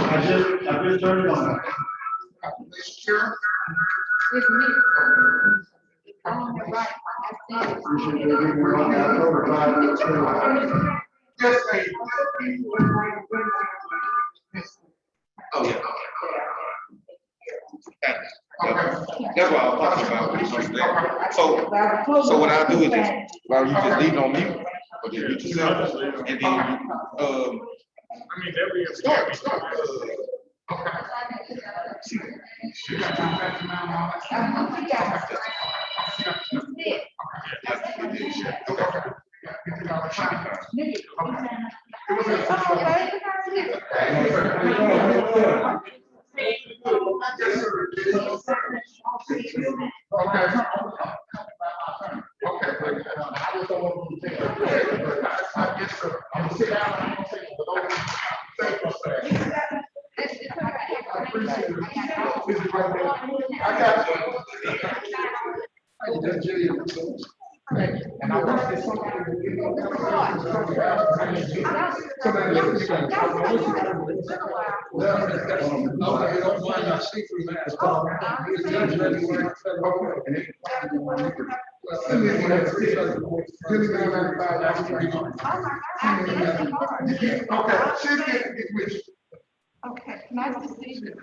I just turned it on. Oh, yeah. That's what I was talking about. So what I do is just, well, you just leave it on mute, or just mute yourself, and then, I mean, every. And I want to say something. Okay, nice to see you.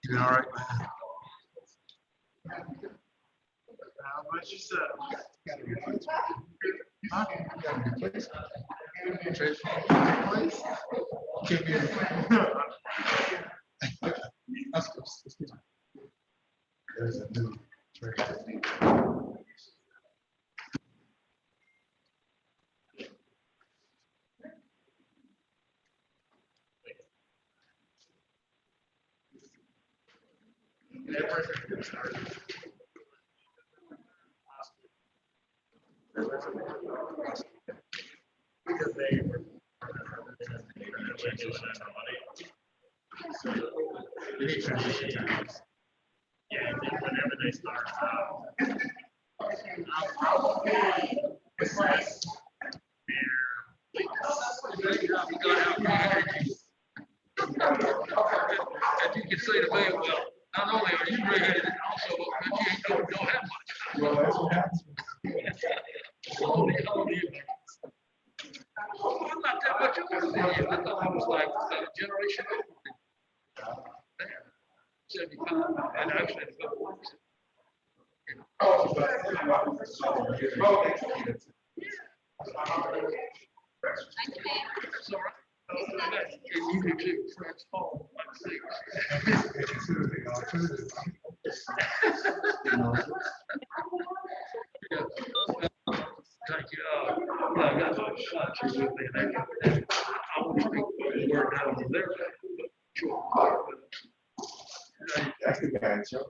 You all right, man? How much you said? Huh? There's a new Because they were. You need transition times. Yeah, I think whenever they start out. And you can say to me, well, not only are you redheaded, also, but you don't have much. Well, that's what happens. Oh, I'm not that much older than you. I thought I was like a generation older. Damn. 75, and actually, it's about 40. Oh, That's all right. And you do too. That's all. Yeah. Thank you. Yeah, I got my shots with me. And I want to speak the word down on their back. Sure. That's the guy, Joe.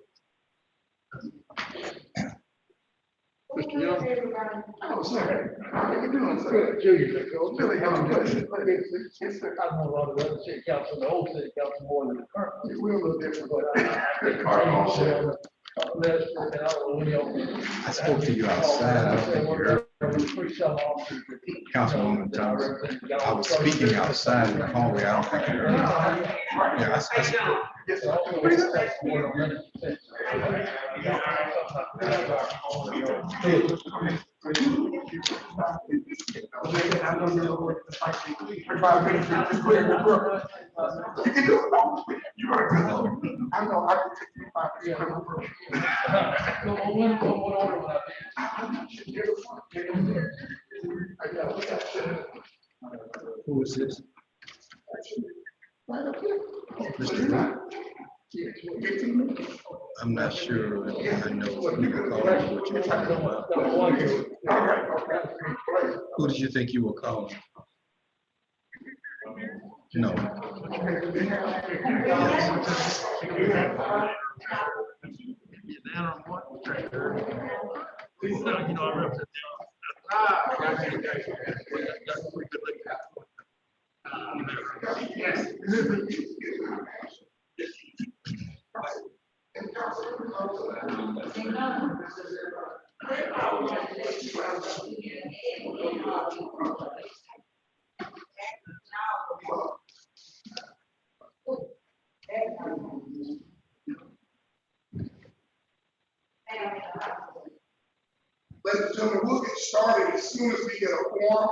Mr. Young. Oh, sir. How you doing, sir? Junior, Billy, how you doing? it's I know a lot of the other city council, the old city council more than the current. We're a little different, but But I spoke to you outside. I don't think you heard Councilwoman Thomas. I was speaking outside in the hallway. I don't think you heard. Yeah, You can do it. You are good. I know, I can take you 5 Who is this? Mr. I'm not sure. I know you were calling what you're talking about. Who did you think you were calling? No. Yes. Ladies and gentlemen, we'll get started as soon as we get a form.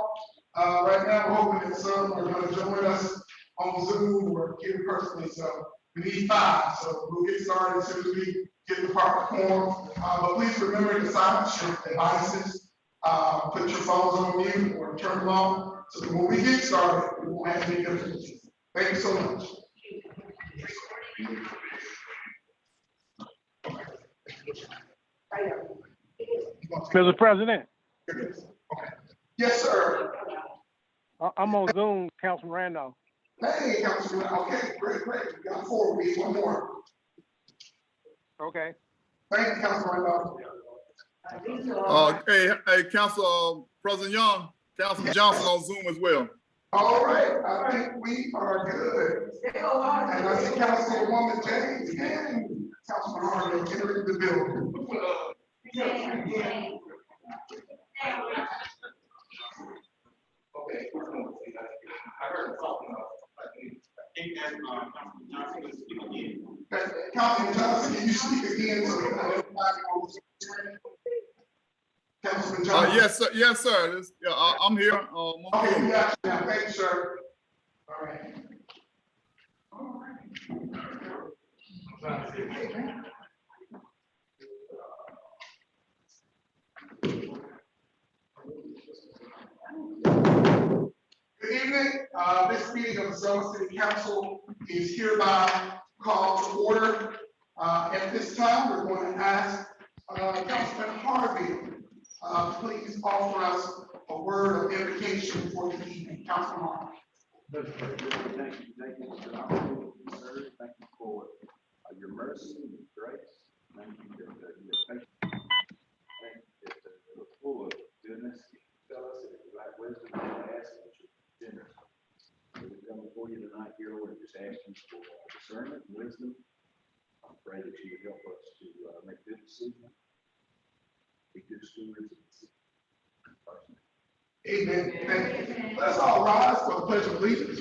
Right now, we're hoping that some are going to join us on Zoom or here personally, so we need 5. So we'll get started as soon as we get the proper form. But please remember to silence your devices, put your phones on mute or turn them off, so that when we get started, we won't have any difficulties. Thank you so much. Mr. President, Yes, sir. I'm on Zoom, Councilman Randolph. Hey, Councilman. Okay, great. We got 4. We need 1 more. Okay. Thank you, Councilman Randolph. Hey, Council President Young, Councilman Johnson on Zoom as well. All right, I think we are good. And I see Councilwoman James and Councilman Harden entering the building. Okay. Councilman Johnson, can you speak again? Councilman Johnson? Yes, sir. I'm here. Okay, yeah, thank you, sir. All right. Good evening. This meeting of the Selma City Council is hereby called to order. At this time, we're going to ask Councilman Harvey, please offer us a word of invocation for the evening. Councilman Harvey. Thank you, Mr. Honorable, sir. Thank you for your mercy and grace. Thank you that you are patient. Thank you that you're full of goodness. Tell us that you lack wisdom and ask that you're generous. We come before you tonight, dear Lord, just asking for discernment and wisdom. I pray that you would help us to make good decisions, be good stewards of the city. Amen. Thank you. Let's all rise for the pledge of allegiance.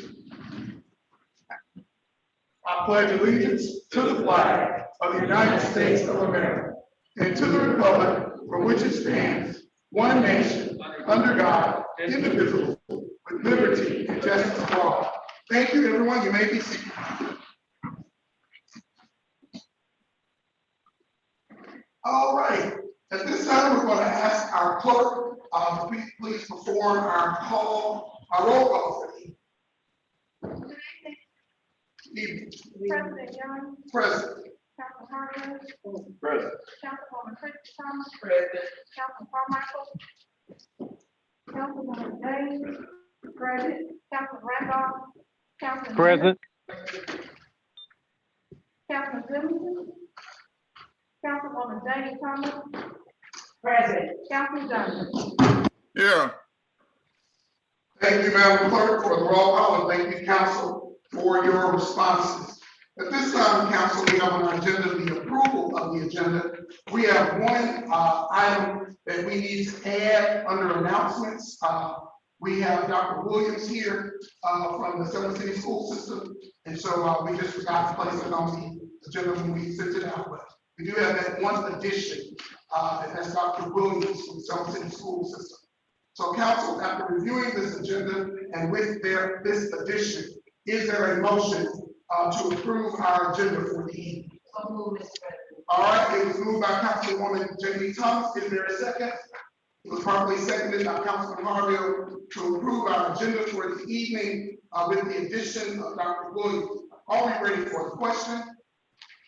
I pledge allegiance to the flag of the United States of America and to the republic for which it stands, one nation, under God, indivisible, with liberty and justice for all. Thank you, everyone. You may be seated. All right. At this time, we're going to ask our clerk to please perform our roll call for the evening. President Young, Present. Councilman Harville, Present. Councilwoman Christie Thomas, Councilman Carmichael, Councilwoman Davis, present, Councilman Randolph, Councilman Present. Councilman Simmons, Councilwoman Jamie Thomas, present, Councilman Johnson. Here. Thank you, Madam Clerk, for the roll call, and thank you, Council, for your responses. At this time, Council, we have on our agenda the approval of the agenda. We have one item that we need to add under announcements. We have Dr. Williams here from the Selma City School System, and so we just forgot to place it on the agenda when we sent it out. But we do have that one addition, and that's Dr. Williams from the Selma City School System. So, Council, after reviewing this agenda and with this addition, is there a motion to approve our agenda for the evening? All right, it was moved by Councilwoman Jamie Thomas. Is there a second? It was properly seconded by Councilman Harville to approve our agenda for the evening with the addition of Dr. Williams. Are we ready for the question?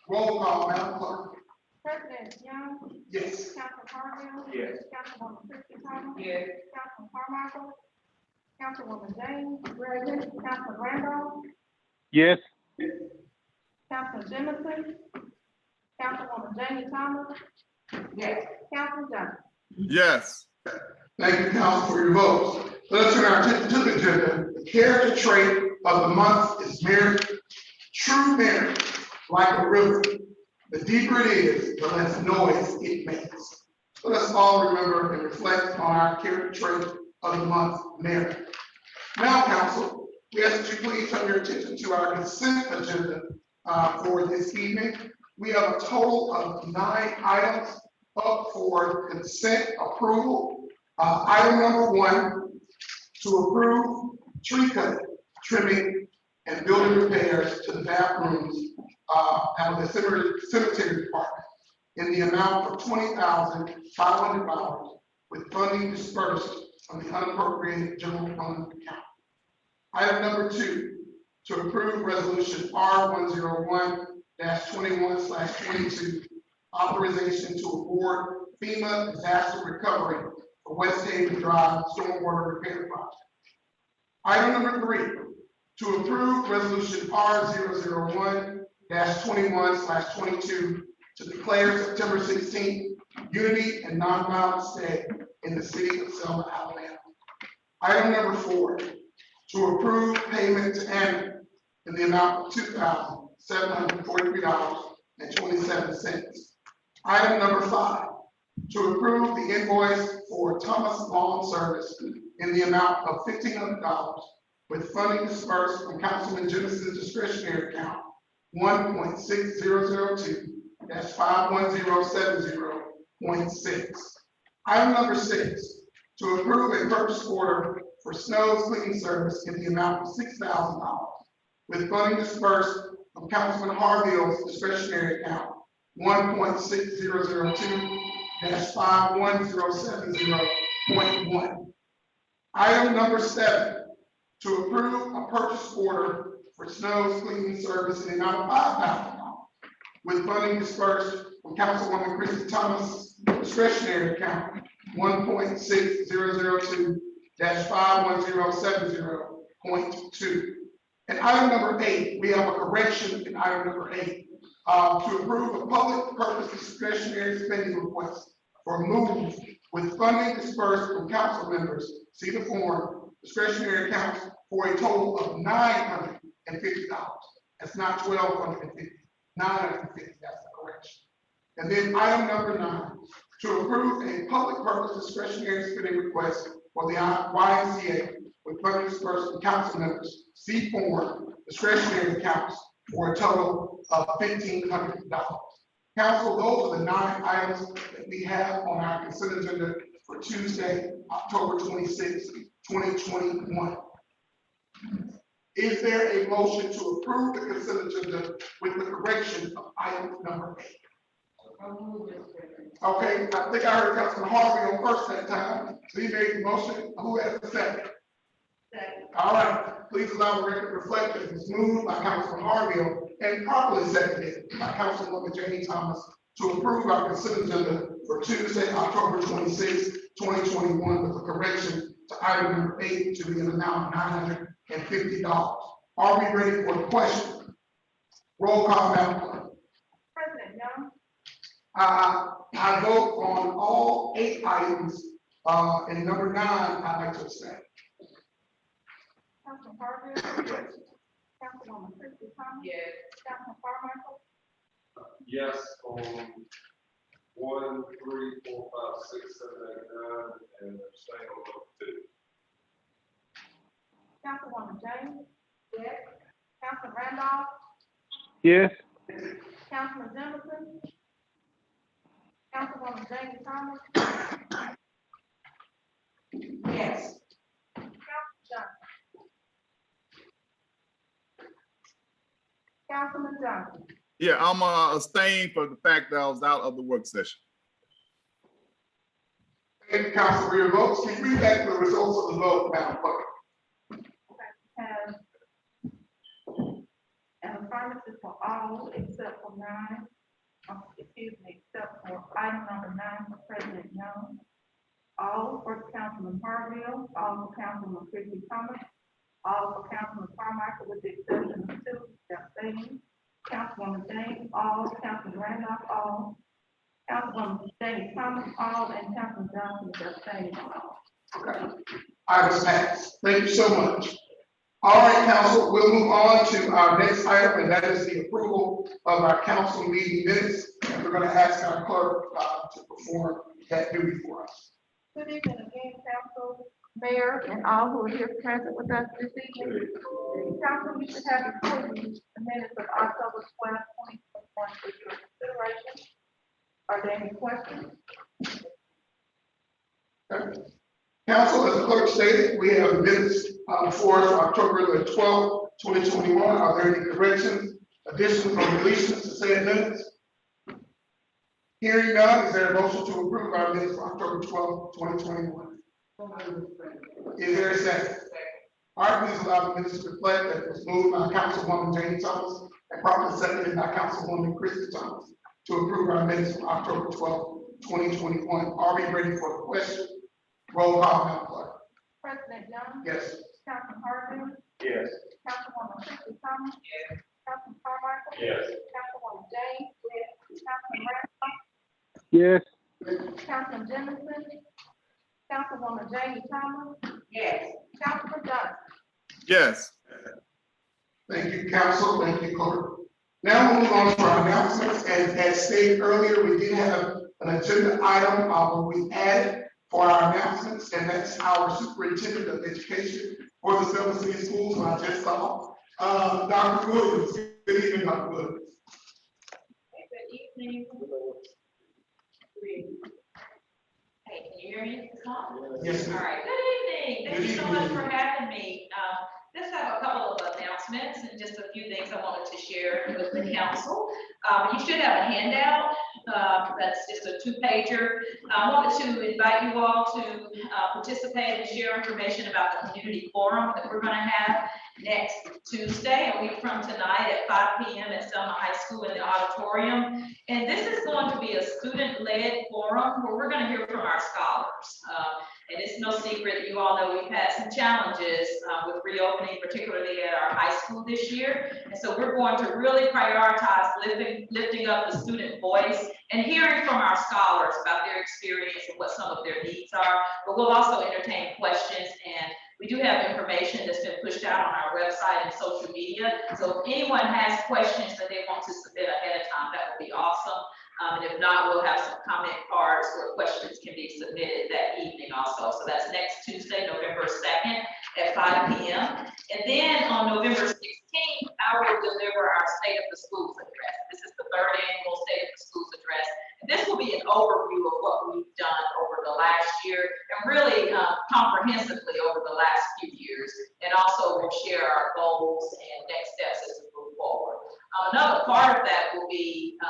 Roll call, Madam Clerk. President Young, Yes. Councilman Harville. Yes. Councilwoman Christie Thomas. Yes. Councilman Carmichael, Councilwoman James, present, Councilman Randolph, Yes. Councilman Jimmison, Councilwoman Jamie Thomas. Yes. Councilman Johnson. Yes. Thank you, Council, for your votes. Let us turn our attention to the agenda. The character trait of the month is merit. True merit, like a river. The deeper it is, the less noise it makes. Let us all remember and reflect on our character trait of the month, merit. Now, Council, we ask that you please turn your attention to our consent agenda for this evening. We have a total of 9 items up for consent approval. Item number 1, to approve tree cutting, trimming, and building repairs to the bathrooms at the cemetery department in the amount of $20,500 with funding dispersed from the unappropriated general fund account. Item number 2, to approve resolution R101-21/22, authorization to award FEMA disaster recovery for West Haven Drive stormwater repair project. Item number 3, to approve resolution R001-21/22 to declare September 16th Unity and Nonviolence Day in the city of Selma, Alabama. Item number 4, to approve payment to AMIT in the amount of $2,743.27. Item number 5, to approve the invoice for Thomas Lawn Service in the amount of $1,500 with funding dispersed from Councilman Jimmson's discretionary account 1.6002-51070.6. Item number 6, to approve a purchase order for snow cleaning service in the amount of $6,000 with funding dispersed from Councilman Harville's discretionary account 1.6002-51070.1. Item number 7, to approve a purchase order for snow cleaning service in the amount of $5,000 with funding dispersed from Councilwoman Christie Thomas discretionary account 1.6002-51070.2. And item number 8, we have a correction in item number 8, to approve a public purpose discretionary spending request for move with funding dispersed from council members, see the form, discretionary accounts for a total of $950. That's not $1,250, $950, that's the correction. And then item number 9, to approve a public purpose discretionary spending request for the YMCA with funding dispersed from council members, C4 discretionary accounts for a total of $1,500. Council, those are the 9 items that we have on our consent agenda for Tuesday, October 26, 2021. Is there a motion to approve the consent agenda with the correction of item number 8? Okay, I think I heard Councilman Harvey on first that time. So he made the motion. Who has the second? All right, please allow the record to reflect that it was moved by Councilman Harvey and properly seconded by Councilwoman Janie Thomas to approve our consent agenda for Tuesday, October 26, 2021, with a correction to item number 8 to be an amount of $950. Are we ready for the question? Roll call, Madam Clerk. President Young, I vote on all 8 items, and number 9, I'd like to abstain. Councilman Harville. Councilwoman Christie Thomas. Yes. Councilman Carmichael. Yes, on 1, 3, 4, 5, 6, 7, 8, 9, and abstain on number 2. Councilwoman James. Yes. Councilman Randolph. Yes. Councilman Jefferson. Councilwoman Janie Thomas. Yes. Councilman Johnson. Councilman Johnson. Yeah, I'm abstaining for the fact that I was out of the work session. Thank you, Council, for your votes. Can you read back the results of the vote, Madam Clerk? Have an affirmative for all except for 9, except for item number 9 for President Young. All for Councilman Harville, all for Councilman Christie Thomas, all for Councilman Carmichael with the exception of 2 abstaining. Councilwoman James, all, Councilman Randolph, all, Councilwoman Janie Thomas, all, and Councilman Johnson is abstaining on all. Okay. Items passed. Thank you so much. All right, Council, we'll move on to our next item, and that is the approval of our council meeting minutes. And we're going to ask our clerk to perform that duty for us. Good evening again, Council, Mayor, and all who are here present with us this evening. Council, you should have before you the minutes of October 12, 2021 for your consideration. Are there any questions? Okay. Council, as the clerk stated, we have minutes for us for October the 12th, 2021. Are there any corrections, additions, or deletions to said minutes? Hearing none, is there a motion to approve our minutes for October 12th, 2021? Is there a second? All right, please allow the minutes to reflect that it was moved by Councilwoman Janie Thomas and properly seconded by Councilwoman Christie Thomas to approve our minutes for October 12th, 2021. Are we ready for the question? Roll call, Madam Clerk. President Young. Yes. Councilman Harville. Yes. Councilwoman Christie Thomas. Yes. Councilman Carmichael. Yes. Councilwoman James. Yes. Councilman Randolph. Yes. Councilman Jefferson. Councilwoman Janie Thomas. Yes. Councilman Johnson. Yes. Thank you, Council. Thank you, Clerk. Now we'll move on to our announcements. And as stated earlier, we did have an agenda item we added for our announcements, and that's our superintendent of education for the Selma City Schools, who I just saw. Dr. Williams. Good evening, Dr. Williams. Good evening. Hey, can you hear me? Yes, All ma'am. right, good evening. Thank you so much for having me. Just have a couple of announcements and just a few things I wanted to share with the council. You should have a handout. That's just a 2-pager. I wanted to invite you all to participate and share information about the community forum that we're going to have next Tuesday, a week from tonight at 5 p.m. at Selma High School in the auditorium. And this is going to be a student-led forum where we're going to hear from our scholars. And it's no secret that you all know we've had some challenges with reopening, particularly at our high school this year. And so we're going to really prioritize lifting up the student voice and hearing from our scholars about their experience and what some of their needs are. But we'll also entertain questions, and we do have information that's been pushed out on our website and social media. So if anyone has questions that they want to submit ahead of time, that would be awesome. And if not, we'll have some comment cards or our State of the Schools address. This is the third annual State of the Schools address. And this will be an overview of what we've done over the last year and really comprehensively over the last few years. And also we'll share our goals and next steps as we move forward. Another part of that will be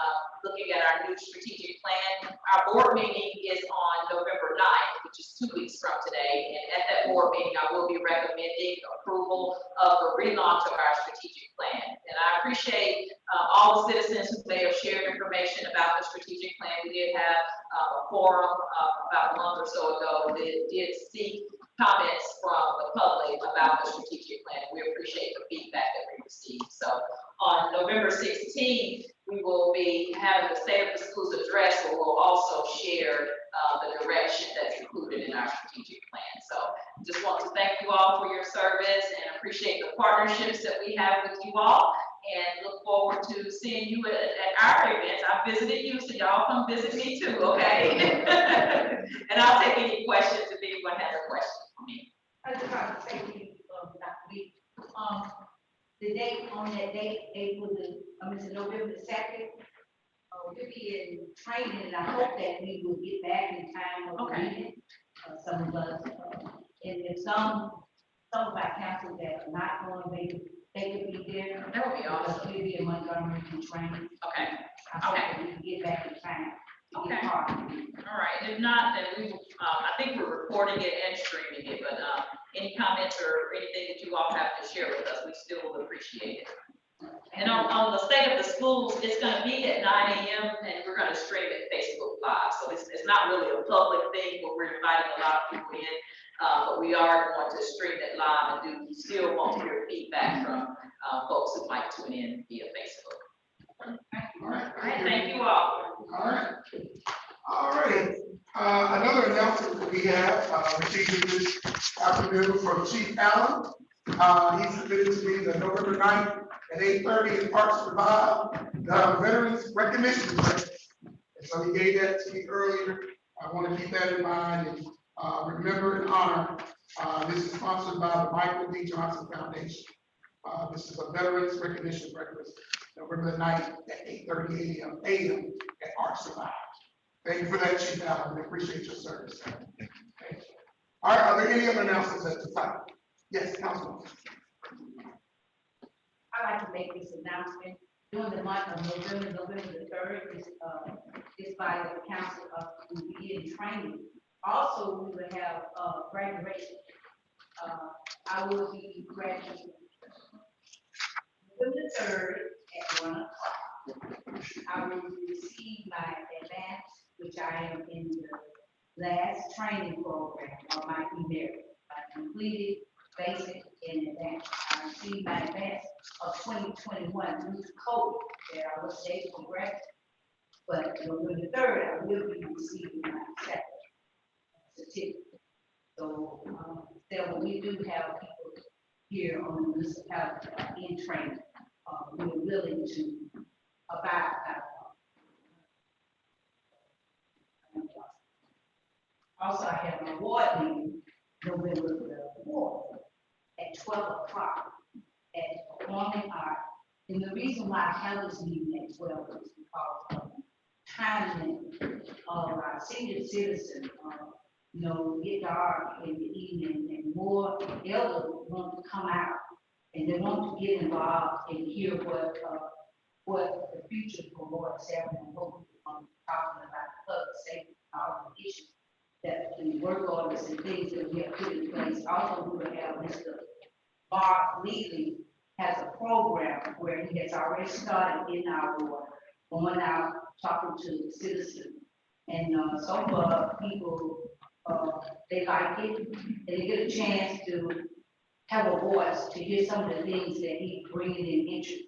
looking at our new strategic plan. Our board meeting is on November 9th, which is 2 weeks from today. And at that board meeting, I will be recommending approval of the relaunch of our strategic plan. And I appreciate all the citizens who may have shared information about the strategic plan. We did have a forum about a month or so ago that did seek comments from the public about the strategic plan. We appreciate the feedback that we received. So on November 16th, we will be having the State of the Schools address, where we'll also share the direction that's included in our strategic plan. So just want to thank you all for your service and appreciate the partnerships that we have with you all, and look forward to seeing you at our events. I visited you, so y'all come visit me too, okay? And I'll take any questions if anyone has a question for me. I just want to say to you, Dr. Lee, the date on that date, November 2nd, we'll be in training, and I hope that we will get back in time for the meeting. Some of us, and if some of our council that are not going, they could be there. That would be awesome. We'll be in Montgomery in training. Okay. I hope that we can get back in time. Okay. All right. And if not, then we will, I think we're recording it and streaming it, but any comments or anything that you all have to share with us, we still will appreciate it. And on the State of the Schools, it's going to be at 9 a.m. and we're going to stream it Facebook Live. So it's not really a public thing, but we're inviting a lot of people in. But we are going to stream it live, and do still want to hear feedback from folks who might tune in via Facebook. All right. All right, thank you all. All right. All right. Another announcement that we have received this afternoon from Chief Allen. He submitted to me the November 9th at 8:30 in Parks Revive, the Veterans Recognition Break. And so he gave that to me earlier. I want to keep that in mind and remember and honor. This is sponsored by the Michael D. Johnson Foundation. This is a Veterans Recognition Breakfast, November the 9th at 8:30 a.m. at Parks Revive. Thank you for that, Chief Allen. We appreciate your service. Thank you. All right, are there any other announcements at this time? Yes, Councilman. I'd like to make this announcement. During the month of November the 3rd, is by the council will be in training. Also, we will have graduation. I will be graduating November the 3rd at 1 o'clock. I will receive my advance, which I am in the last training program of my merit. I completed basic in advance. I received my advance of 2021 due to COVID that I was able to graduate. But November the 3rd, I will be receiving my second certificate. So, we do have people here on the municipality in training. We're willing to abide by. Also, I have an award meeting November the 4th at 12 o'clock at Performing Art. And the reason why I have this meeting at 12 is because of timing of our senior citizens. Get dark in the evening, and more elders want to come out and they want to get involved and hear what the future for Lord Selma and what we're talking about public safety, all the issues that the work orders and things that we have put in place. Also, we will have Mr. Mark Leasley has a program where he has already started in our ward, going out, talking to the citizens. And so far, people, they like it, and they get a chance to have a voice to hear some of the things that he's bringing in interest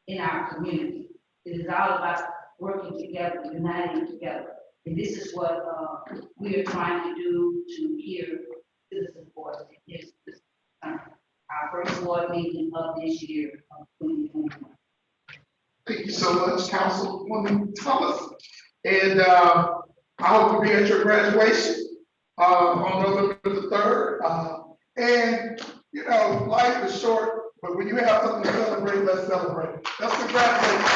in our community. It is all about working together, uniting together. And this is what we are trying to do to hear citizen voice. This is our first board meeting of this year of 2021. Thank you so much, Councilwoman Thomas. And I hope to be at your graduation on November the 3rd. And life is short, but when you have something to celebrate, let's celebrate. Let's congratulate them.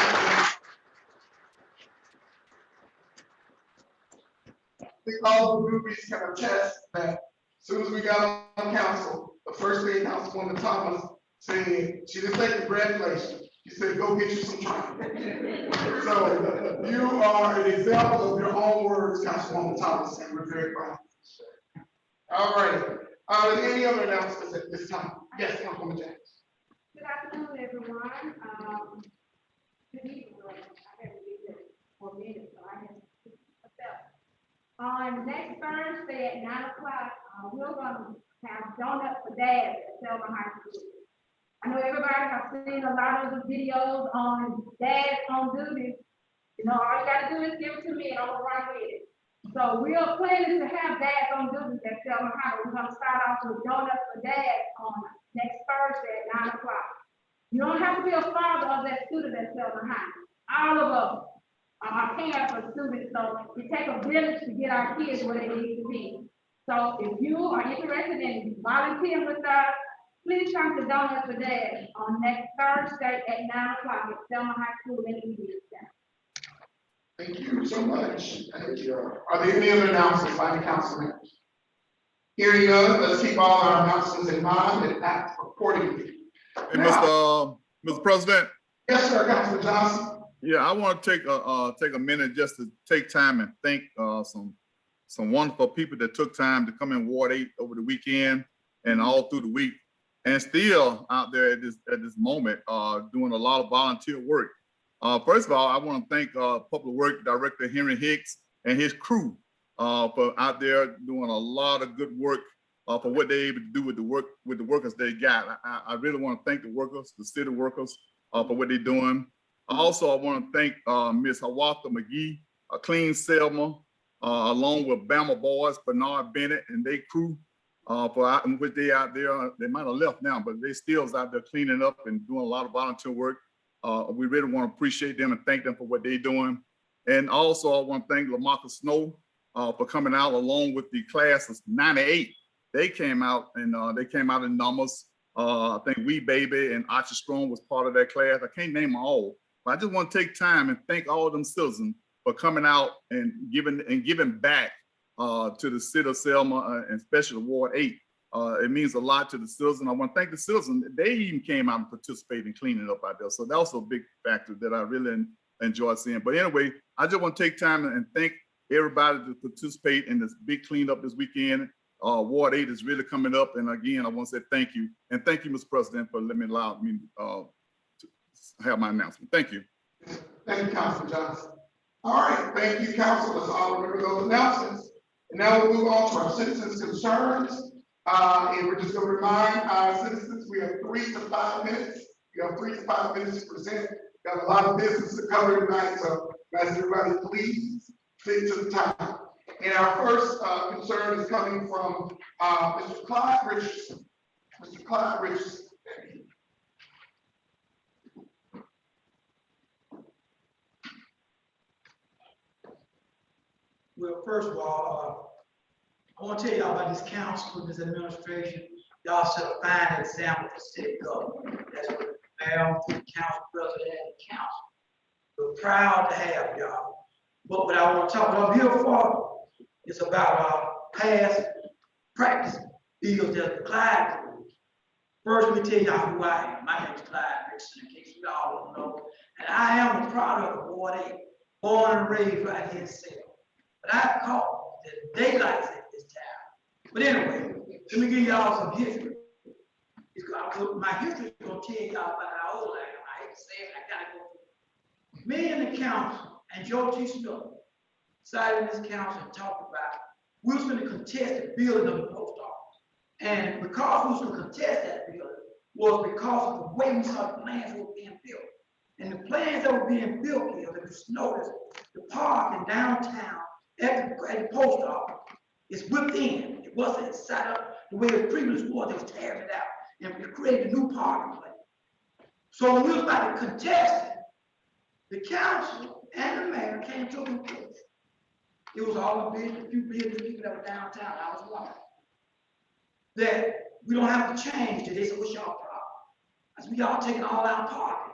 I think all the groupies can attest that as soon as we got on council, the first thing Councilwoman Thomas said, she didn't say congratulations, she said, go get you some training. So you are an example of your own words, Councilwoman Thomas, and we're very proud. All right, are there any other announcements at this time? Yes, Councilwoman James. Good afternoon, everyone. Good evening, I haven't been here for a minute, so I haven't. On next Thursday at 9 o'clock, we're gonna have donuts for dads at Selma High School. I know everybody has seen a lot of the videos on dads on duty. You know, all you gotta do is give it to me and I'm gonna run with it. So we are planning to have dads on duty at Selma High. We're gonna start off with donuts for dads on next Thursday at 9 o'clock. You don't have to be a father of that student at Selma High. All of us. Our parents are students, so it takes a village to get our kids where they need to be. So if you are interested in volunteering with us, please come to Donuts for Dad on next Thursday at 9 o'clock at Selma High School in the Media Center. Thank you so much. Thank you. Are there any other announcements by the council members? Hearing none, let's keep all our announcements in mind and act accordingly. Hey, Mr. President. Yes, sir, Councilman Johnson. Yeah, I want to take a minute just to take time and thank some wonderful people that took time to come in Ward 8 over the weekend and all through the week, and still out there at this moment doing a lot of volunteer work. First of all, I want to thank Public Works Director Henry Hicks and his crew for out there doing a lot of good work for what they're able to do with the workers they got. I really want to thank the workers, the city workers, for what they're doing. Also, I want to thank Ms. Hawatha McGee, Clean Selma, along with Bama Boys, Bernard Bennett and their crew, for which they out there. They might have left now, but they still is out there cleaning up and doing a lot of volunteer work. We really want to appreciate them and thank them for what they're doing. And also, I want to thank LaMarcus Snow for coming out along with the class of 98. They came out and they came out in numbers. I think We Baby and Archie Strong was part of that class. I can't name them all. I just want to take time and thank all of them citizens for coming out and giving back to the city of Selma, and especially Ward 8. It means a lot to the citizens. I want to thank the citizens. They even came out and participated in cleaning up out there. So that was a big factor that I really enjoy seeing. But anyway, I just want to take time and thank everybody to participate in this big cleanup this weekend. Ward 8 is really coming up. And again, I want to say thank you. And thank you, Mr. President, for letting me allow me have my announcement. Thank you. Thank you, Councilman Johnson. All right, thank you, Council. Let's all remember those announcements. And now we'll move on to our citizens' concerns. And we're just going to remind our citizens we have 3 to 5 minutes. We have 3 to 5 minutes to present. We have a lot of business to cover tonight, so guys, everybody, please stick to the time. And our first concern is coming from Mr. Clyde Richardson. Mr. Clyde Richardson. Well, first of all, I want to tell y'all about this council and this administration. Y'all set a fine example for city government. That's what the mayor, the council president, and the council. We're proud to have y'all. But what I want to talk, what I'm here for, is about past practice bills that Clyde. First, let me tell y'all who I am. My name is Clyde Richardson, in case you all don't know. And I am a product of Ward 8, born and raised right here in Selma. But I caught the daylights at this time. But anyway, let me give y'all some history. My history is going to tell y'all about how old I am. I hate to say it, I got to go. Me and the council and Joe T. Smith decided in this council and talked about we was going to contest the building of the post office. And because we was going to contest that building was because of the way we saw the plans that were being built. And the plans that were being built here, that was noticed, the park in downtown at the post office is within. It wasn't set up the way the previous was. They was tearing it out and we created a new parking place. So when we was about to contest it, the council and the mayor came to a conclusion. It was all a few business people that were downtown. I was one. That we don't have to change it. They said, what's y'all problem? I said, we all taking all our parking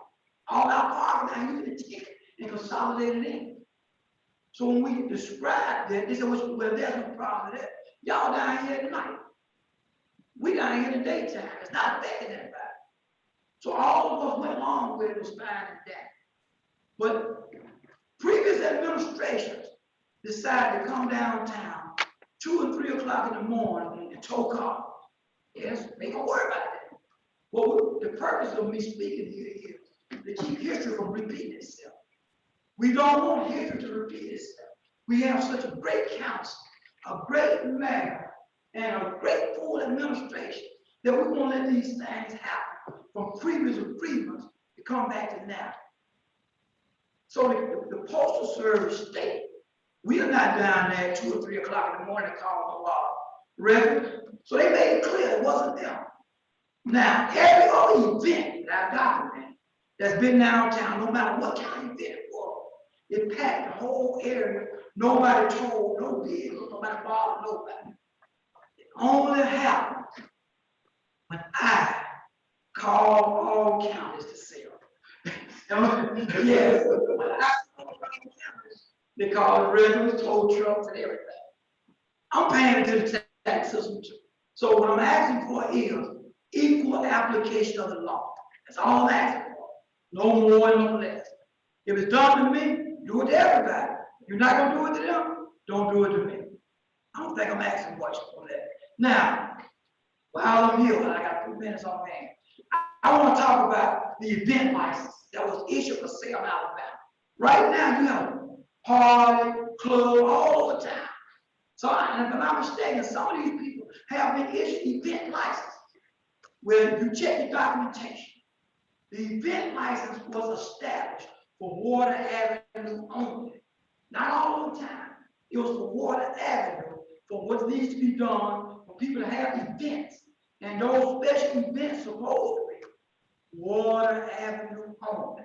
All our parking, now you can take it and consolidate it in. So when we describe that, they said, well, there's no problem with that. Y'all down here at night. We down here in the daytime. It's not affecting anybody. So all of us went along with it, was fine and that. But previous administrations decided to come downtown 2 and 3 o'clock in the morning and tow cars. Yes, they don't worry about that. Well, the purpose of me speaking here is to keep history from repeating itself. We don't want history to repeat itself. We have such a great council, a great mayor, and a great full administration that we won't let these things happen from previous agreements to come back to now. So the Postal Service state, we are not down there at 2 or 3 o'clock in the morning calling the records. So they made it clear it wasn't them. Now, every other event that I've documented that's been downtown, no matter what kind of event it was, it packed the whole area. Nobody told no deal, nobody bothered nobody. It only happened when I called all counties to sell. Yes, when I called all counties, they called the residents, tow trucks, and everything. I'm paying to the tax system too. So what I'm asking for is equal application of the law. That's all I'm asking for. No more, no less. If it's done to me, do it to everybody. You're not gonna do it to them, don't do it to me. I don't think I'm asking much for that. Now, while I'm here, I got 2 minutes on hand. I want to talk about the event license that was issued for Selma, Alabama. Right now, you have party, club, all over town. So, if I'm not mistaken, some of these people have been issued event licenses where you check the documentation. The event license was established for Water Avenue only, not all the time. It was for Water Avenue, for what needs to be done for people to have events. And those special events supposed to be Water Avenue only.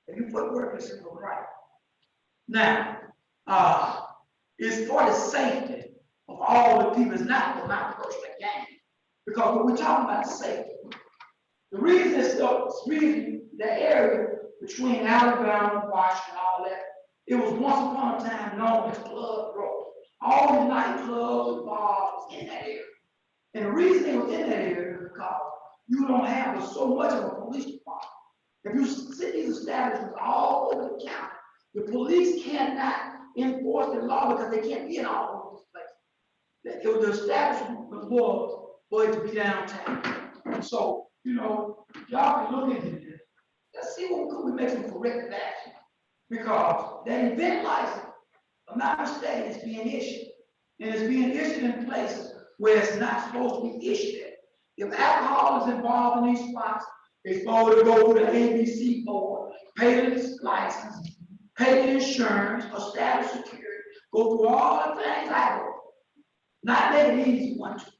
If you put work, it's right. Now, it's for the safety of all the people. It's not for my personal gain. Because when we're talking about safety, the reason it's the area between Alabama, Washington, all that, it was once upon a time known as Club Road. All the nightclubs and bars was in that area. And the reason they was in that area is because you don't have so much of a police department. If you see these establishments all over the county, the police cannot enforce the law because they can't be in all of those places. It was the establishment was for it to be downtown. So, y'all can look into this. Let's see what could we make some corrective action. Because that event license, if I'm not mistaken, is being issued. And it's being issued in places where it's not supposed to be issued at. If alcohol is involved in these spots, it's supposed to go to the ABC board, pay the license, pay the insurance, establish security, go through all the things I go. Not make it easy, 1, 2, 3.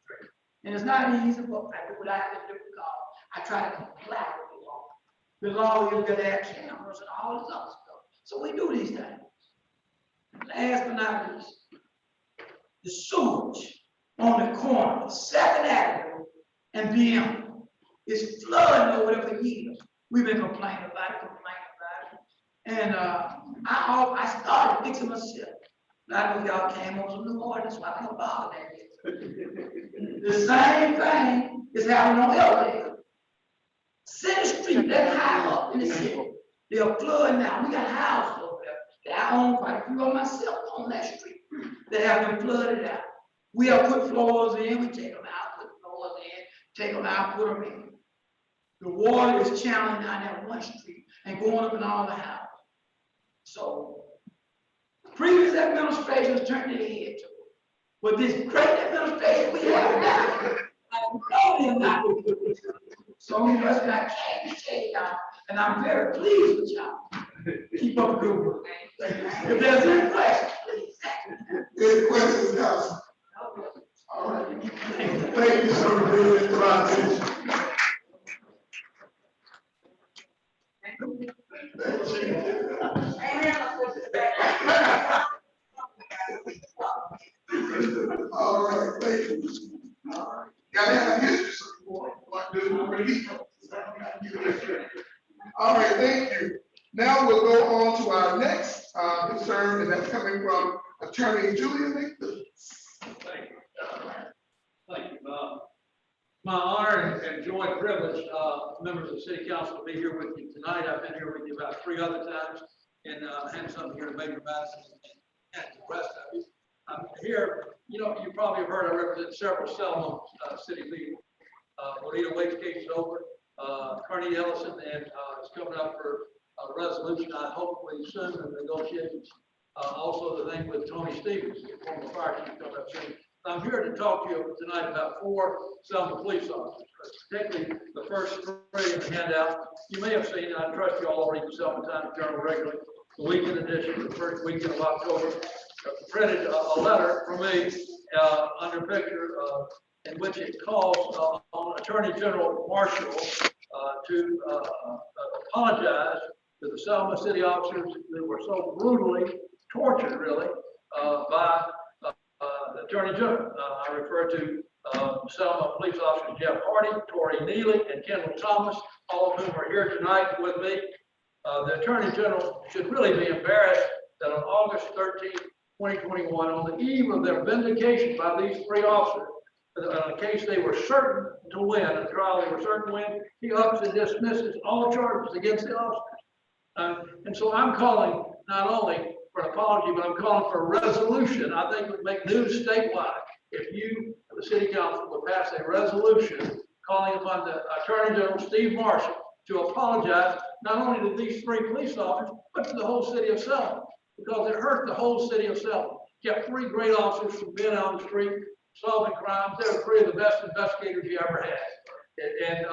And it's not easy, but I do what I have to do because I try to comply with the law. The law is that have cameras and all this other stuff. So we do these things. Last but not least, the sewage on the corner of 2nd Avenue and BM is flooding over there for years. We've been complaining about it. And I started fixing myself. I know y'all came on some new ordinance, so I don't bother that. The same thing is happening on L. Center Street, that high up in the city, they're flooding now. We got houses over there that I own quite a few of myself on that street that have been flooded out. We have put floors in, we take them out, put floors in, take them out, put them in. The water is channeling down that one street and going up in all the houses. So, previous administrations turned their head to it. But this great administration we have now, I know they're not. So, that's what I came to tell y'all, and I'm very pleased with y'all. Keep up the good work. If there's any questions, please. Any questions, Council? All right. Thank you, sir, for bringing it to our attention. All right, thank you. All right. Got to have a history report. All you. Now we'll go on to our next concern, and that's coming from Attorney Julia McPhillips. Thank you. Thank you. My honor and joy privilege, members of the city council, to be here with you tonight. I've been here with you about 3 other times, and had something here to Major Madison and the rest of you. I'm here, you probably have heard I represent several Selma city people. Bonita Wade's case is over. Carney Ellison, and it's coming up for a resolution, hopefully soon, in negotiations. Also, the thing with Tony Stevens, the former fire chief, coming up soon. I'm here to talk to you tonight about 4 Selma police officers, particularly the first 3 in the handout. You may have seen, and I trust you all read the Selma Times Journal regularly, the weekend edition, the first weekend of October, printed a letter from me under picture in which it calls on Attorney General Marshall to apologize to the Selma city officers who were so brutally tortured, really, by the Attorney General. I refer to Selma police officers Jeff Hardy, Tori Neely, and Kendall Thomas, all of whom are here tonight with me. The Attorney General should really be embarrassed that on August 13, 2021, on the eve of their vindication by these 3 officers, on a case they were certain to win, a trial they were certain to win, he ups and dismisses all charges against the officers. And so I'm calling not only for an apology, but I'm calling for a resolution. I think it would make news statewide if you, the city council, would pass a resolution calling upon the Attorney General, Steve Marshall, to apologize not only to these 3 police officers, but to the whole city of Selma, because it hurt the whole city of Selma. Kept 3 great officers from being on the street, solving crimes. They were 3 of the best investigators you ever had, and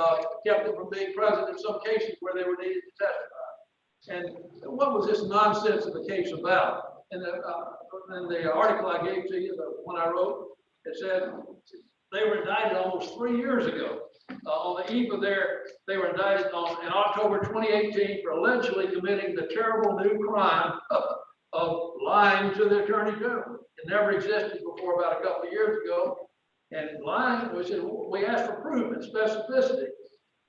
kept them from being present in some cases where they were needed to testify. And what was this nonsense of the case about? In the article I gave to you, the one I wrote, it said they were indicted almost 3 years ago. On the eve of they were indicted in October 2018 for allegedly committing the terrible new crime of lying to the Attorney General. It never existed before about a couple of years ago. And lying, we asked for proof and specificity.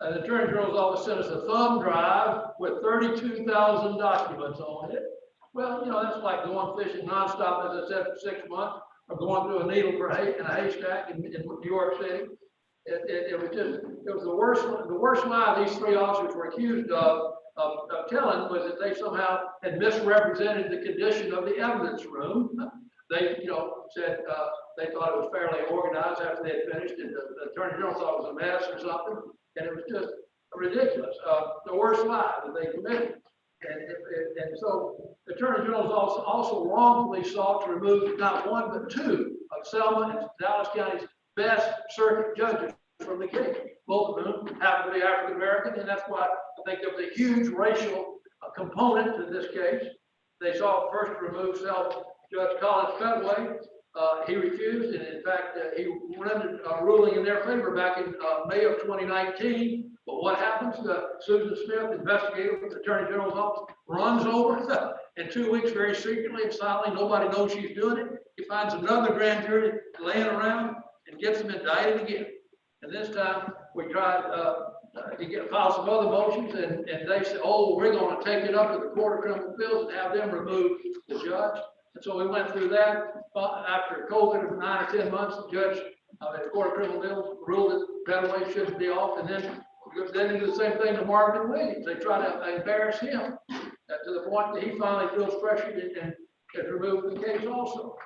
The Attorney General's office sent us a thumb drive with 32,000 documents on it. Well, that's like going fishing nonstop, as I said, for 6 months, or going through a needle in a haystack in New York City. It was the worst lie these 3 officers were accused of telling was that they somehow had misrepresented the condition of the evidence room. They, said they thought it was fairly organized after they had finished, and the Attorney General thought it was a mess or something, and it was just ridiculous. The worst lie that they committed. And so the Attorney General also wrongfully sought to remove not 1 but 2 of Selma and Dallas County's best circuit judges from the case, both of whom happen to be African American, and that's why I think there was a huge racial component to this case. They sought first to remove Judge Collins Fedway. He refused, and in fact, he rendered a ruling in their favor back in May of 2019. But what happens? Susan Smith, investigator from the Attorney General's office, runs over in 2 weeks very secretly and silently. Nobody knows she's doing it. He finds another grand jury laying around and gets them indicted again. And this time we tried to file some other motions, and they said, oh, we're going to take it up to the Court of Criminal Appeals and have them remove the judge. And so we went through that. After COVID of 9 or 10 months, the judge at the Court of Criminal Appeals ruled that Fedway shouldn't be off, and then they do the same thing to Marvin Williams. They try to embarrass him to the point that he finally feels pressured and has removed the case also.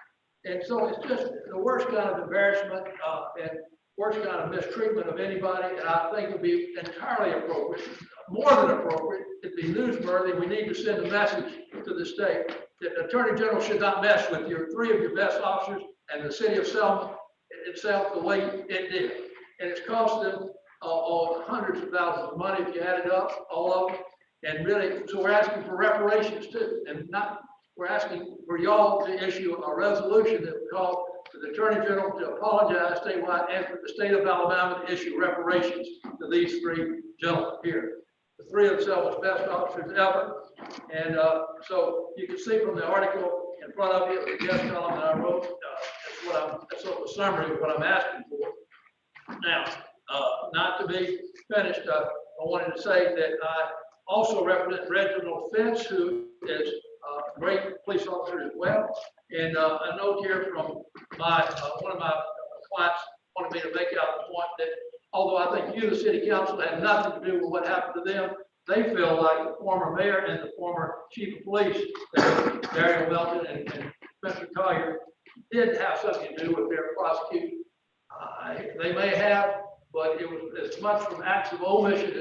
And so it's just the worst kind of embarrassment and worst kind of mistreatment of anybody. And I think it would be entirely appropriate, more than appropriate, it'd be newsworthy. We need to send a message to the state that the Attorney General should not mess with 3 of your best officers and the city of Selma itself the way it did. And it's cost them hundreds of thousands of money if you add it up, all of them. And really, so we're asking for reparations too. And we're asking for y'all to issue a resolution that would call for the Attorney General to apologize statewide and for the state of Alabama to issue reparations to these 3 gentlemen here. The 3 of Selma's best officers ever. And so you can see from the article in front of you, the guest column that I wrote, that's sort of a summary of what I'm asking for. Now, not to be finished, I wanted to say that Also represent Reginald Finch, who is a great police officer as well. And a note here from one of my clients wanted me to make out the point that although I think you, the city council, had nothing to do with what happened to them, they feel like the former mayor and the former chief of police, Daryl Melton and Spencer Collier, did have something to do with their prosecution. They may have, but it was as much from acts of omission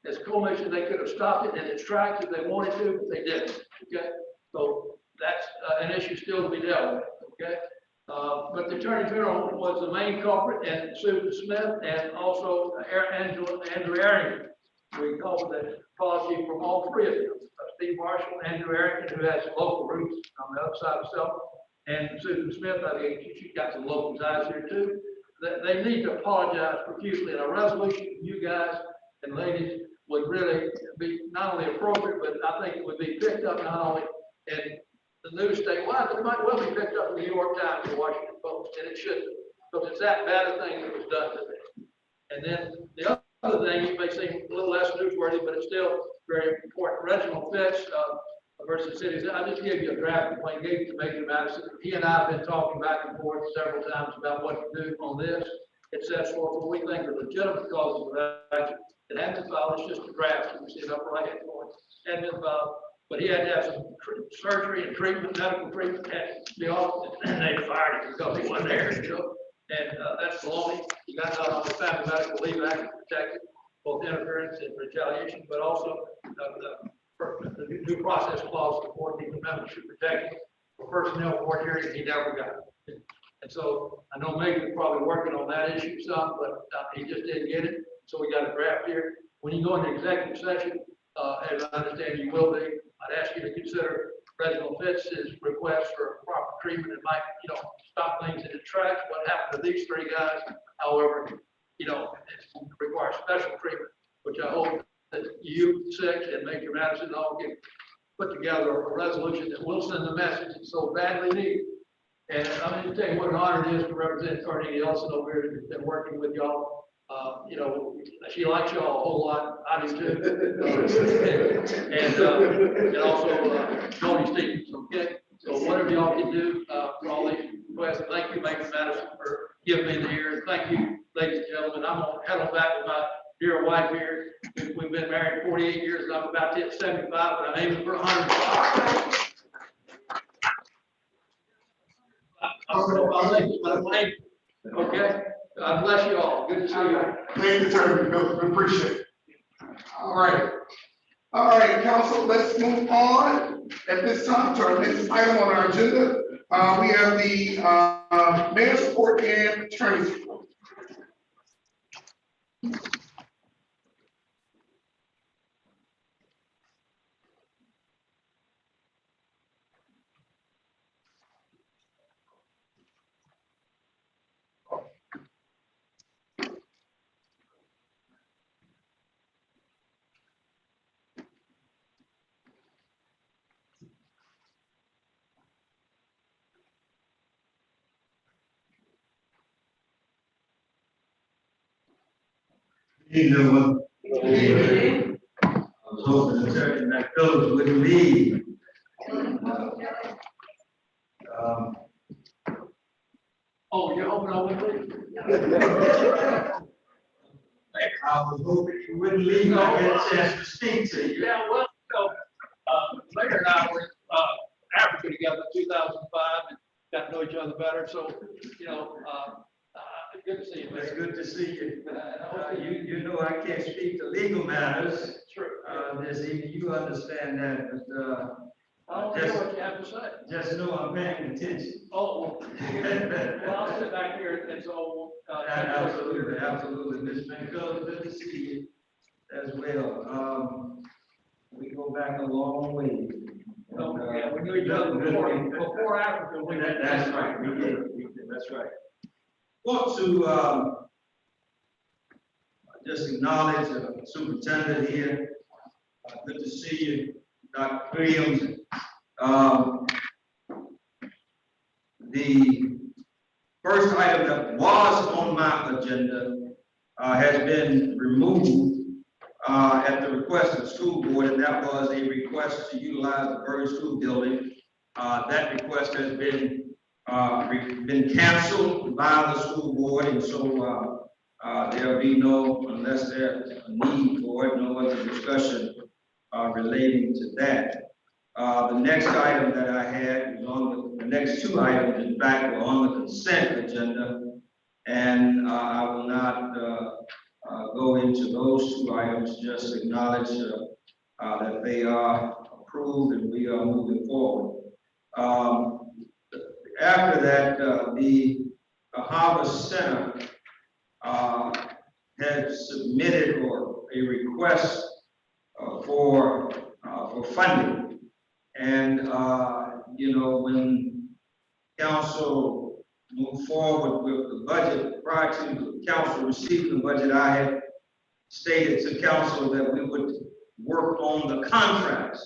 as commission. They could have stopped it in its tracks if they wanted to, but they didn't. Okay, so that's an issue still to be dealt with. Okay, but the attorney general was the main culprit, and Susan Smith, and also Andrew Arrington. We called the apology from all three of them: Steve Marshall, Andrew Arrington, who has local roots on the other side of Selma, and Susan Smith. I think she got some local ties here too. They need to apologize profusely, and a resolution from you guys and ladies would really be not only appropriate, but I think it would be picked up not only in the news statewide, it might well be picked up in the New York Times or Washington Post, and it shouldn't, because it's that bad a thing that was done to them. And then the other thing, it may seem a little less newsworthy, but it's still very important. Reginald Finch versus cities. I just gave you a draft complaint, gave it to Major Madison. He and I have been talking back and forth several times about what to do on this. It sets forth what we think are legitimate causes of action. It hadn't been filed, it's just a draft. You see it upper right hand corner. It hadn't been filed, but he had to have some surgery and treatment, medical treatment, and the office, and they fired him because he wasn't there, you know. And that's baloney. You got out on the Family Medical Leave Act to protect it, both interference and retaliation, but also the due process clause, the 14th Amendment should protect him. For personnel court hearing, he never got it. And so I know Megan's probably working on that issue some, but he just didn't get it. So we got a draft here. When you go into executive session, as I understand you will be, I'd ask you to consider Reginald Finch's request for proper treatment. It might, stop things in its tracks. What happened to these three guys, however, it requires special treatment, which I hope that you six and Major Madison all can put together a resolution that will send the message it's so badly needed. And I'm going to tell you what an honor it is to represent Attorney Ellison over here who's been working with y'all. She likes y'all a whole lot. I do too. And also Tony Stevens. Okay. So whatever y'all can do for all these requests. Thank you, Major Madison, for giving me the ear. And thank you, ladies and gentlemen. I'm going to head on back with my dear wife here. We've been married 48 years, and I'm about to hit 75, but I'm aiming for 100. I'll let you, but I'm aiming. Okay. God bless you all. Good to see you. Thank you, Attorney Bill. We appreciate it. All right. All right, council, let's move on at this time to our next item on our agenda. We have the mayor's report and attorney's report. Hey, Noah. I was hoping the Attorney McPhillips wouldn't leave. You're hoping I wouldn't leave? I was hoping you wouldn't leave. I get a chance to speak to you. Yeah, well, Mayor and I were Africa together in 2005 and got to know each other better. So, good to see you. It's good to see you. You know I can't speak to legal matters. True. This evening, you understand that, but I don't know what you have to say. just know I'm paying attention. Oh, well, I'll sit back here and so. Absolutely, Mr. McPhillips, good to see you as well. We go back a long way. Yeah, we knew each other before Africa. That's right, we did, that's right. Want to just acknowledge the superintendent here. Good to see you, Dr. Williams. The first item that was on my agenda has been removed at the request of the school board, and that was a request to utilize the Burger School building. That request has been canceled by the school board, and so there'll be no, unless there's a need for it, no other discussion relating to that. The next item that I had was on the next two items, in fact, were on the consent agenda, and I will not go into those two items, just acknowledge that they are approved and we are moving forward. After that, the Harbor Center had submitted a request for funding. And, you know, when council moved forward with the budget, prior to the council receiving the budget, I had stated to council that we would work on the contracts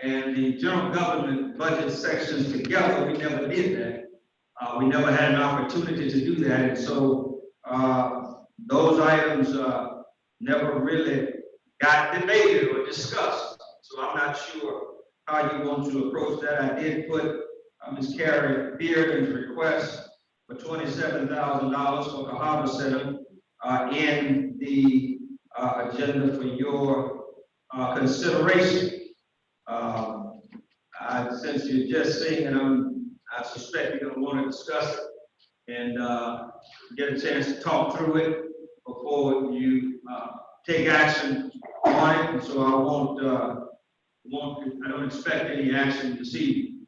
and the general government budget sections together. We never did that. We never had an opportunity to do that. And so those items never really got debated or discussed. So I'm not sure how you want to approach that. I did put Ms. Carrie Bearden's request for $27,000 for the Harbor Center in the agenda for your consideration. Since you're just seeing it, I suspect you're going to want to discuss it and get a chance to talk through it before you take action on it. And so I don't expect any action this evening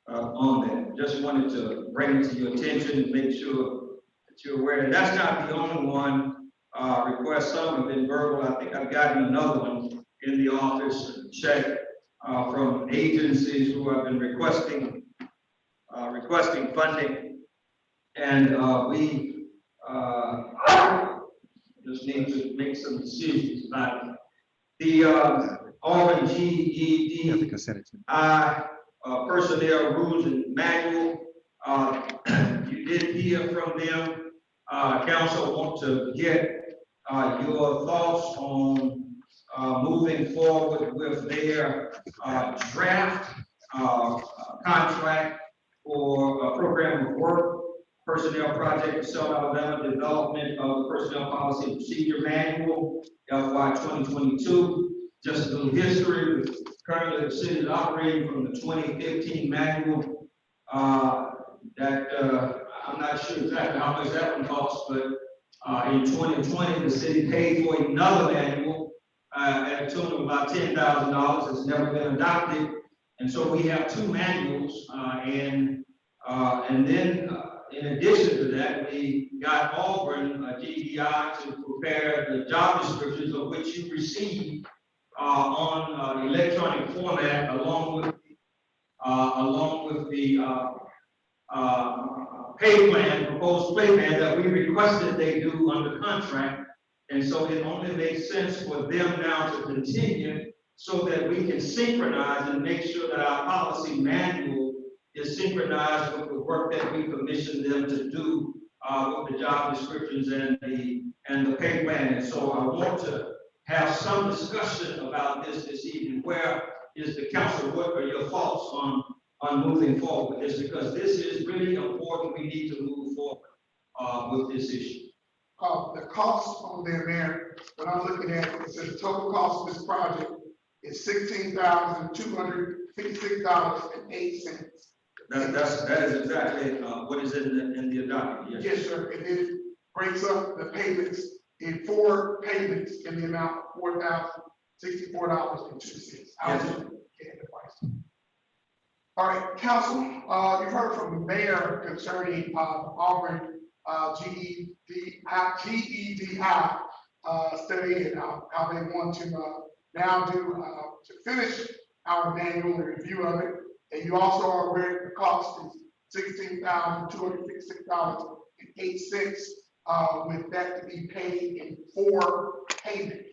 on that. Just wanted to bring it to your attention and make sure that you're aware. And that's not the only one request. Some have been verbal. I think I've gotten another one in the office and check from agencies who have been requesting funding. And we just need to make some decisions about it. The Auburn GED personnel rules and manual. You did hear from them. Council want to get your thoughts on moving forward with their draft contract for a program of work, personnel project in Selma, Alabama, development of the personnel policy and procedure manual, FY 2022. Just a little history. Currently, the city is operating from the 2015 manual. I'm not sure exactly how much that one costs, but in 2020, the city paid for another manual at a tune of about $10,000. It's never been adopted, and so we have two manuals. And then, in addition to that, we got Auburn GDI to prepare the job descriptions of which you received on electronic format, along with the proposed pay plan that we requested they do under contract. And so it only makes sense for them now to continue so that we can synchronize and make sure that our policy manual is synchronized with the work that we commissioned them to do with the job descriptions and the pay plan. And so I want to have some discussion about this evening. Where is the council? What are your thoughts on moving forward with this? Because this is really important. We need to move forward with this issue. The cost on there, when I'm looking at it, it says the total cost of this project is $16,256.08. That is exactly what is in the document. Yes, sir. And it breaks up the payments in 4 payments in the amount of $4,064.02. All right, council, you've heard from the mayor concerning Auburn GEDI study and how they want to now do to finish our manual and review of it. And you also are aware the cost is $16,256.08, with that to be paid in 4 payments.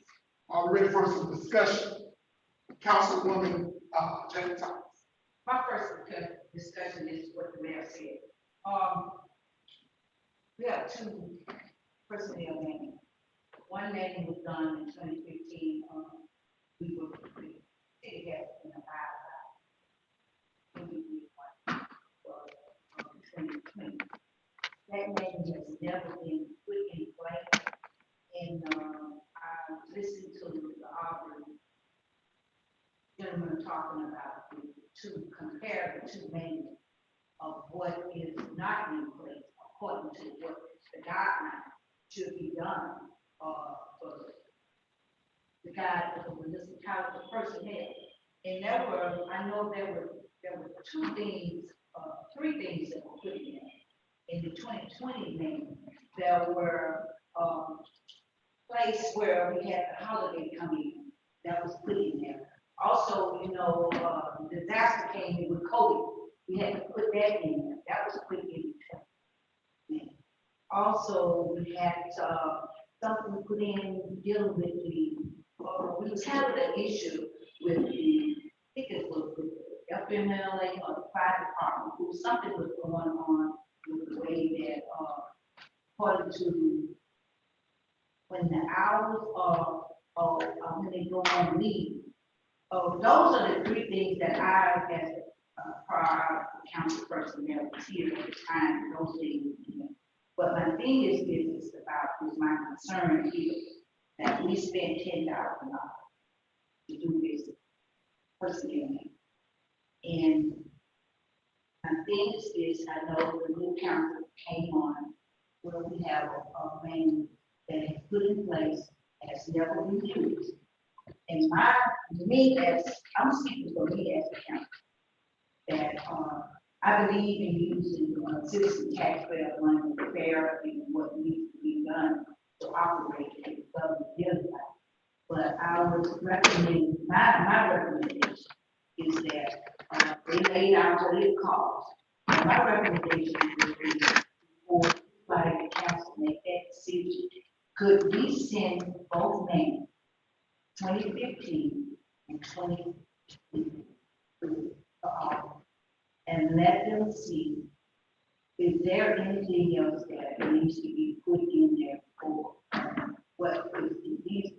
Are we ready for some discussion? Councilwoman James Thomas. My first discussion is what the mayor said. We have 2 personnel manuals. one manual was done in 2015, we were, it had been about, 2020. That manual has never been put in place, and, I listened to the Auburn gentleman talking about to compare the two manuals of what is not in place according to what the guidelines should be done, for the guide for the municipality the person had. And there were, I know there were two things, three things that were put in the 2020 manual. There were, place where we had the holiday coming, that was put in there. Also, you know, disaster came in with COVID. We had to put that in there. That was put in the 2020. Also, we had something put in dealing with the, we was having an issue with the, I think it was with the FMLA or the fire department, who something was going on with the way that, according to when the hours of when they go on leave. Those are the three things that I, as prior council person that was here at the time, those things. But my thing is about, is my concern here, that we spent $10,000 to do this personnel. And my thing is, I know the new council came on, where we have a man that is put in place, has never been used. And I'm speaking for me as a council, that I believe in using citizen taxpayer money fair and what needs to be done to operate the government. But I would recommend, my recommendation is that they laid out what it costs. And my recommendation would be for the council make that decision. Could we send both names, 2015 and 2023, and let them see, is there anything else that needs to be put in there for what these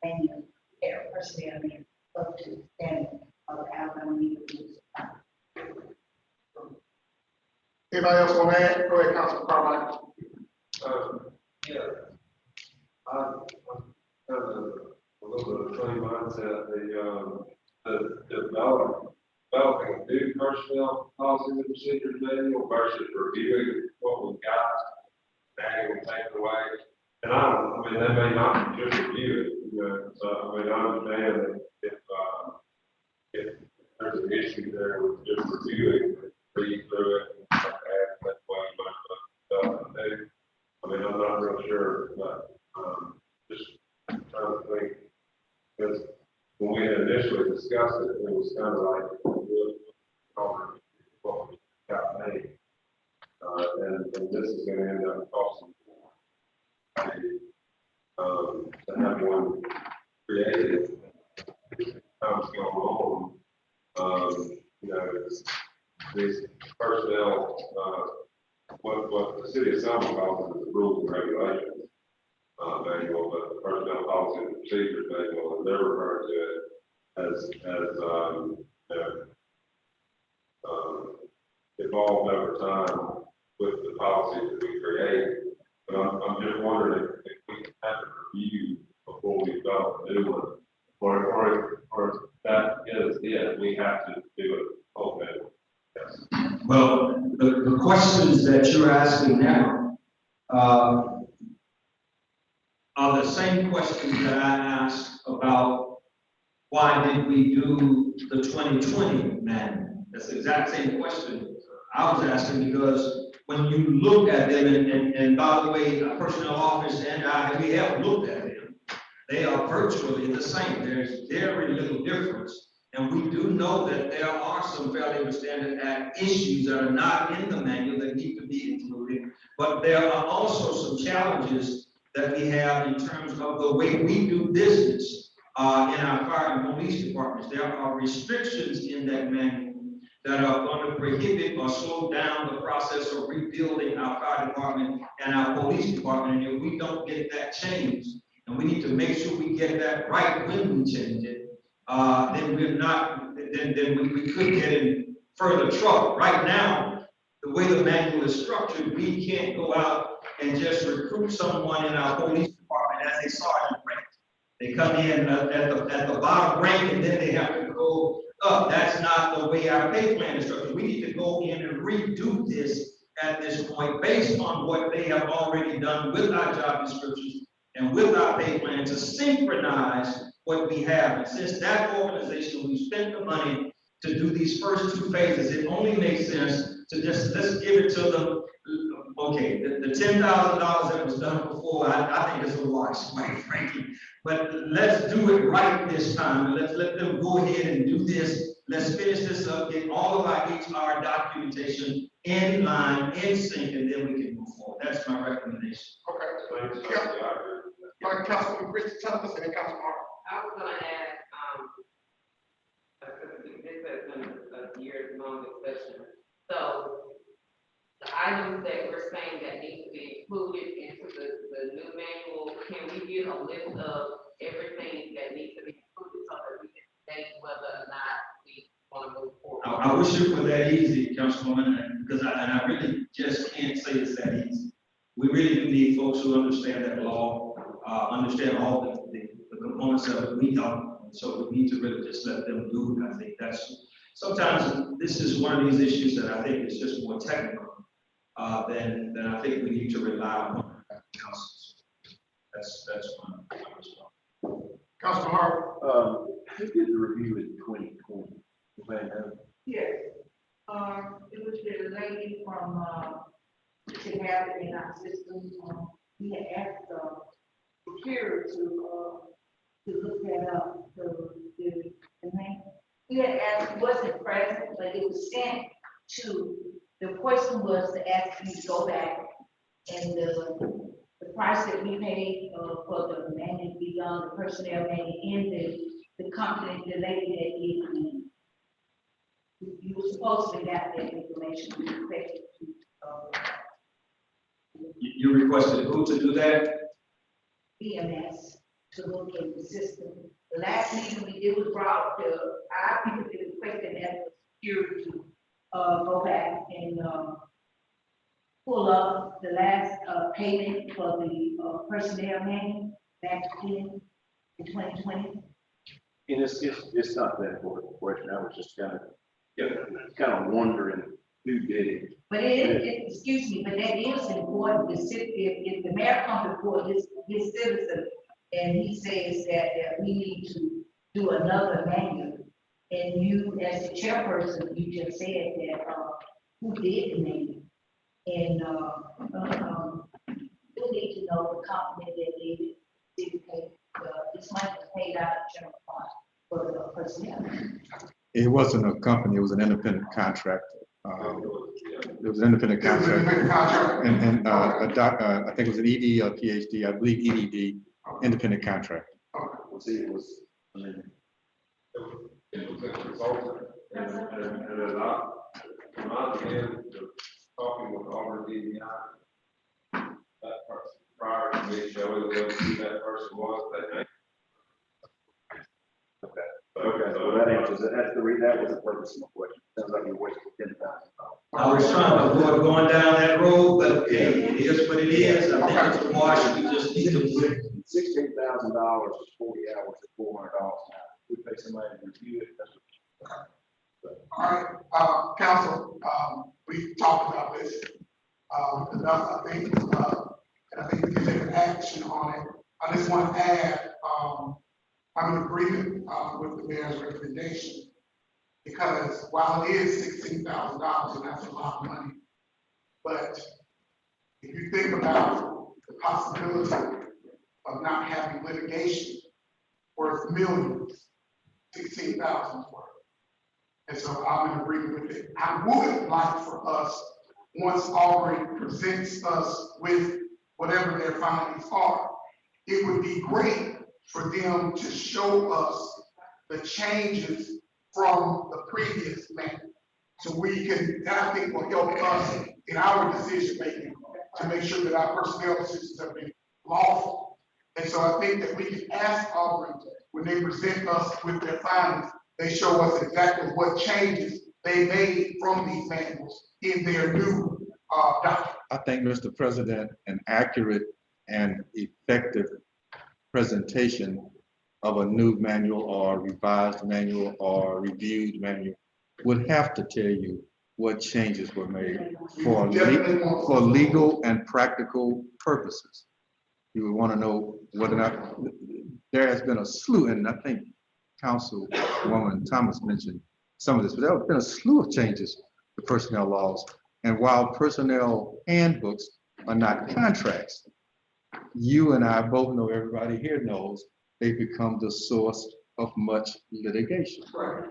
manual air personnel up to the standard of Alabama needs. Anybody else want to add? Go ahead, Councilman Carmichael. Yeah. I'm kind of a little bit of funny mindset. The developing a new personnel policies and procedures manual versus reviewing what we've got, adding and taking away. And I mean, they may not just review it, you know, so I mean, I understand that if there's an issue there with just reviewing, read through it, and add that way, but I mean, I'm not real sure, but just trying to think, because when we had initially discussed it, it was kind of like what we got made, and this is going to end up costing more. To have one created, times going on, you know, these personnel, what the city of Selma calls it, the rules and regulations manual, but the personnel policy and procedures manual, and they're referring to it as evolved over time with the policies that we create. But I'm just wondering if we can have a review before we develop a new one, or that is it, we have to do it open. Yes. Well, the questions that you're asking now are the same questions that I asked about why did we do the 2020 manual. That's the exact same question I was asking, because when you look at them, and by the way, the personnel office and we have looked at them, they are virtually the same. There's very little difference. And we do know that there are some Fair Labor Standards Act issues that are not in the manual that need to be included. But there are also some challenges that we have in terms of the way we do business in our fire and police departments. There are restrictions in that manual that are going to prohibit or slow down the process of rebuilding our fire department and our police department. And if we don't get that changed, and we need to make sure we get that right when we change it, then we're not, then we could get in further trouble. Right now, the way the manual is structured, we can't go out and just recruit someone in our police department as a sergeant rank. They come in at the bottom rank and then they have to go up. That's not the way our pay plan is structured. We need to go in and redo this at this point based on what they have already done with our job descriptions and with our pay plan to synchronize what we have. And since that organization, we spent the money to do these first two phases, it only makes sense to just, let's give it to them. Okay, the $10,000 that was done before, I think is a wash, quite frankly. But let's do it right this time. Let's let them go ahead and do this. Let's finish this up, get all of our HR documentation in line, in sync, and then we can move forward. That's my recommendation. Okay. Like Councilman Christie, tell us, and then Councilman Hart. I was gonna add, this has been a years-long discussion. So the items that we're saying that need to be included into the new manual, can we get a list of everything that needs to be included so that we can state whether or not we want to move forward? I wish it were that easy, Councilwoman, because I really just can't say it's that easy. We really do need folks who understand that law, understand all the components of it. We don't, so we need to really just let them do it. I think that's, sometimes this is one of these issues that I think is just more technical than I think we need to rely on councils. That's my response. Councilman Hart. Who did the review in 2020? Yes, it was the lady from, to have it in our system, we had asked, Secure to look that up, the name. We had asked, it wasn't present, but it was sent to, the question was to ask you to go back and the price that we paid, for the manual be done, the personnel manual, and the company, the lady that did the, you were supposed to get that information, we expected to, You requested who to do that? BMS to look at the system. The last meeting we did was brought to our people that requested that security to go back and pull up the last payment for the personnel manual back in 2020. And it's not that important a question. I was just kind of wondering who did it. But excuse me, but that is important. If the mayor comes before his citizen and he says that we need to do another manual, and you, as the chairperson, you just said that who did the manual, and we need to know the company that did pay. This money was paid out of general fund for the personnel. It wasn't a company, it was an independent contractor. It was an independent contractor. And I think it was an ED or PhD, I believe EDD, independent contractor. Well, see, it was, I mean, it was a consultant, and a lot, when I began talking with Auburn DVI, that person, prior to me showing them who that person was, that night. Okay, so that answers it. That was the purpose of my question. Sounds like you're wasting $10,000. I was trying to avoid going down that road, but hey, it is what it is. I think it's a wash. We just need to. $16,000 is 40 hours at $400 an hour. We pay somebody to review it. All right, council, we talked about this enough, I think, and I think we can take an action on it. I just want to add, I'm in agreement with the mayor's recommendation, because while it is $16,000, and that's a lot of money, but if you think about the possibility of not having litigation worth millions, 16,000 worth. And so I'm in agreement with it. I would like for us, once Aubrey presents us with whatever their findings are, it would be great for them to show us the changes from the previous manual. So we can, and I think will help us in our decision making to make sure that our personnel decisions have been lawful. And so I think that we can ask Auburn, when they present us with their findings, they show us exactly what changes they made from these manuals in their new document. I think, Mr. President, an accurate and effective presentation of a new manual or revised manual or reviewed manual would have to tell you what changes were made for legal and practical purposes. You would want to know whether or not there has been a slew, and I think Councilwoman Thomas mentioned some of this, but there have been a slew of changes to personnel laws. And while personnel handbooks are not contracts, you and I both know, everybody here knows, they become the source of much litigation. Right.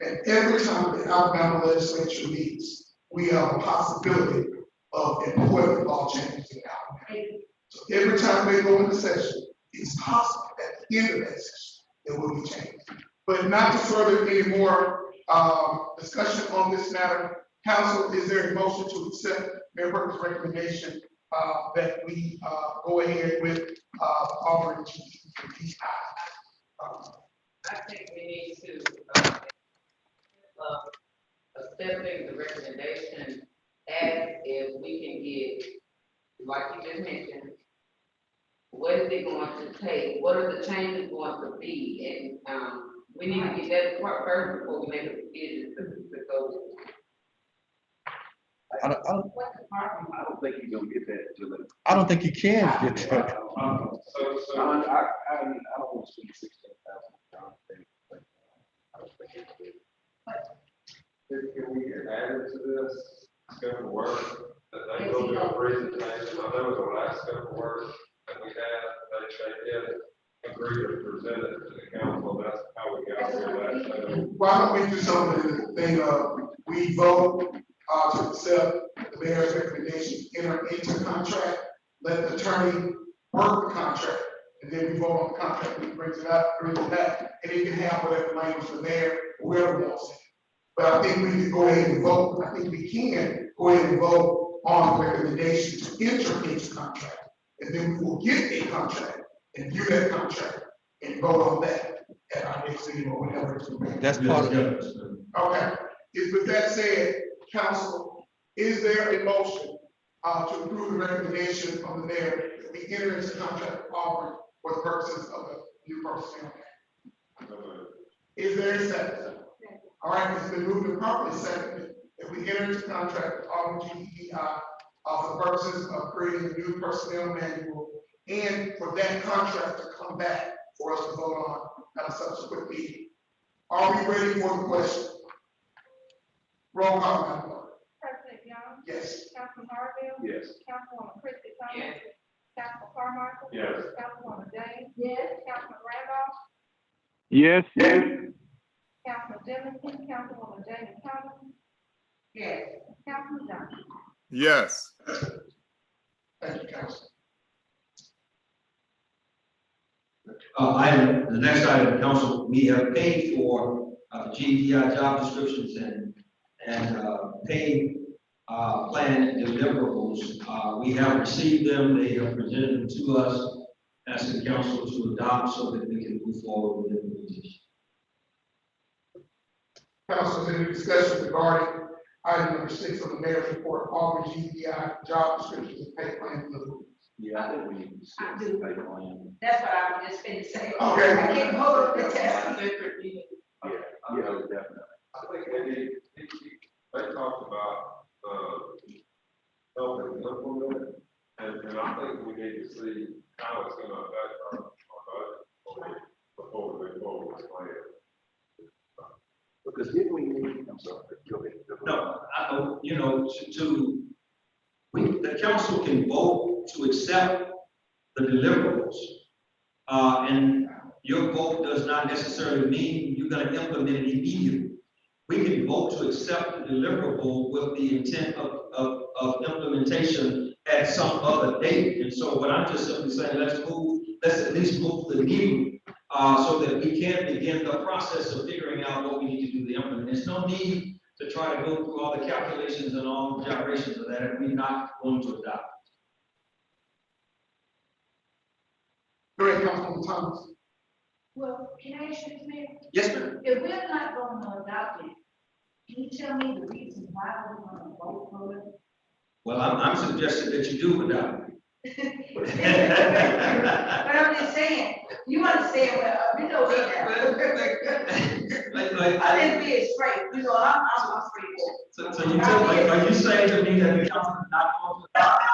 And every time the Alabama legislature meets, we have a possibility of employment law changes in Alabama. So every time they go into session, it's possible at the end of that session, there will be changes. But not to further any more discussion on this matter, Council, is there a motion to accept Mayor Perkins' recommendation that we go ahead with Auburn GEI? I think we need to, accepting the recommendation as if we can get, like you just mentioned, what is it going to take? What are the changes going to be? And we need to get that part first before we make a decision to go. I don't think you're gonna get that until it. I don't think you can get that. I don't want to spend $16,000. Can we get added to this scope of work that they will do a presentation? I know the last scope of work that we had, they did agree to present it to the council. That's how we got here last time. Why don't we do something, we vote to accept the mayor's recommendation, enter into contract, let the attorney work the contract, and then we vote on the contract, we brings it up, brings it back, and you can have whatever language from there, whoever wants it. But I think we can go ahead and vote. I think we can go ahead and vote on the recommendation to enter into contract. And then we will get a contract and view that contract and vote on that at our next meeting or whatever it's going to be. That's part of it. Okay. With that said, Council, is there a motion to approve the recommendation of the mayor that we enter into contract with Auburn for the purposes of the new personnel? Is there a second? All right, it's been moved and properly seconded that we enter into contract with Auburn GEI for the purposes of creating a new personnel manual and for that contract to come back for us to vote on at a subsequent meeting. Are we ready for the question? Roll call, Madam Clerk. President Young? Yes. Councilman Harville? Yes. Councilwoman Christie Thomas? Yes. Councilman Carmichael? Yes. Councilwoman James? Yes. Councilman Randolph? Yes. Councilman Jennings? Councilwoman Jamie Thomas? Yes. Councilman Johnson? Yes. Thank you, Council. The next item, council, we have paid for GEI job descriptions and pay plan deliverables. We have received them, they have presented them to us, asking council to adopt so that we can move forward with implementation. Council, is there any discussion regarding item number 6 on the mayor's report, Auburn GEI job descriptions and pay plan deliverables? Yeah, I think we need to see I the do. pay plan. That's what I was just finna say. Okay. I can't vote on the test. Yeah, definitely. I think they talked about, helping implement it, and I think we need to see how it's gonna affect our budget before we move forward with the plan. Because didn't we need, I'm sorry, go ahead. No, the council can vote to accept the deliverables. And your vote does not necessarily mean you're gonna implement it immediately. We can vote to accept the deliverable with the intent of implementation at some other date. And so what I'm just simply saying, let's at least move the needle so that we can begin the process of figuring out what we need to do to implement. There's no need to try to go through all the calculations and all the gyrations of that if we're not going to adopt. Go ahead, Councilwoman Thomas. Well, can I ask you this, Mayor? Yes, ma'am. If we're not going to adopt it, can you tell me the reason why we're going to vote for it? Well, I'm suggesting that you do adopt it. But I'm just saying, you understand, well, you know, I didn't be it straight, you know, I'm straight. So you tell, are you saying to me that the council is not going to adopt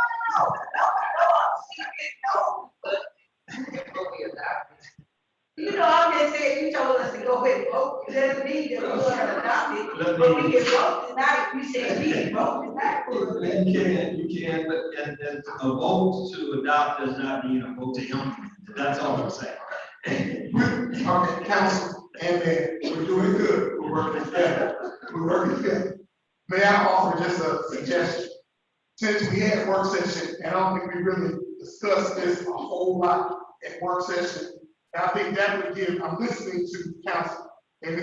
You know, I'm just saying, you told us to go ahead and vote, it doesn't mean that we're gonna adopt it, but we can vote tonight, you said we can vote tonight. You can, but and a vote to adopt does not mean a vote to implement. That's all I'm saying. Okay, council and mayor, we're doing good, we're working together, we're working together. May I offer just a suggestion? Since we had work session, and I don't think we really discussed this a whole lot at work session, and I think that would give, I'm listening to council, and I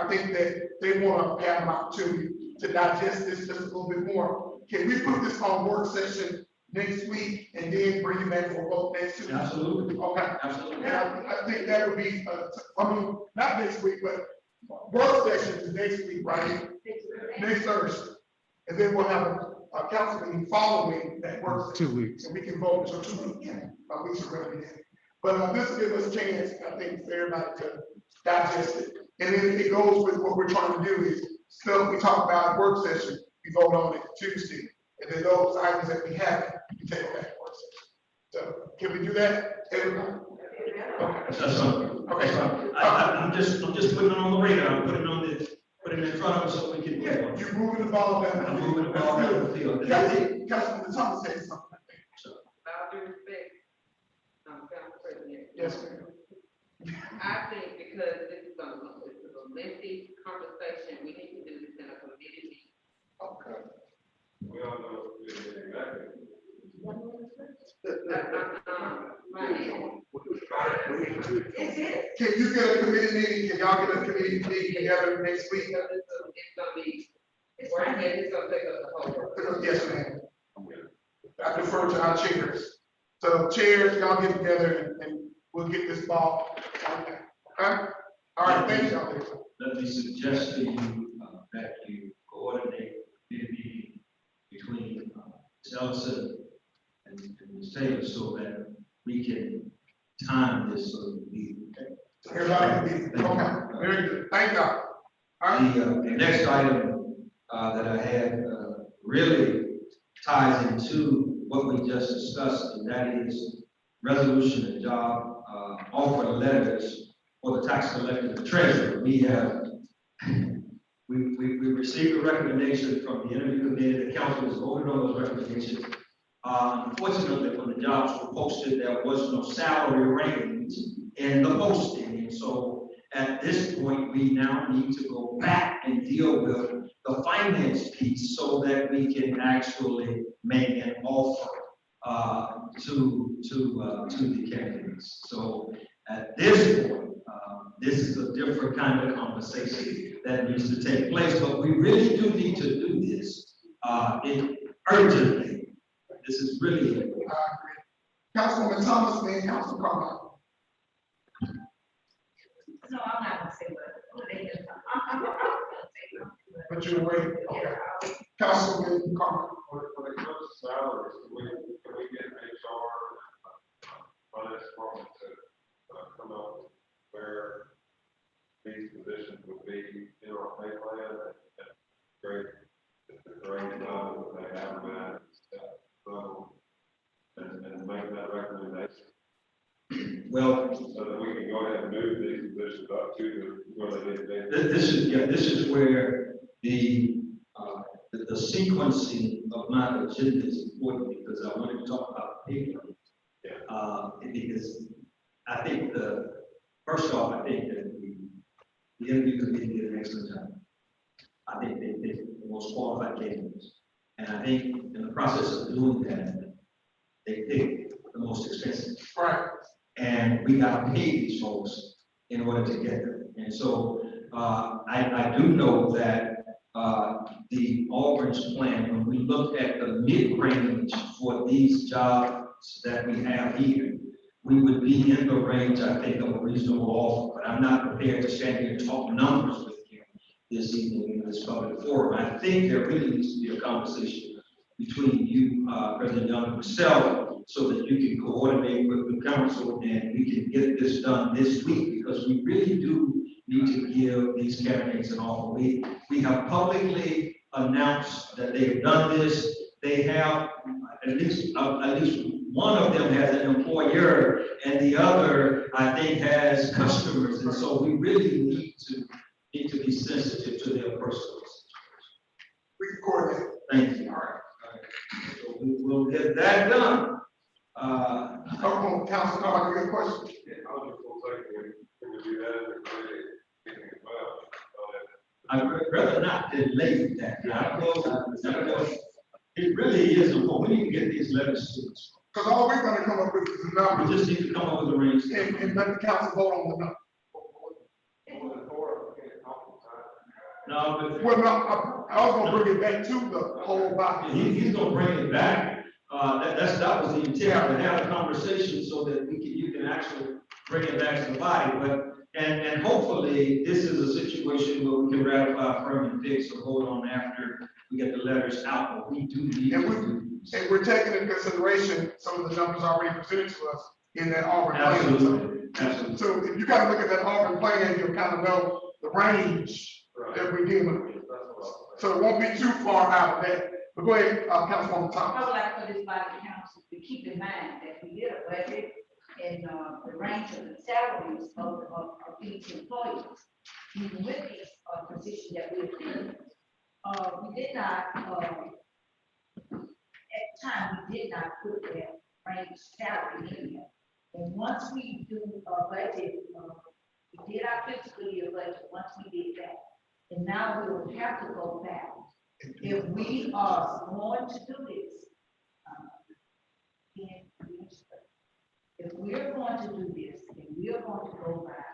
think that they want to have an opportunity to digest this just a little bit more. Can we put this on work session next week and then bring it back for a vote next Tuesday? Absolutely. Okay. Absolutely. And I think that would be, I mean, not next week, but work session is next week, right? Next Thursday. And then we'll have a council meeting following that work session. 2 weeks. And we can vote for 2 weeks, we should really be. But this gives us a chance, I think, for everybody to digest it. And then it goes with what we're trying to do is, stuff we talk about at work session, we vote on it Tuesday. And then those items that we haven't, we take back at work session. So can we do that, everybody? Okay. That's something. Okay. I'm just putting it on the radar. I'm putting it in front of us so we can. Yeah, you're moving the ball down. I'm moving the ball down the field. Councilman Thomas said something. Without due respect, Council President. Yes, ma'am. I think because this is a lengthy conversation, we need to do this in a committee meeting. Okay. We all know exactly. Can you get a committee meeting, can y'all get a committee meeting together next week? It's gonna be, it's gonna take us a whole. Yes, ma'am. I defer to our chairs. So chairs, y'all get together and we'll get this ball. Okay? All right, thank y'all. Let me suggest to you that you coordinate a meeting between Nelson and Ms. Taylor so that we can time this so that we. Everybody, okay, very good. Thank y'all. All right. The next item that I had really ties into what we just discussed, and that is resolution and job offer letters for the tax collector and the treasurer. We received a recommendation from the interview committee. The council has voted on those recommendations. Unfortunately, when the jobs were posted, there was no salary range in the posting. And so at this point, we now need to go back and deal with the finance piece so that we can actually make an offer to the candidates. So at this point, this is a different kind of conversation that needs to take place, but we really do need to do this urgently. This is really it. Councilwoman Thomas, then Councilman Carmichael. No, I'm not gonna say what they just, I'm gonna say something. But you're waiting. Okay. Councilman Carmichael. When it comes to salaries, can we get HR, finance department to come up with where these positions would be in our pay plan and great, the great level that they have in so, and make that recommendation. Well, so that we can go ahead and move these positions up to where they need to be. This is where the sequencing of my agenda is important because I wanted to talk about pay plan. Because I think first off, I think that the interview committee did an excellent job. I think they picked the most qualified candidates. And I think in the process of doing that, they picked the most expensive. Right. And we got to pay these folks in order to get them. And so I do know that the Auburn's plan, when we look at the mid-range for these jobs that we have here, we would be in the range, I think, of a reasonable offer, but I'm not prepared to stand here and talk numbers with you this evening in this public forum. I think there really needs to be a conversation between you, President Young, and myself, so that you can coordinate with the council and we can get this done this week, because we really do need to give these candidates an offer. We have publicly announced that they've done this. They have at least one of them has an employer and the other, I think, has customers. And so we really need to be sensitive to their personal situation. We can coordinate. Thank you. All right. So we will get that done. Council, Carter, you got a question? Yeah, I was just gonna say, can we do that in the credit meeting as well? I'd rather not delay that. It really is important. We need to get these letters to us. Because all we're gonna come up with is a number. We just need to come up with a range. And let the council vote on the number. No, but. Well, no, I was gonna bring it back to the whole body. He's gonna bring it back. That was the intent, to have a conversation so that you can actually bring it back to the body. But, and hopefully, this is a situation where we can ratify, affirm, and fix, or hold on after we get the letters out, but we do need to do this. And we're taking into consideration some of the numbers already presented to us in that Auburn plan. Absolutely, absolutely. So if you gotta look at that Auburn plan, you'll kind of know the range that we're dealing with. So it won't be too far out of that. But go ahead, Councilwoman I Thomas. would like for this body council to keep in mind that we did a budget and, the range of the salaries of each employees. Even with this, position that we're filling. We did not, at the time, we did not put that range salary in there. And once we do a budget, we did our fiscal year budget, once we did that. And now we will have to go back. If we are going to do this, if we're going to do this, and we're going to go back,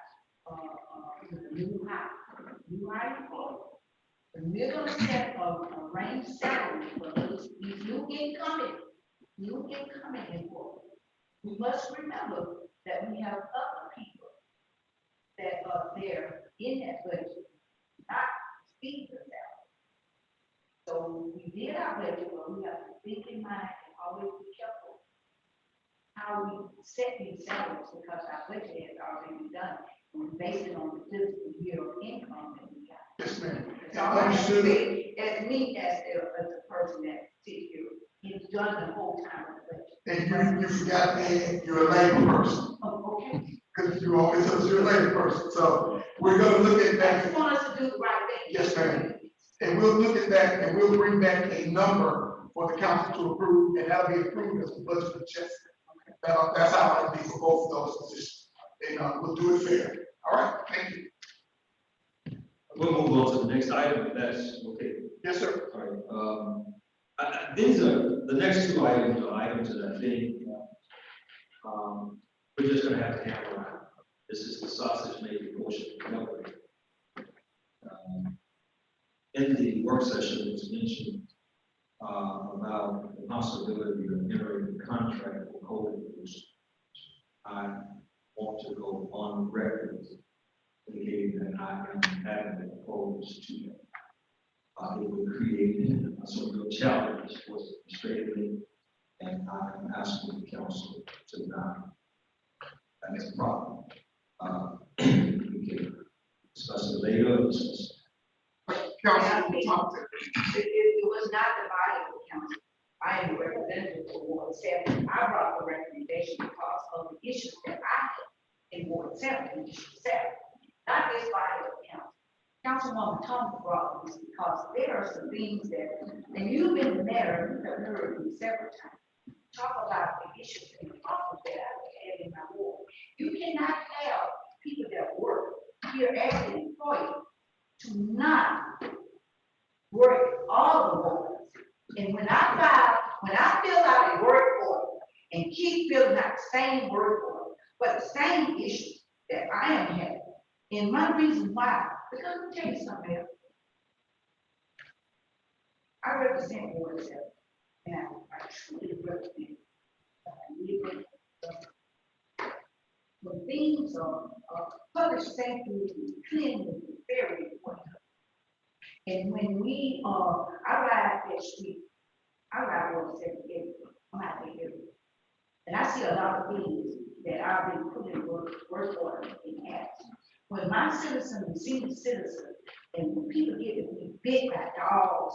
to the new high employees, and we're gonna set a range salary for these new incoming employees. We must remember that we have other people that are there in that budget, not speed the salary. So we did our budget, but we have to think in mind and always be careful how we set these salaries, because our budget has already been done. We base it on the fiscal year of income that we got. Yes, ma'am. So I have to say, as me, as a person that sits here, it's done the whole time of the budget. And you forgot that you're a labor person. Oh, okay. Because you always said you're a labor person. So we're gonna look at I that. just want us to do the right thing. Yes, ma'am. And we'll look at that and we'll bring back a number for the council to approve, and that'll be approved as a budget adjustment. That's how it'll be for both of those positions. And we'll do it fair. All right, thank you. We'll move on to the next item, if that's okay. Yes, sir. All right. These are, the next two items are items that I think, we're just gonna have to handle out. This is the sausage making portion of the company. In the work session, it was mentioned, about the possibility of entering a contract with code enforcement. I want to go on record indicating that I am adamantly opposed to that. It would create some real challenges for the administratively, and I am asking the council to not. That is a problem. We can discuss it later. Council, talk to. It was not divided with council. I am a representative for Ward 7. I brought the recommendation because of the issues that I had in Ward 7, in District 7. Not this body of council. Councilwoman Thomas brought this because there are some things that, and you've been the mayor, you have heard me several times, talk about the issues and problems that I've had in my ward. You cannot have people that work here as an employee to not work all the wards. And when I fill out a work order and keep filling out the same work order, but the same issues that I am having, and my reason why, because let me tell you something else. I represent Ward 7, and I truly represent. when things are, public safety, cleanliness is very important. And when we, I ride that street, I ride over 78, I'm out there every day. And I see a lot of things that I've been putting work order in action. When my citizens and senior citizens, and when people get to be big by dogs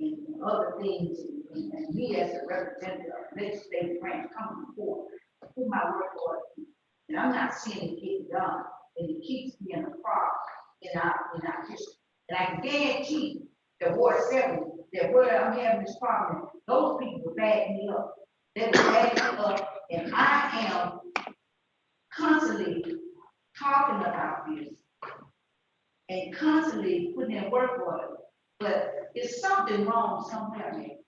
and other things, and me as a representative of legislative branch coming forward, I put my work order in. And I'm not seeing it get done, and it keeps being a problem in our history. And I can guarantee that Ward 7, that where I'm having this problem, those people will back me up. They will back me up, and I am constantly talking about this and constantly putting in work order. But there's something wrong somewhere, man.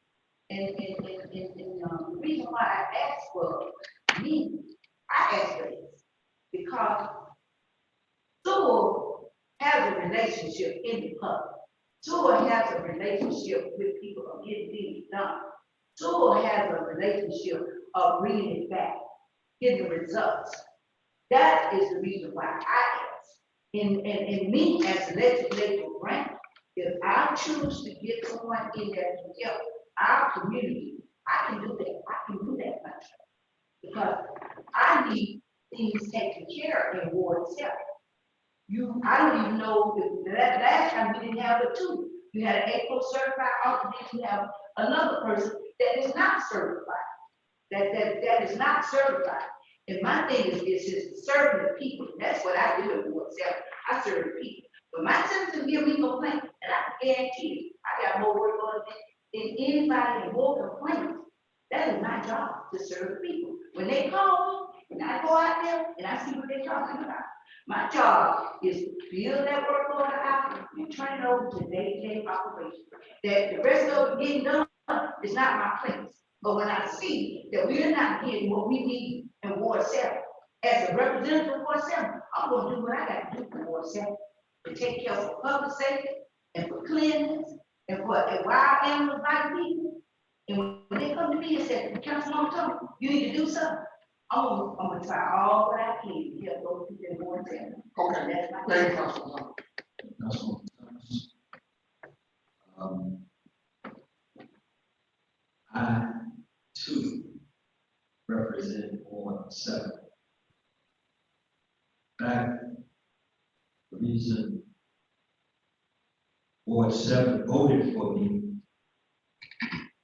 And the reason why I asked for me, I asked for this because Sewell has a relationship in the public. Sewell has a relationship with people of getting things done. Sewell has a relationship of bringing it back, getting results. That is the reason why I asked. And me as a legislative branch, if I choose to get someone in there to help our community, I can do that. I can do that much. Because I need things taken care of in Ward 7. I don't even know if that last time we didn't have a two. You had an April certified alternate, you have another person that is not certified. That is not certified. And my thing is serving the people. And that's what I do at Ward 7. I serve the people. But my citizens give me complaints, and I guarantee you, I got more work on than anybody and more complaints. That is my job, to serve the people. When they call me, and I go out there and I see what they're talking about, my job is to build that work order out and turn it over to day-to-day operation. That the rest of it getting done is not my place. But when I see that we're not getting what we need in Ward 7, as a representative of Ward 7, I'm gonna do what I gotta do for Ward 7 to take care of public safety and for cleanliness and for wild animals like people. And when they come to me and say, Councilwoman Thomas, you need to do something, I'm gonna try all what I can to help those people in Ward 7. Okay, That's my thank you, Councilwoman. Councilwoman Thomas. I too represent Ward 7. In fact, the reason Ward 7 voted for me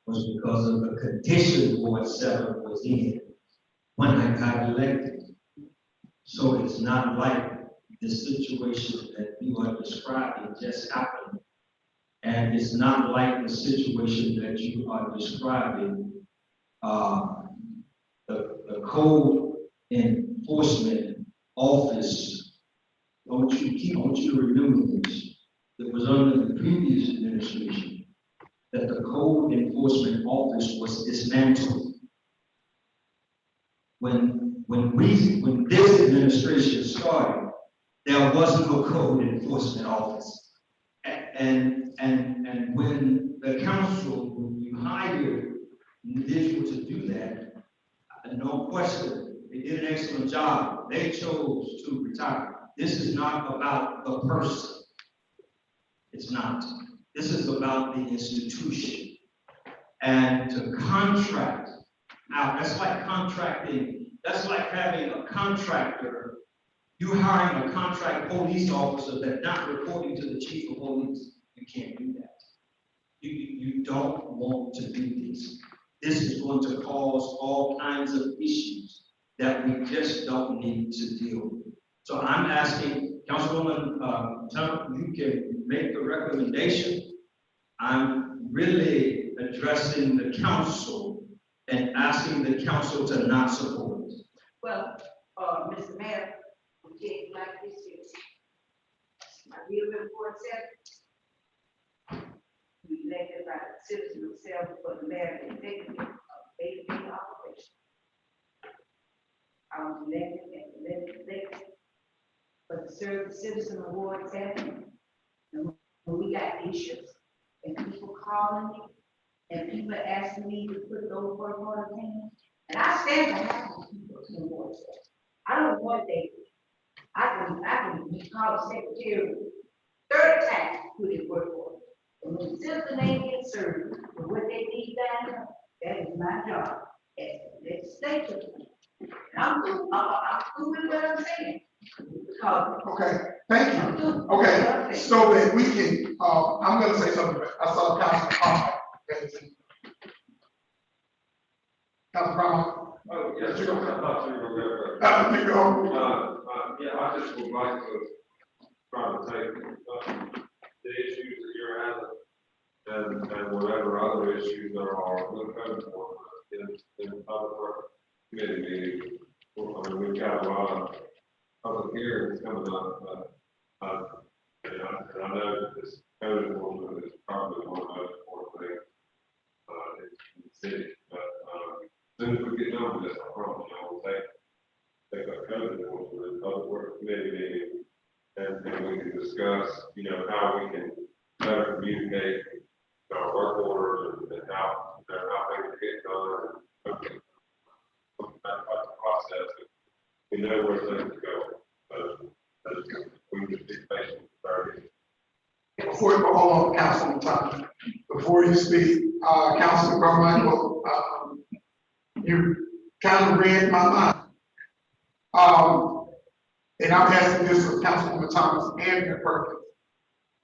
was because of the condition Ward 7 was in when I got elected. So it's not like the situation that you are describing just happened. And it's not like the situation that you are describing. The code enforcement office, I want you to remember this. It was under the previous administration that the code enforcement office was dismantled. When this administration started, there was no code enforcement office. And when the council, when you hired individuals to do that, no question, they did an excellent job. They chose to retire. This is not about the person. It's not. This is about the institution. And to contract out, that's like contracting, that's like having a contractor, you hiring a contract police officer that's not reporting to the chief of police. You can't do that. You don't want to do this. This is going to cause all kinds of issues that we just don't need to deal with. So I'm asking Councilwoman, you can make the recommendation. I'm really addressing the council and asking the council to not support it. Well, Mr. Mayor, we take it like this is. My real report said, we elected by the citizens themselves for the mayor and executive of day-to-day operation. I was elected and elected but to serve the citizen of Ward 7. And when we got issues and people calling me and people asking me to put those work orders in, and I stand behind those people in Ward 7. I don't want that. I can be called secretary 30 times who they work for. And when the citizen ain't get served with what they need done, that is my job as legislature. And I'm cool with what I'm saying. Because Okay, thank you. Okay, so that we can, I'm gonna say something, I saw Councilman Carmichael. Councilman Carmichael. Oh, yes, I thought you were You go. yeah, I just would like to try to take, the issues that you're having and whatever other issues there are, we'll come for in public work committee meeting. I mean, we've got a lot of public hearings coming up, and I know that this code enforcement is probably one of those important things, in the city, but, as soon as we get done with this, I promise you, we'll take a code enforcement, public work committee meeting, and we can discuss, you know, how we can better communicate our work orders and how, you know, how things get done. And about the process, we know where things go. We can be patient for 30. Before you go on, Councilman Thomas, before you speak, Councilman Carmichael, you kind of read my mind. And I'm asking this of Councilwoman Thomas and Mayor Perkins.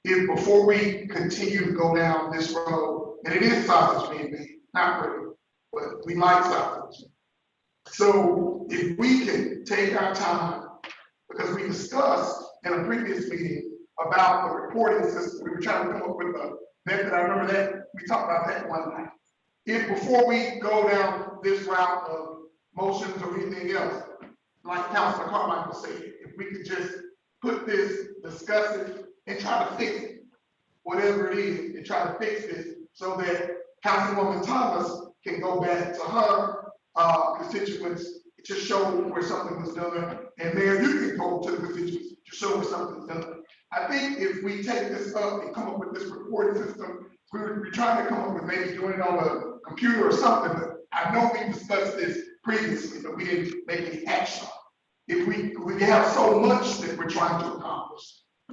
If before we continue to go down this road, and it is sausage being made, not pretty, but we like sausage. So if we can take our time, because we discussed in a previous meeting about the reporting system, we were trying to come up with a method. I remember that we talked about that one night. If before we go down this route of motions or anything else, like Councilor Carmichael said, if we could just put this, discuss it, and try to fix it, whatever it is, and try to fix this so that Councilwoman Thomas can go back to her constituents to show where something was done, and Mayor, you can go to the constituents to show where something's done. I think if we take this up and come up with this reporting system, we're trying to come up with maybe doing it on a computer or something, but I know we discussed this previously, but we didn't make any action. If we have so much that we're trying to accomplish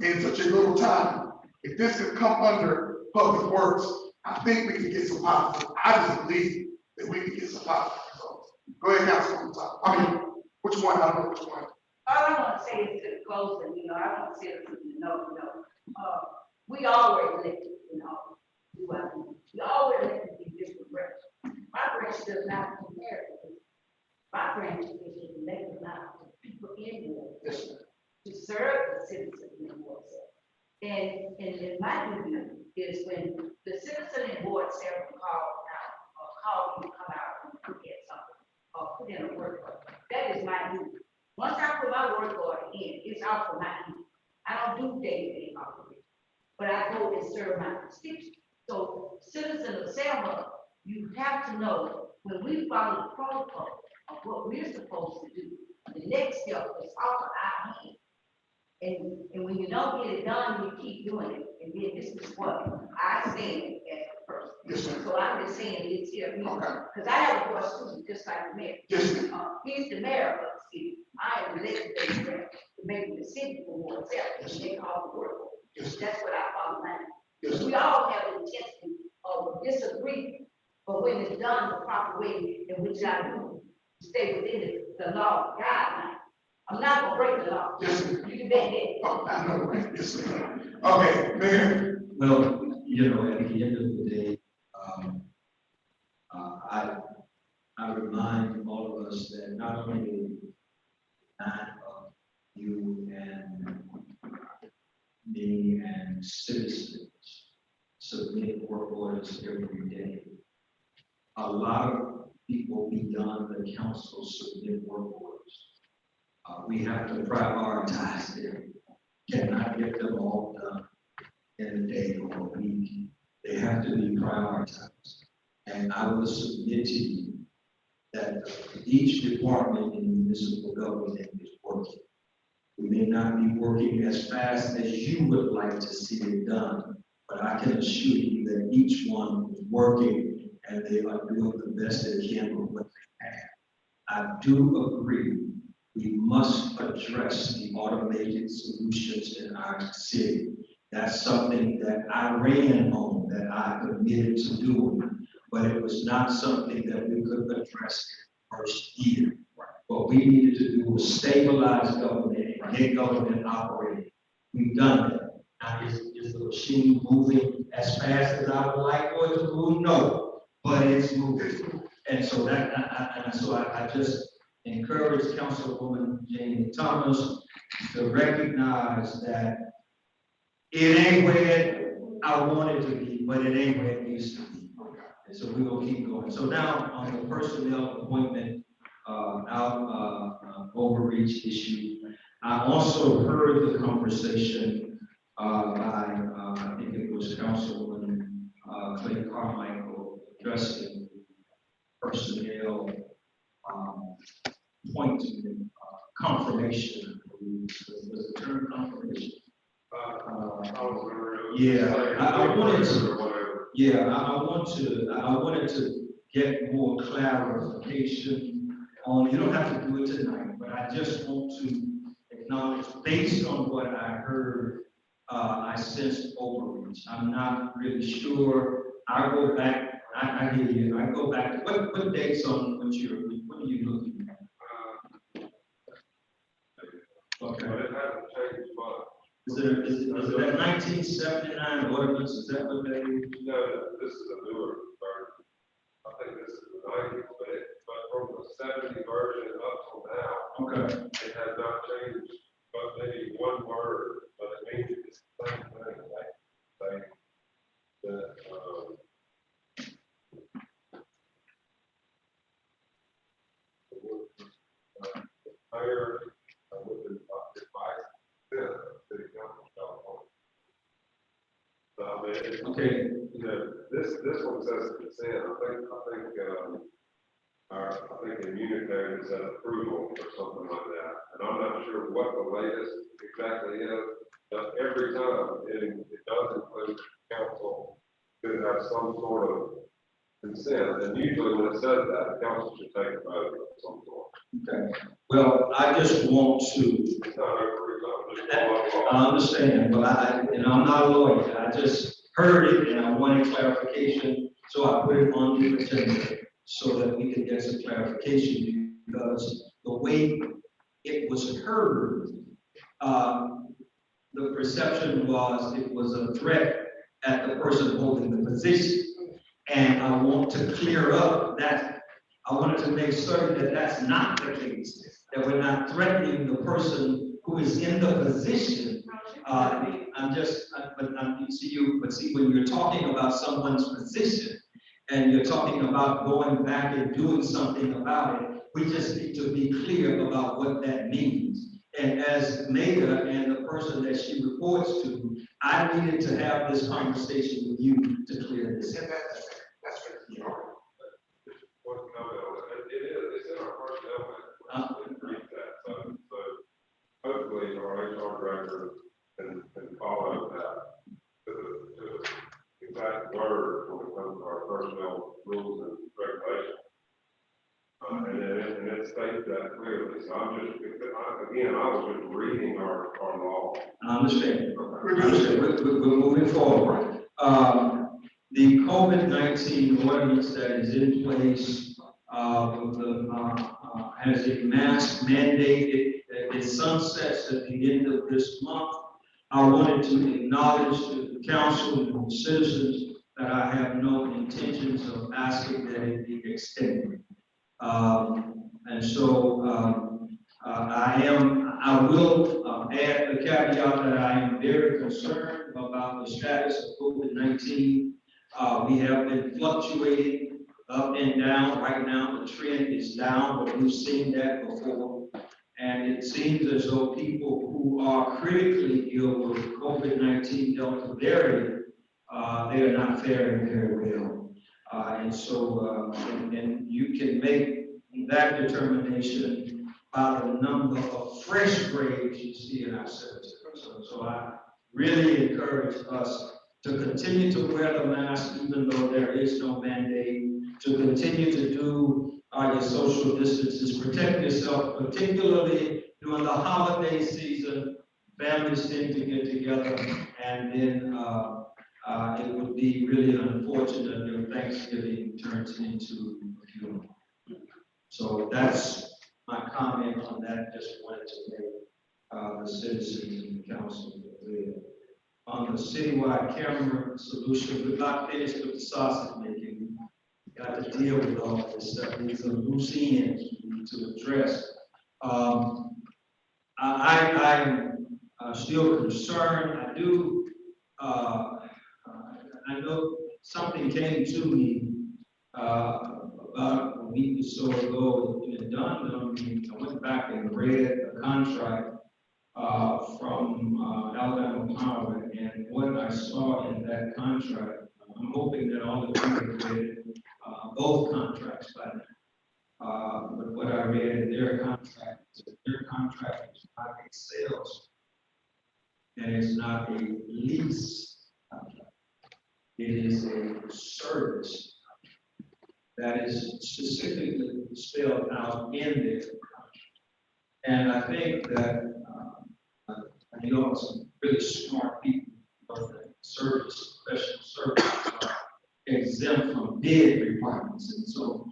in such a little time, if this could come under public works, I think we can get some positive. I just believe that we can get some positive results. Go ahead, Councilwoman Thomas. I mean, which one? I don't know which one. all I want to say is to close, and, I want to say to we always let, do what we always let it be different branches. My branch does not compare to this. My branch is elected now to people in there to serve the citizens in the ward. And in my duty is when the citizen in ward 7 call you to come out and look at something or put in a work order. That is my duty. Once I put my work order in, it's out for my duty. I don't do day-to-day operation, but I go and serve my constituents. So, citizen of Selma, you have to know when we follow the protocol of what we're supposed to do, the next step is off of our hand. And when you don't get it done, you keep doing it. And then this is what I stand as a person. Yes, sir. So I'm just saying it's here, because I have a voice too, just like the mayor. Yes, He's the mayor of the city. I am elected to make the city for more self, and make all the work. That's what I follow now. We all have the intention of disagreement, but when it's done the proper way, in which I do, stay within the law guidelines. I'm not gonna break the law. Yes, sir. You can bet that. Oh, I know, right? Yes, sir. Okay, Mayor. Well, at the end of the day, I remind all of us that not only you and me and citizens submit work orders every day. A lot of people beyond the council submit work orders. We have to prioritize them. Cannot get them all done in a day or a week. They have to be prioritized. And I will submit to you that each department in municipal government is working. We may not be working as fast as you would like to see it done, but I can assure you that each one is working and they are doing the best they can with what they have. I do agree we must address the automated solutions in our city. That's something that I ran on, that I committed to doing, but it was not something that we could address first year. What we needed to do was stabilize government and get government operating. We've done that. Now, is the machine moving as fast as I would like for it to move? No, but it's moving. And so I just encourage Councilwoman Jamie Thomas to recognize that it ain't where I want it to be, but it ain't where it used to be. And so we're gonna keep going. So now on the personnel appointment, overreach issue, I also heard the conversation by, I think it was Councilwoman Clay Carmichael addressing personnel appointment confirmation. Was the term confirmation? Yeah, I wanted to. Yeah, I wanted to get more clarification on. You don't have to do it tonight, but I just want to acknowledge, based on what I heard, I sensed overreach. I'm not really sure. I go back. I hear you. I go back. What dates on what are you looking at? Okay. But it hasn't changed much. Is it that 1979 ordinance? Is that what that is? No, this is a newer version. I think this is the 90s, but from the 70 version up till now, Okay. it has not changed, but maybe one word, but it means it's the same thing, like that, higher, with the advice, city council, California. So, I mean, Okay. you know, this one says consent. I think communicated said approval or something like that. And I'm not sure what the latest exactly is, but every time it does include council to have some sort of consent. And usually when it says that, the council should take a vote of some sort. Okay. Well, I just want to. It's not over, I understand, but I'm not a lawyer. I just heard it and I wanted clarification, so I put it on the agenda so that we could get some clarification, because the way it was heard, the perception was it was a threat at the person holding the position. And I want to clear up that. I wanted to make certain that that's not the case, that we're not threatening the person who is in the position. But see, when you're talking about someone's position and you're talking about going back and doing something about it, we just need to be clear about what that means. And as mayor and the person that she reports to, I needed to have this conversation with you to clear this. That's right. One comment on it. It's in our personnel. Read that. So hopefully our HR director can follow that to the exact word when it comes to our personnel rules and regulations. And it states that clearly. So I was just reading our law. I understand. We're moving forward. The COVID-19 ordinance that is in place has a mask mandate. It sunsets at the end of this month. I wanted to acknowledge to the council and the citizens that I have no intentions of asking that it be extended. And so I will add the caveat that I am very concerned about the status of COVID-19. We have been fluctuating up and down. Right now, the trend is down, but we've seen that before. And it seems as though people who are critically ill with COVID-19 Delta variant, they are not faring very well. And so, and you can make that determination by the number of fresh graves you see in our cemetery. So I really encourage us to continue to wear the mask, even though there is no mandate, to continue to do your social distances, protect yourself, particularly during the holiday season. Families tend to get together, and then it would be really unfortunate if Thanksgiving turns into a funeral. So that's my comment on that. Just wanted to make the citizens and the council aware. On the citywide camera solution, we're not finished with the sausage making. We got to deal with all of this stuff. These are loose ends we need to address. I am still concerned. I know something came to me about a week or so ago. It dawned on me. I went back and read a contract from Alabama Power, and what I saw in that contract, I'm hoping that all of you have read both contracts by now. But what I read in their contract is not a sales, and it's not a lease contract. It is a service that is specifically spelled out in their contract. And I think that you know, some really smart people, that service, professional services are exempt from bid requirements. And so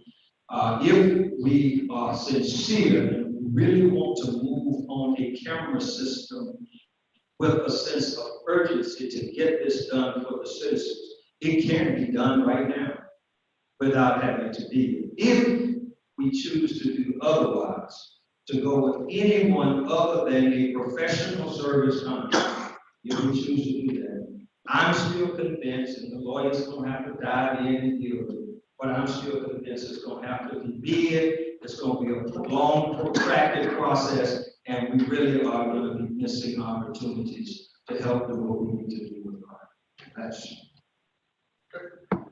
if we are sincere and we really want to move on a camera system with a sense of urgency to get this done for the citizens, it can be done right now without having to be. If we choose to do otherwise, to go with anyone other than a professional service company, if we choose to do that, I'm still convinced, and the lawyers gonna have to dive in and deal with it, but I'm still convinced it's gonna have to be bid, it's gonna be a long, protracted process, and we really are gonna be missing opportunities to help do what we need to do with crime. That's.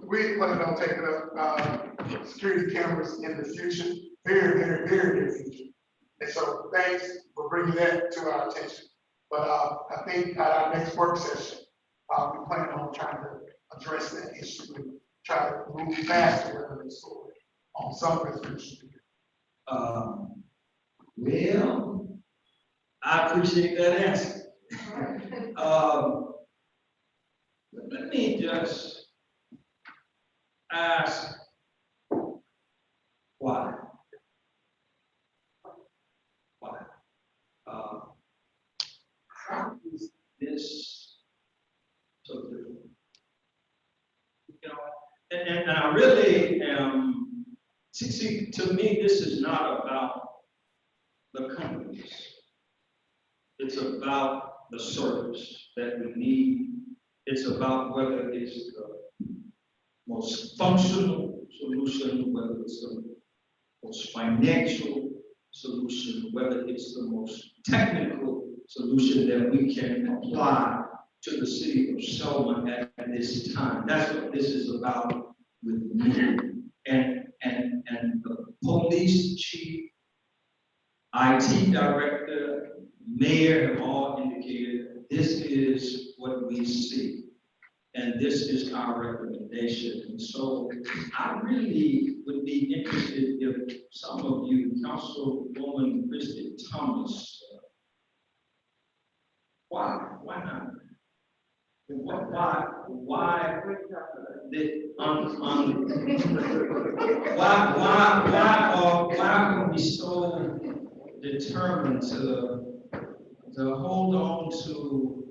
We plan on taking up security cameras in the future, very near future. And so thanks for bringing that to our attention. But I think at our next work session, we plan on trying to address that issue and try to move faster than this story on some resolution. Well, I appreciate that answer. Let me just ask why? Why? How is this so different? You know, and I really am, see, to me, this is not about the companies. It's about the service that we need. It's about whether it's the most functional solution, whether it's the most financial solution, whether it's the most technical solution that we can apply to the city of Selma at this time. That's what this is about with me. And the police chief, IT director, mayor have all indicated this is what we see. And this is our recommendation. And so I really would be interested if some of you, Councilwoman Christie Thomas, why not? Why are we so determined to hold on to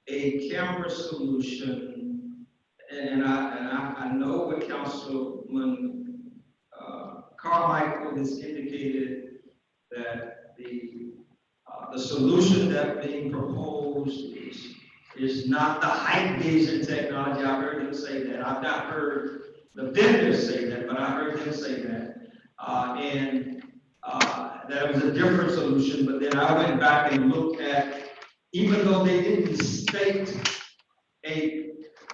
a camera solution? And I know what Councilman Carmichael has indicated, that the solution that being proposed is not the height vision technology. I heard him say that. I've not heard the vendors say that, but I heard him say that. That was a different solution, but then I went back and looked at, even though they didn't state a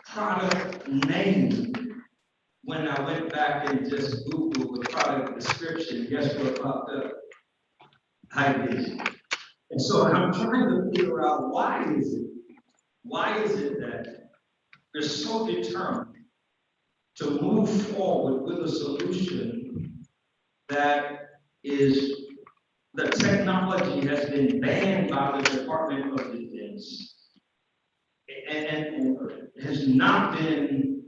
product name, when I went back and just Googled the product description, guess what popped up? High vision. And so I'm trying to figure out why is it that they're so determined to move forward with a solution that the technology has been banned by the Department of Defense and has not been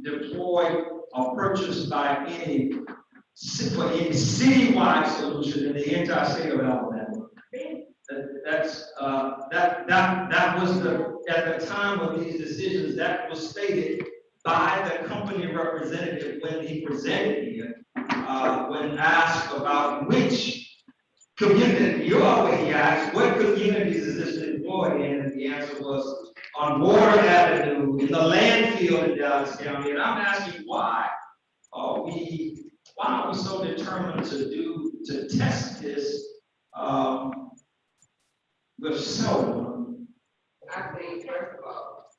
deployed or purchased by any citywide solution in the entire state of Alabama. That was at the time of these decisions, that was stated by the company representative when he presented here, when asked about which community, you already asked, what communities is this employed in? And the answer was on Water Avenue, in the landfill in Dallas County. And I'm asking why are we so determined to test this with Selma? I think, first of all,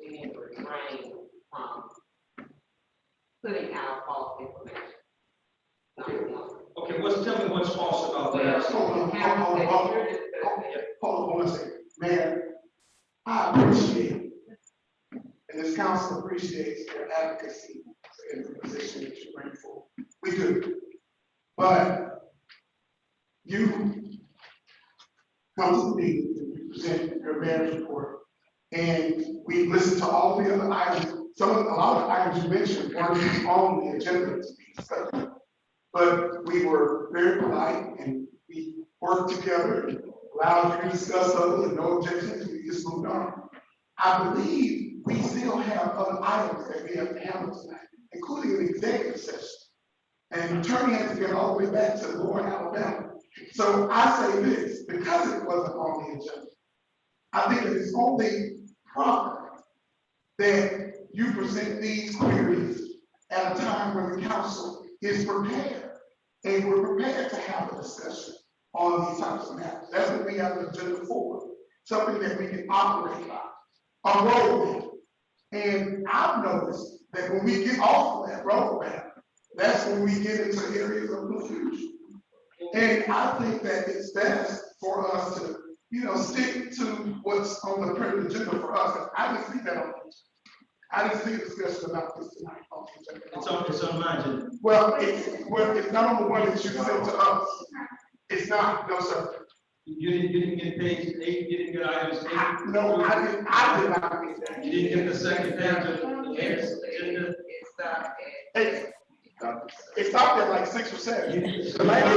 we need to refrain from putting out false information. Number one. Okay, tell me what's false about Well, that? Hold on one second. Mayor, I appreciate, and this council appreciates your advocacy in the position that you bring forward. We do. But you come to the meeting and you present your mayor's report, and we listened to all the other items. A lot of the items you mentioned weren't on the agenda to be discussed. But we were very polite and we worked together and allowed you to discuss others and no objections, we just moved on. I believe we still have other items that we have to handle tonight, including an executive session. And attorney has to get all the way back to Lower Alabama. So I say this, because it wasn't on the agenda, I think it is only proper that you present these queries at a time when the council is prepared. And we're prepared to have a discussion on these types of matters. That's what we have an agenda for, something that we can operate by, a roadmap. And I've noticed that when we get off of that roadmap, that's when we get into areas of confusion. And I think that it's best for us to, stick to what's on the printed agenda for us. I didn't see that on the agenda. I didn't see a discussion about this tonight on the agenda. It's on my agenda. Well, it's not on the one that you sent to us. It's not, no, sir. You didn't get page 8, you didn't get items 8? No, I did not get that. You didn't get the second page of the agenda? It stopped at like 6 or 7. The last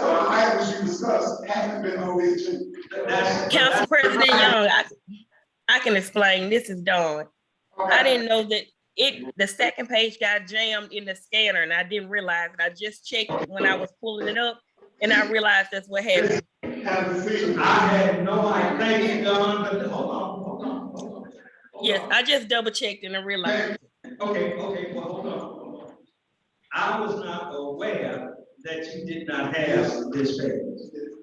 couple items you discussed haven't been on the agenda. Council President Young, I can explain. This is Dawn. I didn't know that the second page got jammed in the scanner and I didn't realize it. I just checked it when I was pulling it up and I realized that's what happened. I had no idea. Thank you, Dawn, but hold on. Yes, I just double checked and I realized. Okay, well, hold on. I was not aware that you did not have this page.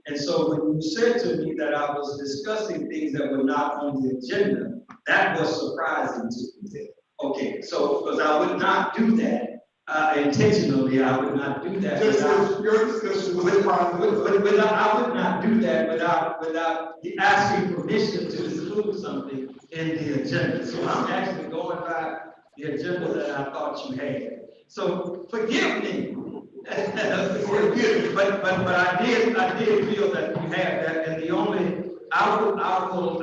And so when you said to me that I was discussing things that were not on the agenda, that was surprising to me. Okay, so because I would not do that intentionally, I would not do that. Your discussion was I would not do that without asking permission to include something in the agenda. So I'm actually going by the agenda that I thought you had. So forgive me. But I did feel that you had that, and the only I will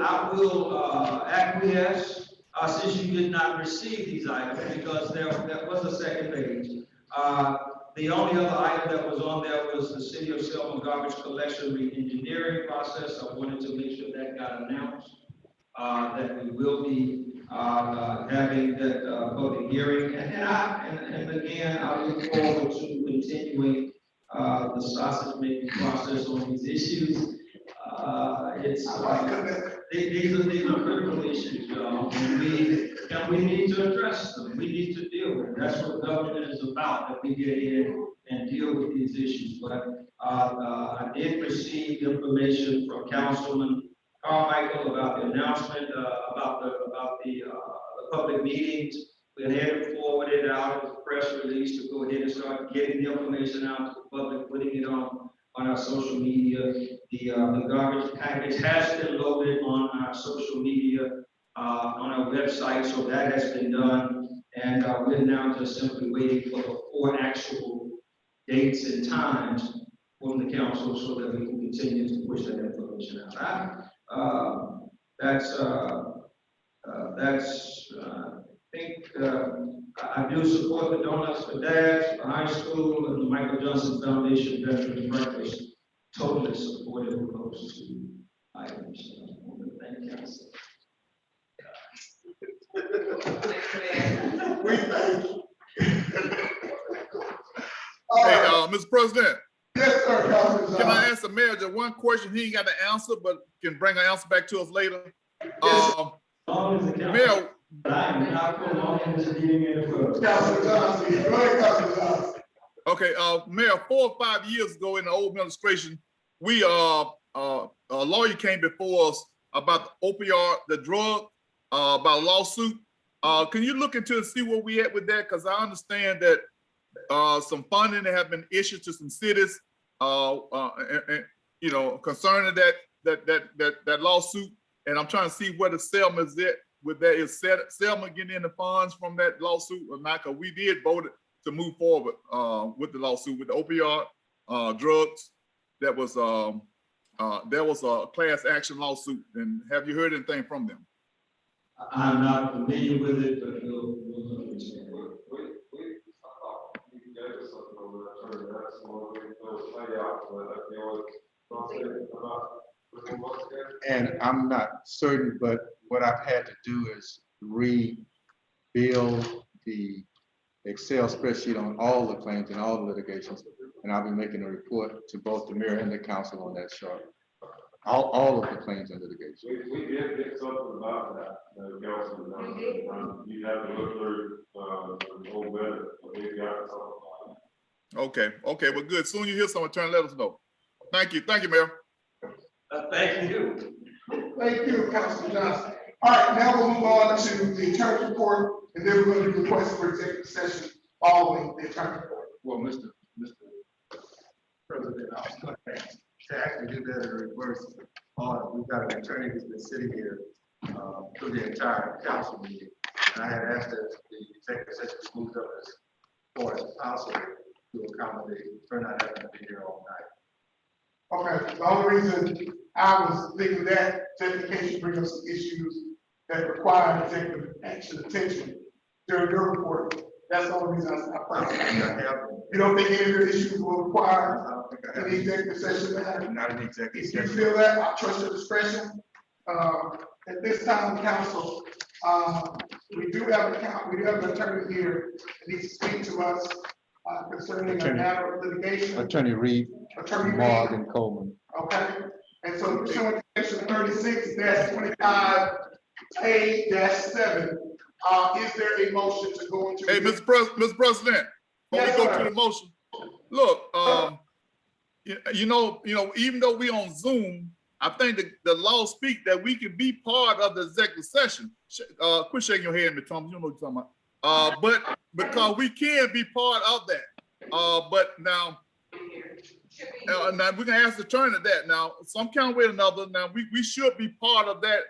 acquiesce since you did not receive these items because there was a second page. The only other item that was on there was the City of Selma garbage collection re-engineering process. I wanted to make sure that got announced. That we will be having that public hearing, and again, I look forward to continuing the sausage making process on these issues. These are critical issues, and we need to address them. We need to deal with them. That's what government is about, that we get in and deal with these issues. But I did receive information from Councilman Carmichael about the announcement about the public meetings. We had forwarded out as a press release to go ahead and start getting the information out to the public, putting it on our social media. The garbage package has been loaded on our social media, on our website, so that has been done. And we're now just simply waiting for the 4 actual dates and times from the council so that we can continue to push that information out. I think, I do support the Donuts for Dads, the high school, and the Michael Johnson Foundation Veterans Breakfast. Totally supportive of those 2 items. Thank you. We thank you. Hey, Mr. President, Yes, sir, Councilman can I Johnson. ask the mayor just one question? He ain't got the answer, but can bring an answer back to us later. Mayor, I am not prolonging this meeting any further. Councilman Johnson, go ahead, Councilman Johnson. okay, Mayor, 4 or 5 years ago in the old administration, we, a lawyer came before us about the opioid, the drug, about a lawsuit. Can you look into and see where we at with that? Because I understand that some funding that have been issued to some cities, and, you know, concerning that lawsuit. And I'm trying to see where the Selma is at with that. Is Selma getting any funds from that lawsuit or not? Because we did vote to move forward with the lawsuit with the opioid drugs. That was a class action lawsuit. And have you heard anything from them? I'm not familiar with it, but we'll look into it. And I'm not certain, but what I've had to do is rebuild the Excel spreadsheet on all the claims and all the litigations. And I'll be making a report to both the mayor and the council on that short. All of the claims and litigation. We did get something about that, Councilman. You have to look through, the whole bit, but we got something. Okay, well, good. Soon you hear someone, turn, let us know. Thank you, Mayor. Thank you. Thank you, Councilman Johnson. All right, now we'll move on to the attorney report, and then we're going to do requests for executive session following the attorney report. Well, Mr. President, I was going to actually do that in reverse. We've got an attorney who's been sitting here through the entire council meeting. And I had asked that the executive session was moved up as far as possible to accommodate for not having to be here all night. Okay, the only reason I was thinking that, just in case you bring up some issues that require executive action attention during your report, that's the only reason I You don't think any of your issues will require an executive session? Not an executive If you session. feel that, I trust your discretion. At this time, council, we do have an attorney here that needs to speak to us concerning a matter of litigation. Attorney Reed, Mark, and Coleman. Okay, and so pursuant to section 36-25 A-7, is there a motion to go into? Hey, Mr. President, before we go to the motion, look, you know, even though we on Zoom, I think the law speak that we can be part of the executive session. Quit shaking your head at me, Thomas. You know what you're talking about. But because we can be part of that. But now we can ask the attorney that. Now, some kind of way or another, now we should be part of that,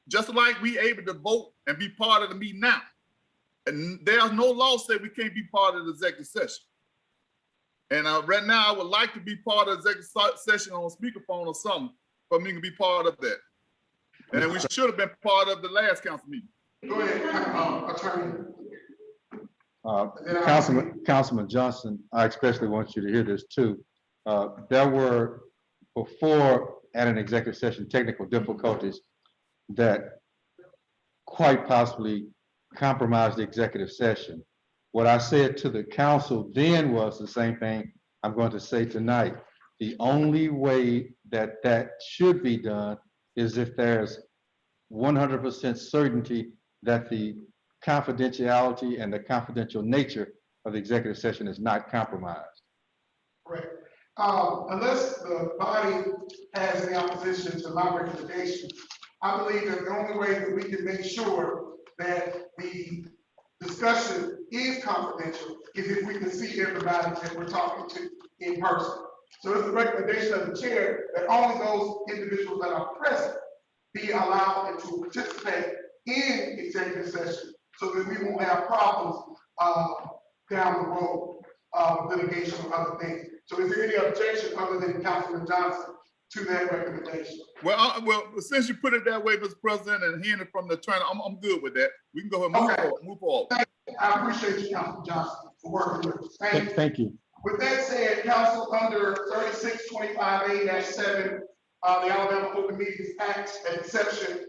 just like we able to vote and be part of the meeting now. And there's no law say we can't be part of the executive session. And right now, I would like to be part of the executive session on speakerphone or something, for me to be part of that. And we should have been part of the last council meeting. Go ahead, attorney. Councilman Johnson, I especially want you to hear this too. There were, before at an executive session, technical difficulties that quite possibly compromised the executive session. What I said to the council then was the same thing I'm going to say tonight. The only way that should be done is if there's 100% certainty that the confidentiality and the confidential nature of the executive session is not compromised. Correct. Unless the body has any opposition to my recommendation, I believe that the only way that we can make sure that the discussion is confidential is if we can see everybody that we're talking to in person. So it's the recommendation of the chair that only those individuals that are present be allowed to participate in executive session so that we won't have problems, down the road, litigation or other things. So is there any objection other than Councilman Johnson to that recommendation? Well, since you put it that way, Mr. President, and hearing it from the attorney, I'm good with that. We can go ahead and move Okay. forward, move forward. I appreciate you, Councilman Johnson, for working with us. Thank you. Thank you. With that said, council, under 3625A-7, the Alabama Open Meetings Act exception, is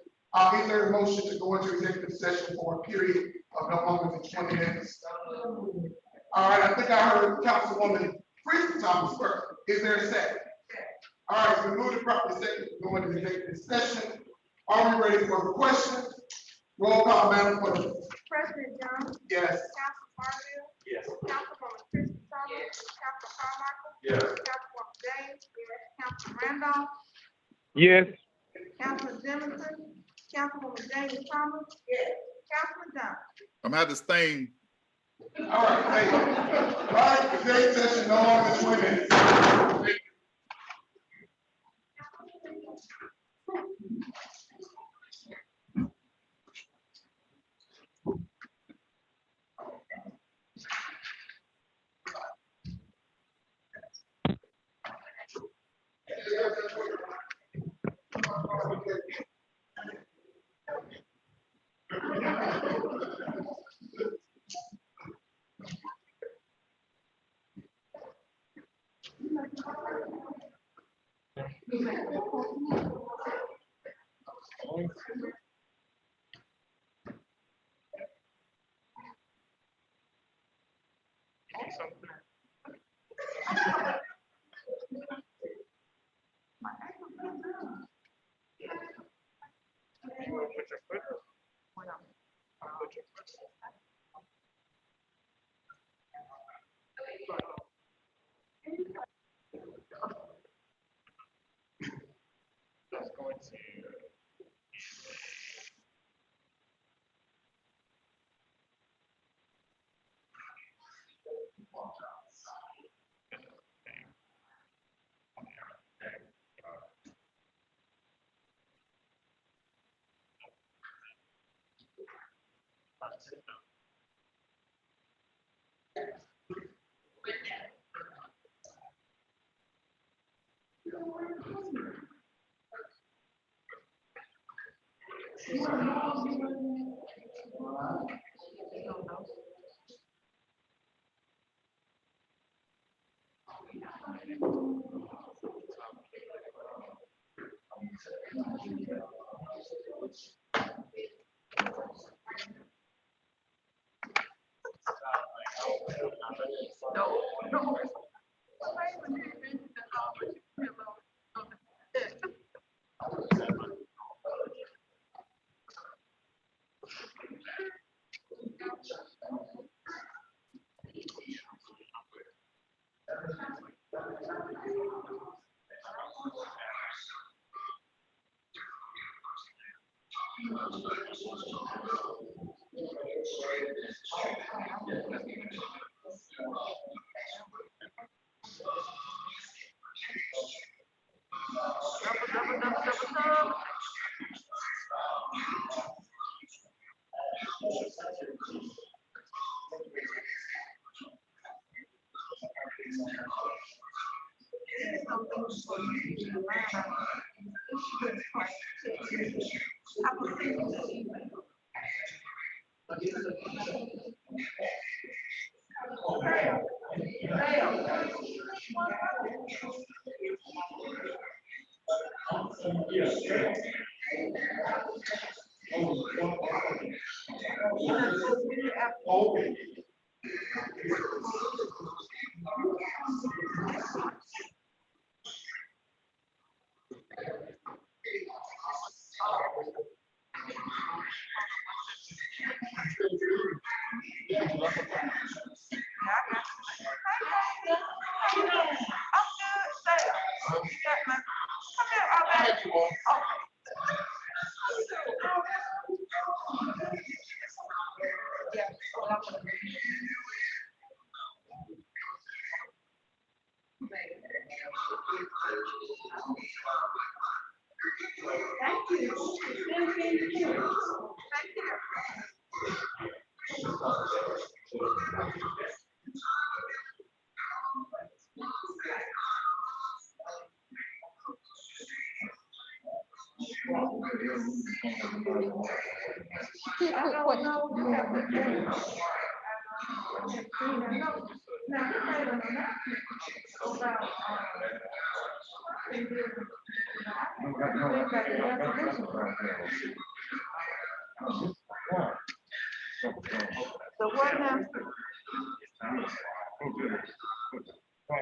there a motion to go into executive session for a period of no longer than 20 minutes? All right, I think I heard Councilwoman Priest Thomas first. Is there a second? All right, so we move to properly second to go into executive session. Are we ready for the question? Roll call, Madam Clerk. President Jones. Yes. Council Marville. Yes. Councilwoman Christie Thomas. Council Carmichael. Yes. Councilwoman James. Council Randolph. Yes. Councilman Jimmison. Councilwoman James Thomas. Yes. Councilman Johnson. I'm gonna have this thing. All right, thank you. All right, executive session no longer than 20 minutes. Thank you. Thank you. I don't know. You have to say. Now, you made an announcement about, things like the resolution. So what now? I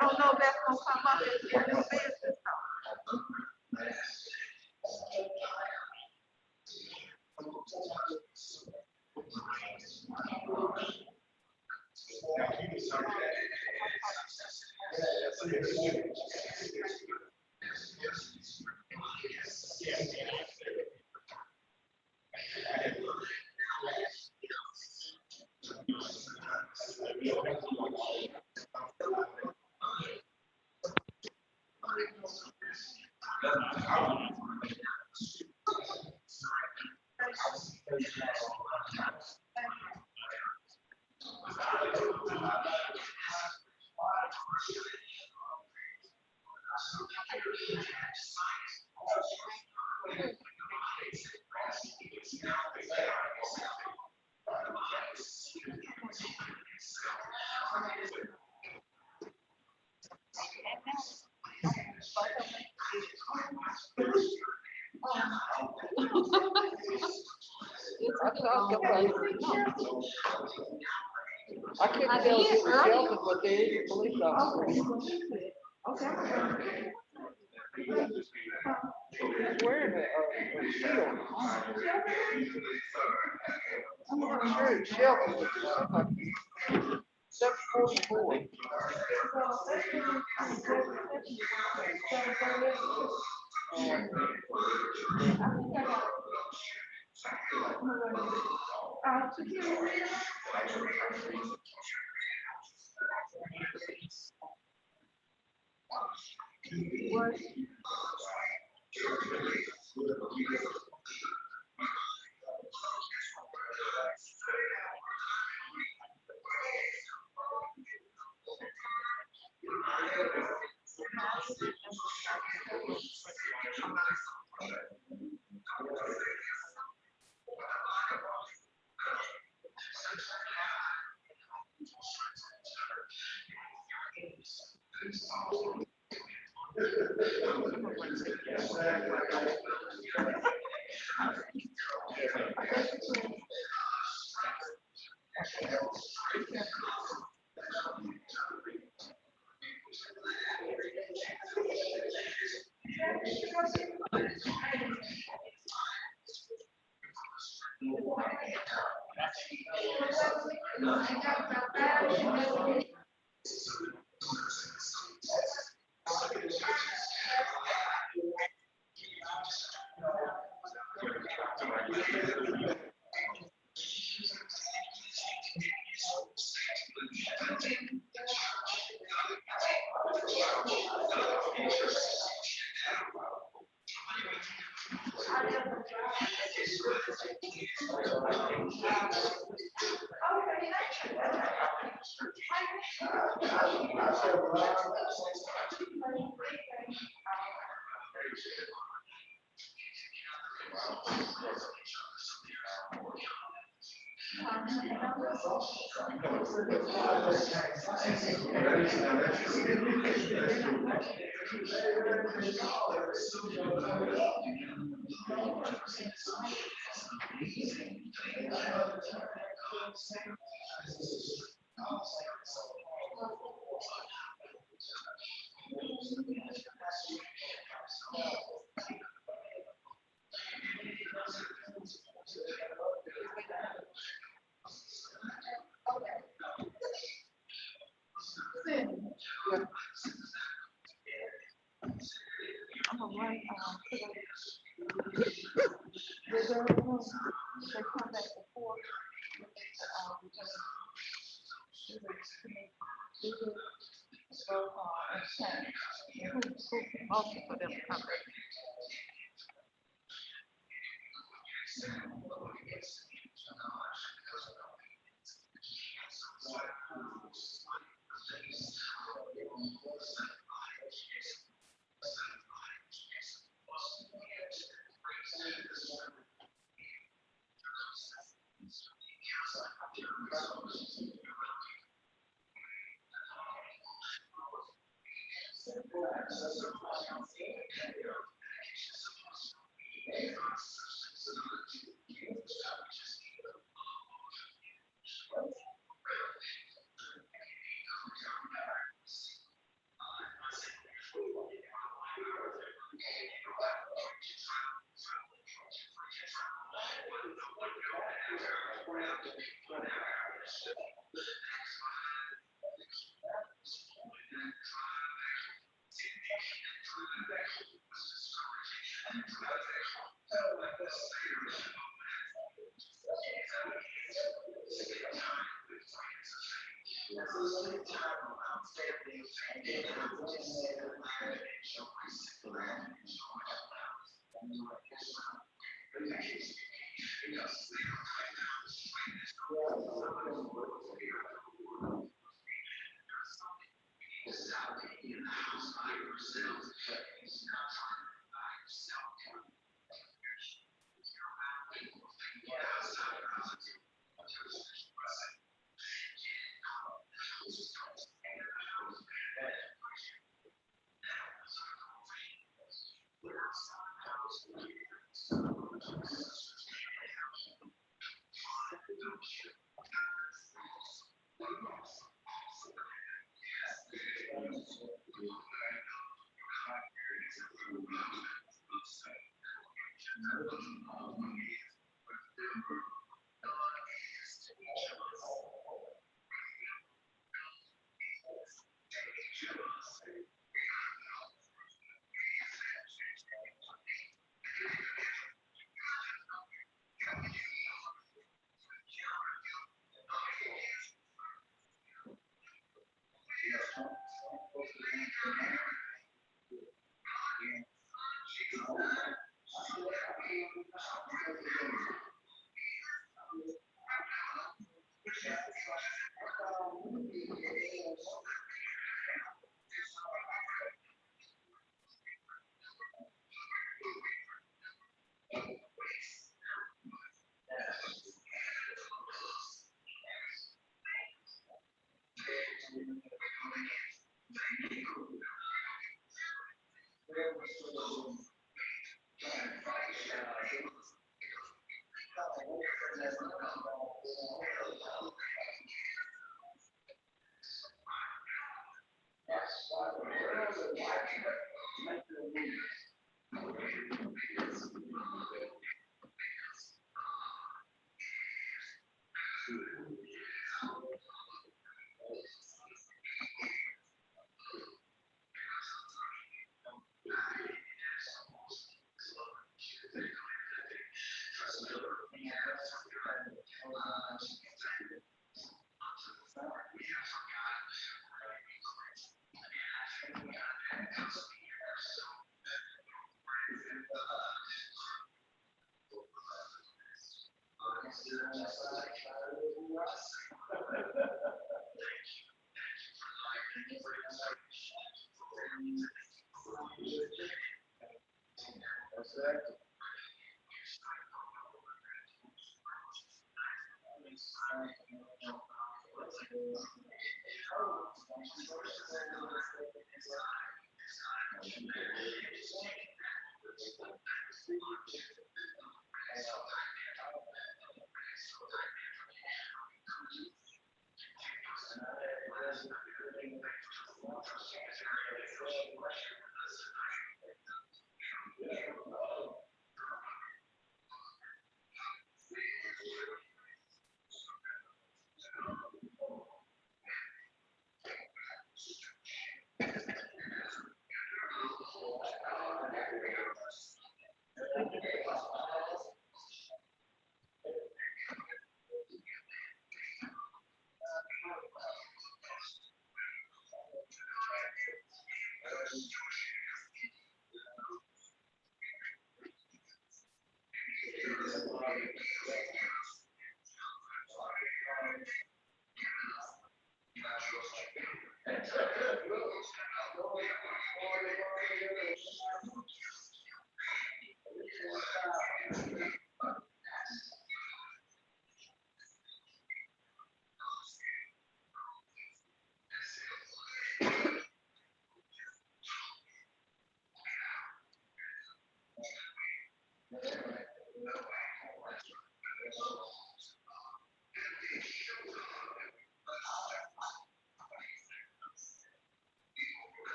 don't know if that's gonna come up in this business. I couldn't tell if it was shelter, but there is a police officer. Okay. He's wearing a shield. I'm not sure it's shelter. 744. I'm gonna write, reserve room, they come back before. Okay, for them to come back.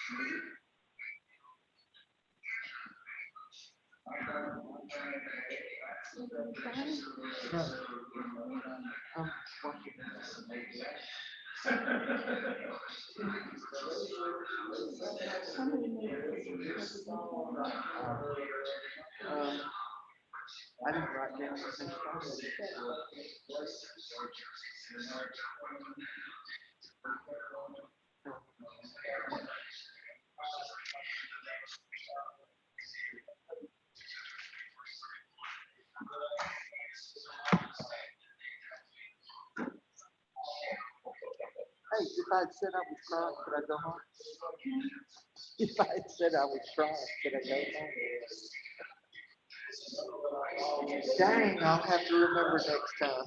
I didn't write down anything. Hey, if I had said I was crying, could I go home? If I had said I was crying, could I go home? Dang, I'll have to remember next time.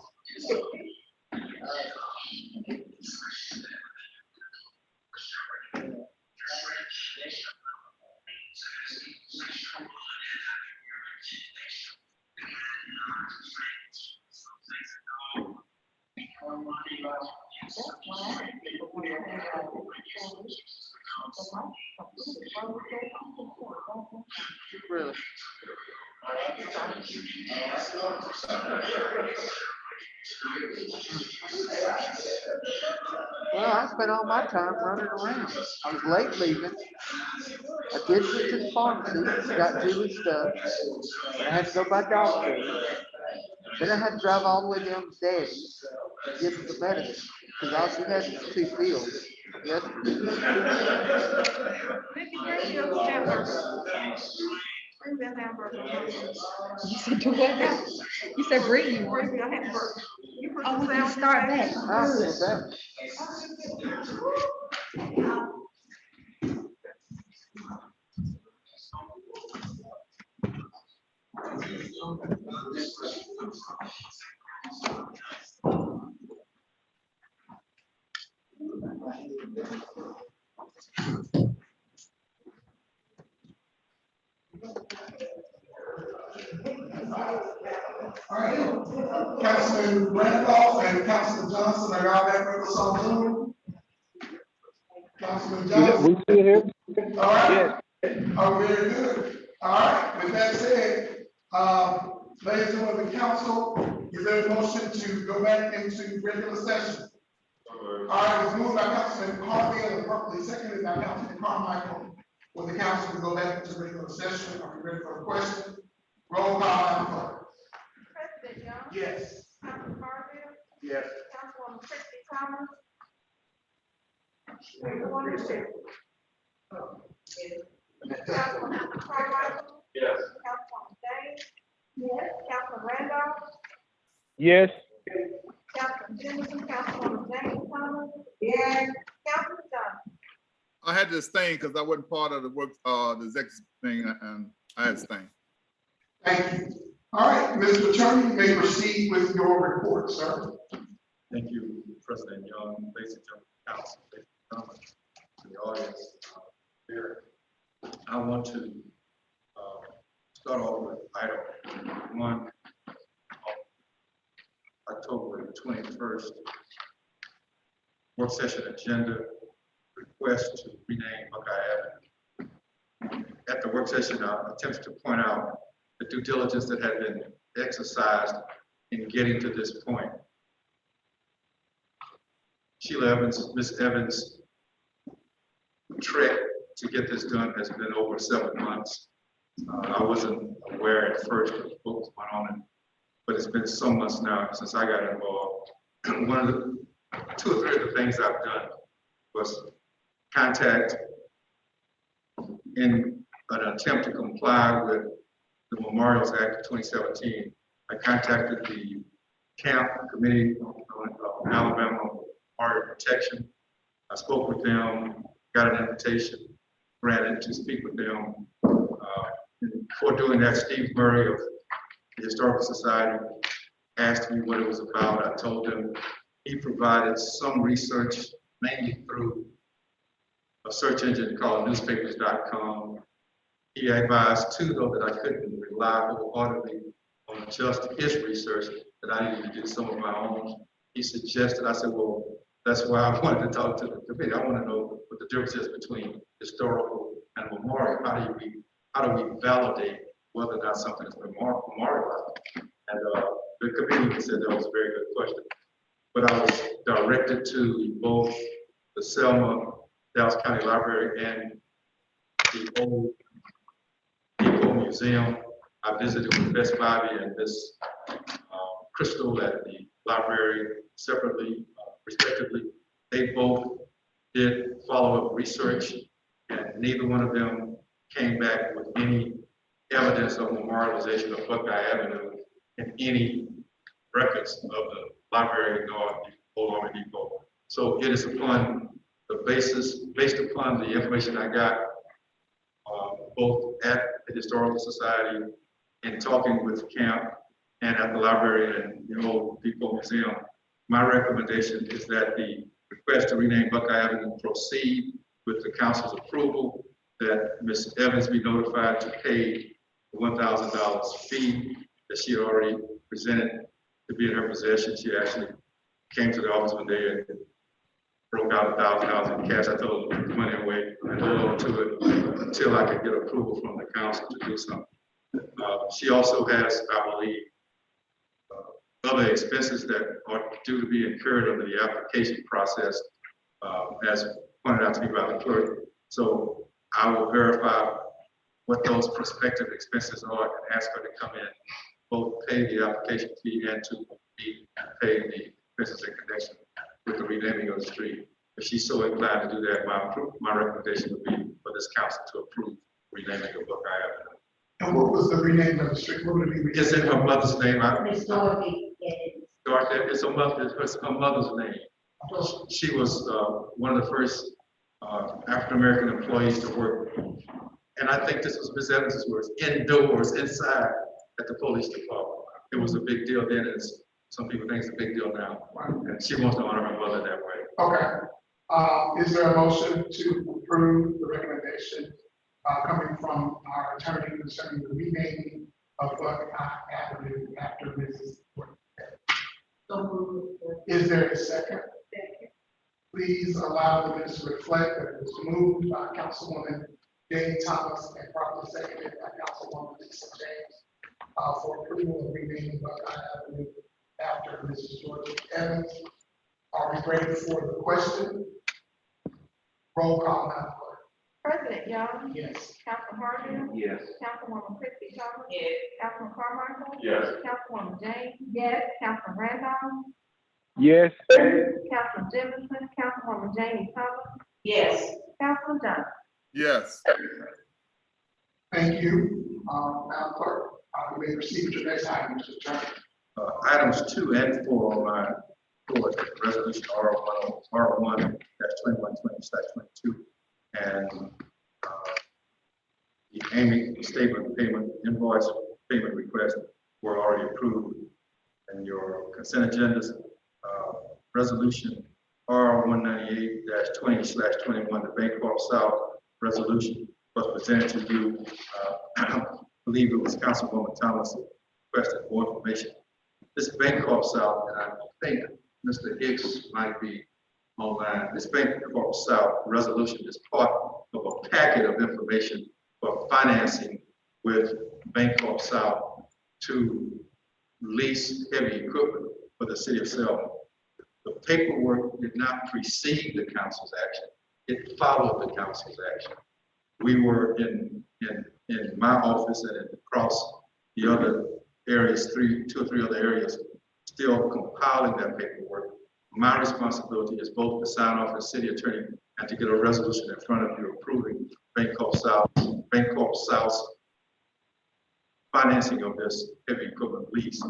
Really? Well, I spent all my time running around. I was late leaving. I did get to the pharmacy, got Julie's stuff. But I had to go buy dog food. Then I had to drive all the way down to Daddy's to give her the medicine, because all she had was 2 pills. Yesterday. You said do what now? You said bring you one. Oh, we can start back. I'll do that. All right, Councilman Randolph and Councilman Johnson, are y'all back with us on Zoom? Councilman Johnson? We still here? All right. Oh, very good. All right, with that said, ladies and gentlemen of the council, is there a motion to go back into regular session? All right, it was moved by Councilman Carville and properly seconded by Councilman Carmichael. Will the council go back into regular session? Are we ready for a question? Roll call, Madam Clerk. President Young? Yes. Councilman Carville? Yes. Councilwoman Christie Thomas? Councilwoman Carmichael? Yes. Councilwoman James? Yes. Councilman Randolph? Yes. Councilman Henderson? Councilwoman James Thomas? Yes. Councilman Johnson? I had this thing because I wasn't part of the work, the executive thing, and I had this thing. Thank you. All right, Mr. Attorney, you may proceed with your report, sir. Thank you, President Young, basic council, to the audience here. I want to start off with item 1, October 21st, work session agenda, request to rename Buckeye Avenue. At the work session, I attempted to point out the due diligence that had been exercised in getting to this point. Sheila Evans, Ms. Evans' trek to get this done has been over 7 months. I wasn't aware at first of what was going on, but it's been some months now since I got involved. One of the 2 or 3 of the things I've done was contact in an attempt to comply with the Memorials Act of 2017. I contacted the Camp Committee on Alabama Memorial Protection. I spoke with them, got an invitation, granted to speak with them. Before doing that, Steve Murray of the Historical Society asked me what it was about. I told him he provided some research, mainly through a search engine called newspapers.com. He advised too, though, that I couldn't rely wholeheartedly on just his research, that I needed to do some of my own. He suggested, I said, well, That's why I wanted to talk to the committee. I want to know what the difference is between historical and memorial. How do we validate whether or not something is memorialized? And the committee said that was a very good question. But I was directed to both the Selma Dallas County Library and the old Depot Museum. I visited with Best Bobby and Miss Crystal at the library separately, respectively. They both did follow-up research, and neither one of them came back with any evidence of memorialization of Buckeye Avenue in any records of the library nor the Old Army Depot. So it is upon the basis, based upon the information I got, both at the Historical Society and talking with Camp and at the library and the Old Depot Museum, my recommendation is that the request to rename Buckeye Avenue proceed with the council's approval, that Ms. Evans be notified to pay the $1,000 fee that she had already presented to be in her possession. She actually came to the office one day and broke out $1,000 in cash. I told her to put the money away and hold on to it until I could get approval from the council to do something. She also has, I believe, other expenses that are due to be incurred under the application process, as pointed out to me by the clerk. So I will verify what those prospective expenses are and ask her to come in, both pay the application fee and to be paid the expenses in connection with the renaming of the street. If she's so inclined to do that, my recommendation would be for this council to approve renaming of Buckeye Avenue. And what was the renaming of the street? What would it be? It's in her mother's name. It's her mother's name. She was one of the first African-American employees to work. And I think this was Ms. Evans' words, indoors, inside at the police department. It was a big deal then, and some people think it's a big deal now. And she wants to honor her mother that way. Okay. Is there a motion to approve the recommendation coming from our attorney concerning the renaming of Buckeye Avenue after Mrs. Gordon? Is there a second? Please allow the minutes to reflect that it was moved by Councilwoman Jane Thomas and properly seconded by Councilwoman Lisa James for approval of renaming Buckeye Avenue after Mrs. Georgia Evans. Are we ready for the question? Roll call, Madam Clerk. President Young. Yes. Councilman Harville. Yes. Councilwoman Christie Thomas. Yes. Councilman Carmichael. Yes. Councilwoman James. Yes. Councilman Randolph. Yes. Councilman Jefferson. Councilwoman Jamie Thomas. Yes. Councilman Johnson. Yes. Thank you, Madam Clerk. You may proceed with your next item, Mr. Attorney. Items 2 and 4 on my report, resolution R1-2120/22, and the Amy statement payment invoice payment request were already approved. And your consent agendas, resolution R198-20/21, the Bank Corp South resolution was presented to you. I believe it was Councilwoman Thomas requested more information. This Bank Corp South, and I think Mr. Hicks might be online. This Bank Corp South resolution is part of a packet of information for financing with Bank Corp South to lease heavy equipment for the city of Selma. The paperwork did not precede the council's action. It followed the council's action. We were in my office and across the other areas, two or three other areas, still compiling that paperwork. My responsibility is both to sign off as city attorney and to get a resolution in front of you approving Bank Corp South's financing of this heavy equipment lease.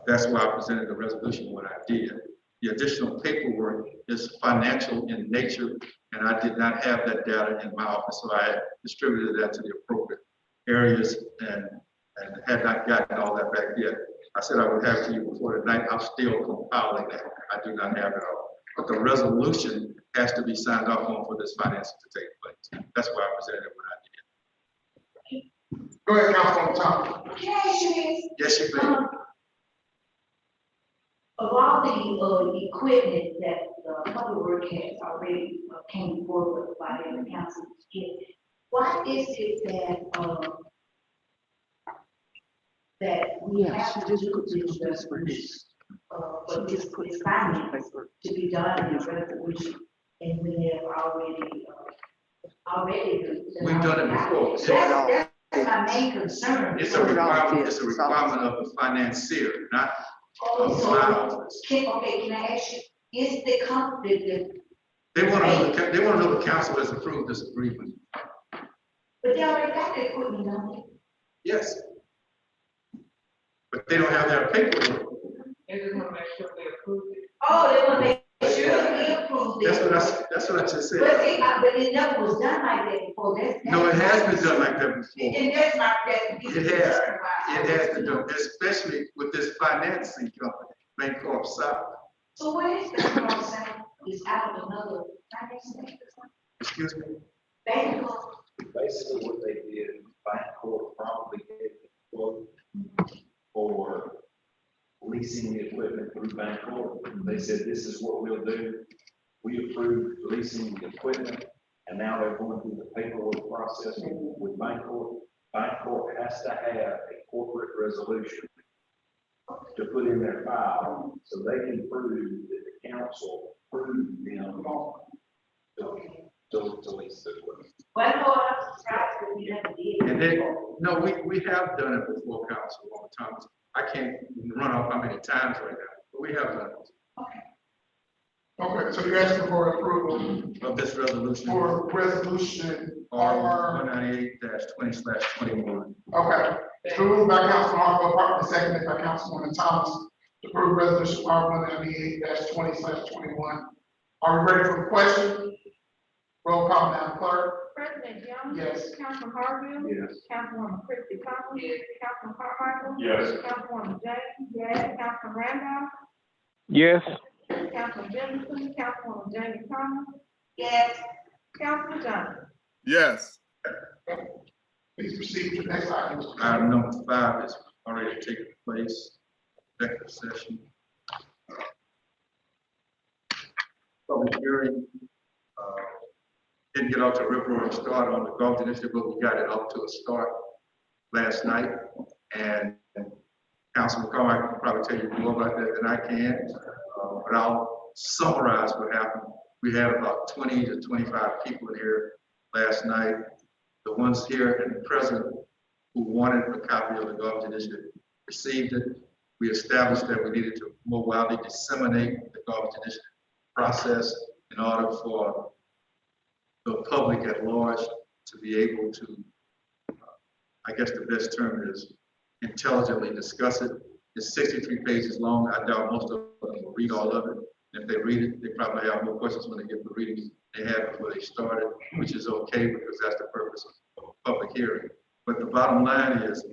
That's why I presented the resolution when I did. The additional paperwork is financial in nature, and I did not have that data in my office, so I distributed that to the appropriate areas and had not gotten all that back yet. I said I would have it to you before tonight. I'm still compiling that. I do not have it all. But the resolution has to be signed off on for this financing to take place. That's why I presented it when I did. Go ahead, Councilwoman Thomas. Yes, you may. Of all the equipment that the public work has already came forward by the council. Why is it that we have to do this resolution? For this finance to be done in a resolution, and we have already. We've done it before. That's my main concern. It's a requirement of the financier, not of So, my office. can I ask you, is the company, They want to know the council has approved this agreement. but they already got the equipment, don't they? Yes. But they don't have their paperwork. They just want to make sure they approve it. Oh, they want to make sure we approve this. That's what I just said. But see, but it never was done like that before. No, it has been done like that before. And that's not that. It has been done, especially with this financing company, Bancorp South. So what is Bancorp South? Is out of another financing? Excuse me? Bancorp. Basically what they did, Bancorp probably gave the quote for leasing the equipment through Bancorp. They said, this is what we'll do. We approved leasing the equipment, and now they're going through the paperwork process with Bancorp. Bancorp has to have a corporate resolution to put in their file, so they can prove that the council approved them to lease the equipment. Well, no, I'm surprised that we never did. And then, no, we have done it before, council, all the time. I can't run off how many times right now, but we have done it. Okay, so you're asking for approval Of this resolution. for resolution R 198-20/21. Okay, it's been moved by Councilman Harville, properly seconded by Councilwoman Thomas to approve resolution R 198-20/21. Are we ready for the question? Roll call, Madam Clerk. President Young? Yes. Councilman Harville? Yes. Councilwoman Christie Thomas? Yes. Councilman Carmichael? Yes. Councilwoman James? Yes. Councilman Randolph? Yes. Councilman Jefferson? Councilwoman Jamie Thomas? Yes. Councilman Johnson? Yes. Please proceed to the next item. Item number 5 is already taken place, executive session. Public hearing, didn't get off to a rip-roaring start on the golf initiative, but we got it off to a start last night. And Councilman Carmichael can probably tell you more about that than I can, but I'll summarize what happened. We had about 20 to 25 people here last night. The ones here and present who wanted a copy of the golf initiative received it. We established that we needed to more widely disseminate the golf initiative process in order for the public at large to be able to, I guess the best term is intelligently discuss it. It's 63 pages long. I doubt most of them will read all of it. If they read it, they probably have more questions when they get the readings they had before they started, which is okay because that's the purpose of a public hearing. But the bottom line is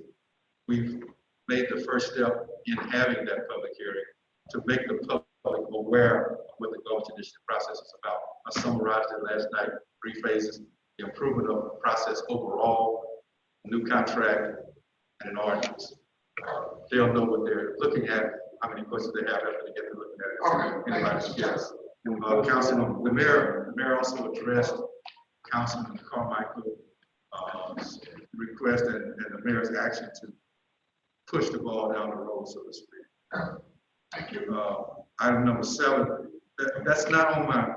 we've made the first step in having that public hearing to make the public aware of what the golf initiative process is about. I summarized it last night, 3 phases: the improvement of the process overall, new contract, and an ordinance. They'll know what they're looking at, how many questions they have after they get to looking at it. Anybody's guess. Councilman, the mayor also addressed Councilman Carmichael's request and the mayor's action to push the ball down the road, so to speak. Thank you. Item number 7, that's not on my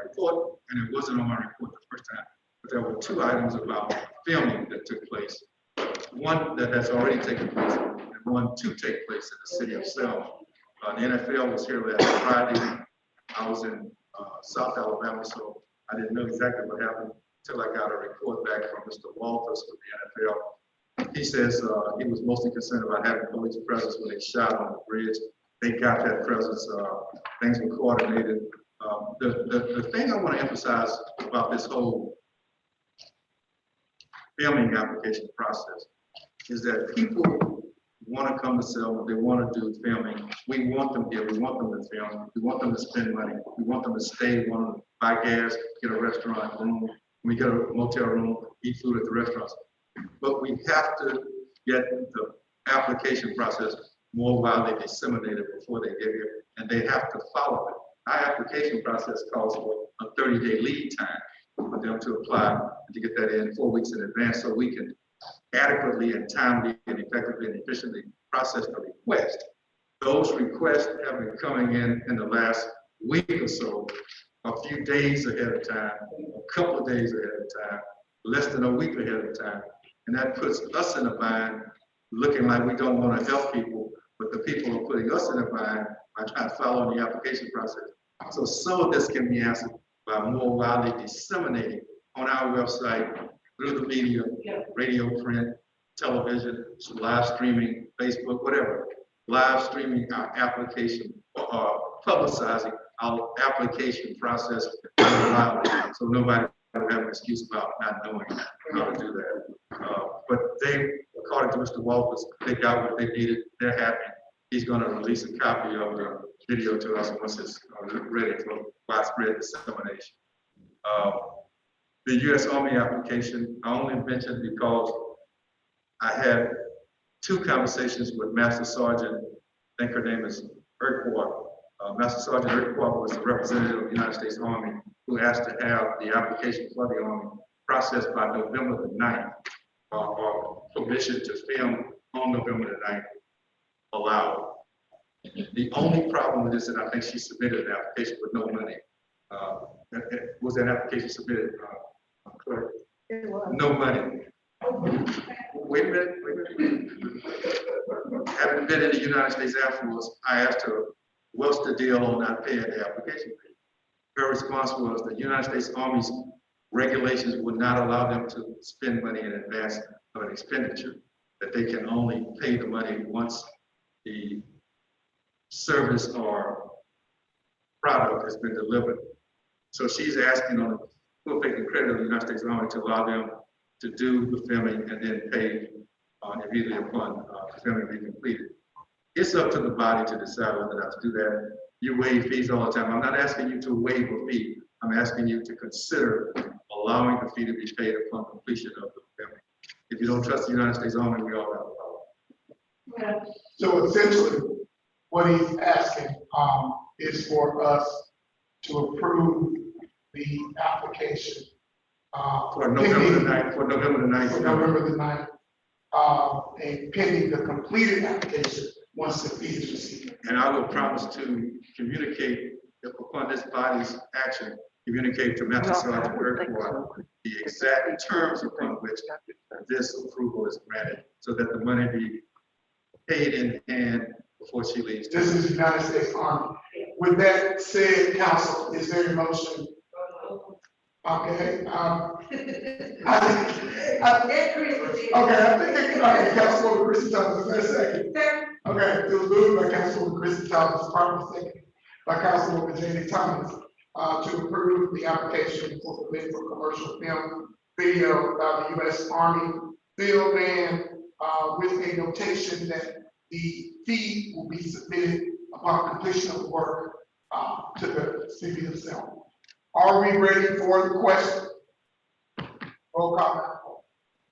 report, and it wasn't on my report the first time, but there were 2 items about filming that took place. One that has already taken place, and one to take place in the city of Selma. The NFL was here last Friday. I was in South Alabama, so I didn't know exactly what happened until I got a report back from Mr. Walters with the NFL. He says he was mostly concerned about having police presence when they shot on the bridge. They got that presence. Things were coordinated. The thing I want to emphasize about this whole filming application process is that people want to come to Selma, they want to do filming. We want them here, we want them to film, we want them to spend money, we want them to stay, we want them to buy gas, get a restaurant room, we get a motel room, eat food at the restaurants. But we have to get the application process more widely disseminated before they get here, and they have to follow it. our application process calls for a 30-day lead time for them to apply and to get that in 4 weeks in advance so we can adequately and timely and effectively and efficiently process the request. Those requests have been coming in the last week or so, a few days ahead of time, a couple of days ahead of time, less than a week ahead of time. And that puts us in a bind, looking like we don't want to help people, but the people are putting us in a bind by trying to follow the application process. So some of this can be answered by more widely disseminating on our website, through the media, radio, print, television, live streaming, Facebook, whatever. Live streaming our application, publicizing our application process so nobody will have an excuse about not knowing how to do that. But they, according to Mr. Walters, they got what they needed. They're happy. He's going to release a copy of the video to us once it's ready for widespread dissemination. The U.S. Army application, I only mentioned because I had 2 conversations with Master Sergeant, I think her name is Urquhart. Master Sergeant Urquhart was the representative of the United States Army who asked to have the application for the Army processed by November the 9th, or permission to film on November the 9th allowed. The only problem with this, and I think she submitted an application with no money. Was that application submitted? Clerk? No money. Wait a minute. Having been in the United States Air Force, I asked her, what's the deal on not paying the application fee? Her response was the United States Army's regulations would not allow them to spend money in advance of an expenditure, that they can only pay the money once the service or product has been delivered. So she's asking on the full faith and credit of the United States Army to allow them to do the filming and then pay immediately upon the filming being completed. It's up to the body to decide whether or not to do that. You waive fees all the time. I'm not asking you to waive a fee. I'm asking you to consider allowing the fee to be paid upon completion of the filming. If you don't trust the United States Army, we all have a problem. So essentially, what he's asking is for us to approve the application for November the 9th. For November the 9th. For November the 9th. And pending the completed application once the fee is received. And I will promise to communicate, if upon this body's action, communicate to Master Sergeant Urquhart the exact terms upon which this approval is granted, so that the money be paid in hand before she leaves. This is the United States Army. With that said, council, is there a motion? Okay. Okay, I think Councilwoman Chrissy Thomas, is there a second? Okay, it was moved by Councilwoman Chrissy Thomas, properly second by Councilwoman Jamie Thomas, to approve the application for permit for commercial film video by the U.S. Army field band, with a notation that the fee will be submitted upon completion of the work to the city of Selma. Are we ready for the question? Roll call.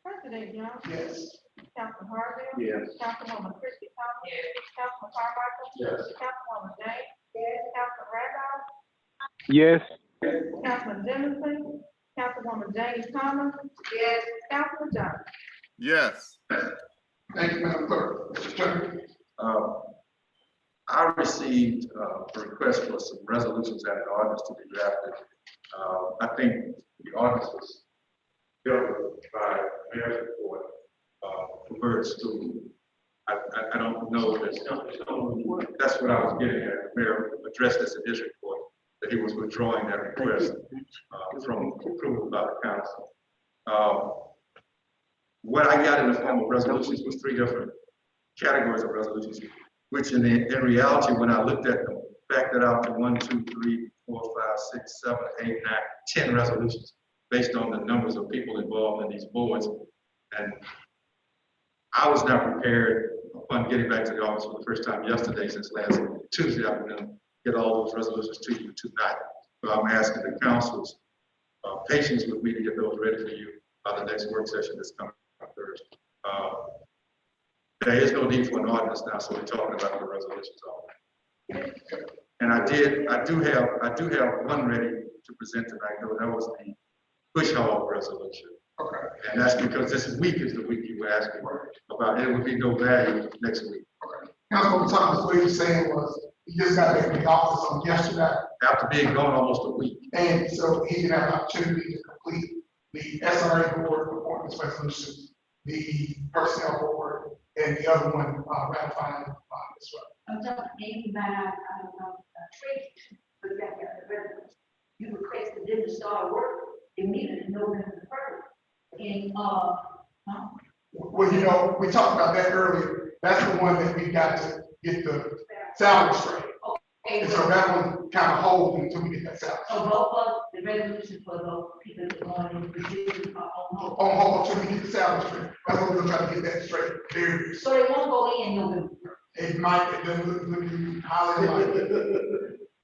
President Young. Yes. Councilman Harville. Yes. Councilwoman Christie Thomas. Councilman Carmichael. Yes. Councilwoman James. Yes. Councilman Randolph. Yes. Councilman Jemison. Councilwoman James Thomas. Yes. Councilman Johnson. Yes. Thank you, Madam Clerk. Mr. Turner. I received a request for some resolutions and an ordinance to be drafted. I think the ordinance was built by Mayor's report for Bird School. I don't know if that's what I was getting at. The Mayor addressed this in his report, that he was withdrawing that request from approval by the council. What I got in the form of resolutions was 3 different categories of resolutions, which in reality, when I looked at them, backed it out to 1, 2, 3, 4, 5, 6, 7, 8, 9, 10 resolutions based on the numbers of people involved in these boards. And I was not prepared upon getting back to the office for the first time yesterday, since last Tuesday afternoon, get all those resolutions to you tonight. So I'm asking the council's patience with me to get those ready for you by the next work session that's coming up Thursday. There is no need for an ordinance now, so we're talking about the resolutions only. And I do have one ready to present tonight, though, that was the Bush Hog resolution. Okay. And that's because this week is the week you were asking about, it would be no value next week. Councilman Thomas, what he was saying was, he just got back in the office on yesterday, After being gone almost a week. and so he didn't have an opportunity to complete the SRA board appointments resolution, the personnel board, and the other one, ratifying, as well. I'm talking maybe by, trade, but you requested them to start work immediately, November 1st. And, Well, you know, we talked about that earlier, that's the one that we got to get the salary straight. okay, And so that one kind of holds until we get that salary. so both of the resolution for those people that are going in position are on hold. On hold until we get the salary straight, that's what we're gonna try to get that straight, very So they won't go in November. It might, it doesn't look highly likely.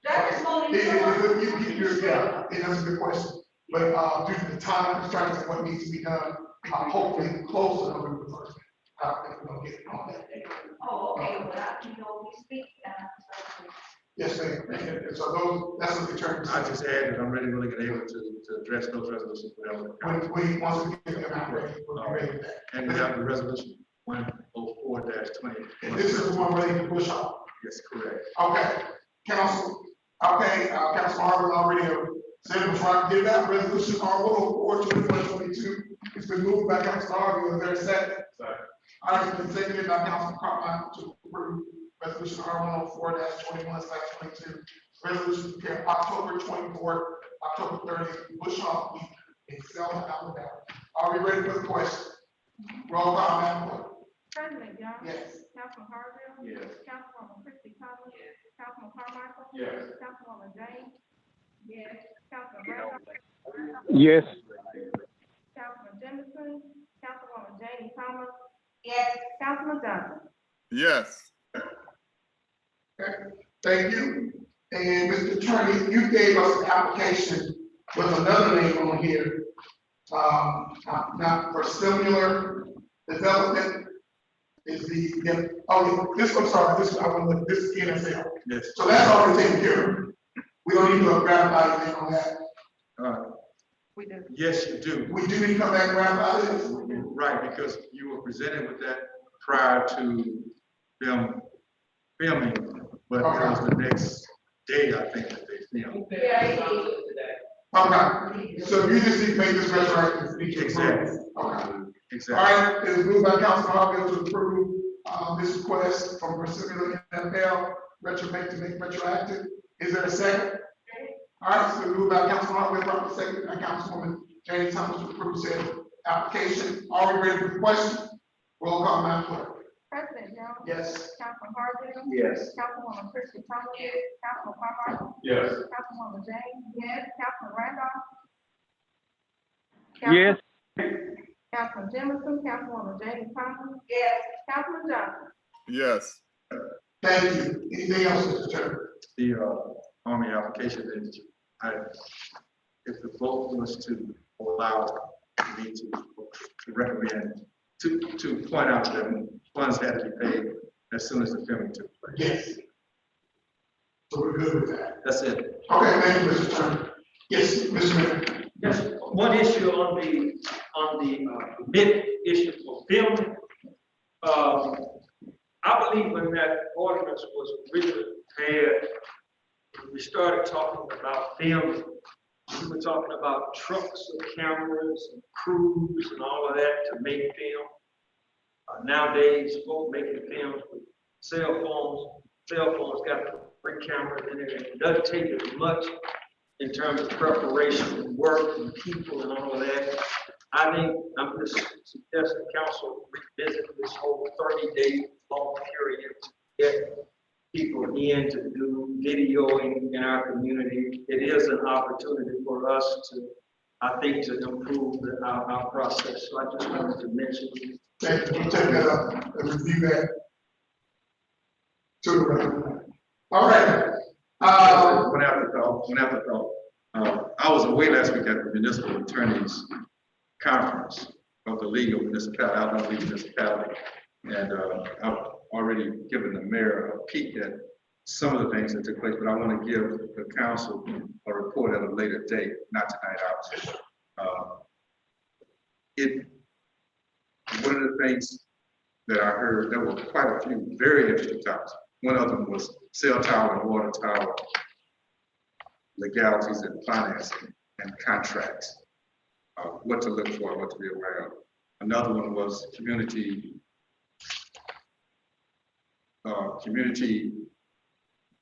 That is only. Yeah, that's a good question. But, due to the time constraints and what needs to be done, hopefully close to November 1st. I don't think we're gonna get on that day. Oh, okay, well, we speak, Yes, ma'am. And so that's what the term. I just add that I'm really going to get able to address those resolutions whenever. Once we get them out ready, we'll be ready with that. And we have the resolution 104-20. And this is the one ready to push off. Yes, correct. Okay, council, Council Harvard already said we're trying to get that resolution R104-2022. It's been moved by Council Harvard, is there a second? All right, it's been seconded by Council Carpenter to approve resolution R104-21/22. Resolution prepared October 24th, October 30th, Bush Hog Week in Selma, Alabama. Are we ready for the question? Roll call, Madam Clerk. President Young. Yes. Councilman Harville. Yes. Councilwoman Christie Thomas. Yes. Councilman Carmichael. Yes. Councilwoman James. Yes. Councilman Randolph. Yes. Councilman Jemison. Councilwoman Jamie Thomas. Yes. Councilman Johnson. Yes. Okay, thank you. And Mr. Attorney, you gave us an application with another name on here. Not for similar development is this, I'm sorry, this is NSL. Yes. So that's already taken care of. We don't need to ratify anything on that. We do. Yes, you do. We do need to come back and ratify this. Right, because you were presented with that prior to them filming, but it was the next day, I think, that they filmed. Okay, so you just need to make this retroactive. Exactly. Okay. Exactly. All right, it was moved by Councilman Harville to approve, this request from Brazilian NFL to make retroactive. Is there a second? All right, so moved by Councilman Harville, properly second by Councilwoman Jane Thomas to approve said application. Are we ready for the question? Roll call, Madam Clerk. President Young. Yes. Councilman Harville. Yes. Councilwoman Christie Thomas. Yes. Councilman Carmichael. Yes. Councilwoman James. Yes. Councilman Randolph. Yes. Councilman Jemison. Councilwoman Jamie Thomas. Yes. Councilman Johnson. Yes. Thank you. Anything else, Mr. Attorney? The Army application is, if the vote was to allow me to recommend, to point out that funds had to be paid as soon as the filming took place. Yes. So we're good with that. That's it. Okay, thank you, Mr. Attorney. Yes, Mr. Mayor. Yes, one issue on the bid issue for filming. I believe when that ordinance was originally prepared, we started talking about film. We were talking about trucks and cameras and crews and all of that to make film. Nowadays, folks making films with cell phones. Cell phones got 3 cameras in it. It doesn't take as much in terms of preparation and work and people and all of that. I think I'm just suggesting council revisit this whole 30-day long period to get people in to do videoing in our community. It is an opportunity for us to, I think, to improve our process. So I just wanted to mention. Thank you. We'll take that up and review that. To the record. All right. One afterthought. I was away last week at the municipal attorneys conference of the League of Municipalities, Alabama League of Municipalities, and I've already given the mayor a peek at some of the things that took place, but I want to give the council a report at a later date, not tonight, obviously. One of the things that I heard, there were quite a few very interesting topics. One of them was cell tower and water tower legalities and financing and contracts, what to look for, what to be aware of. Another one was community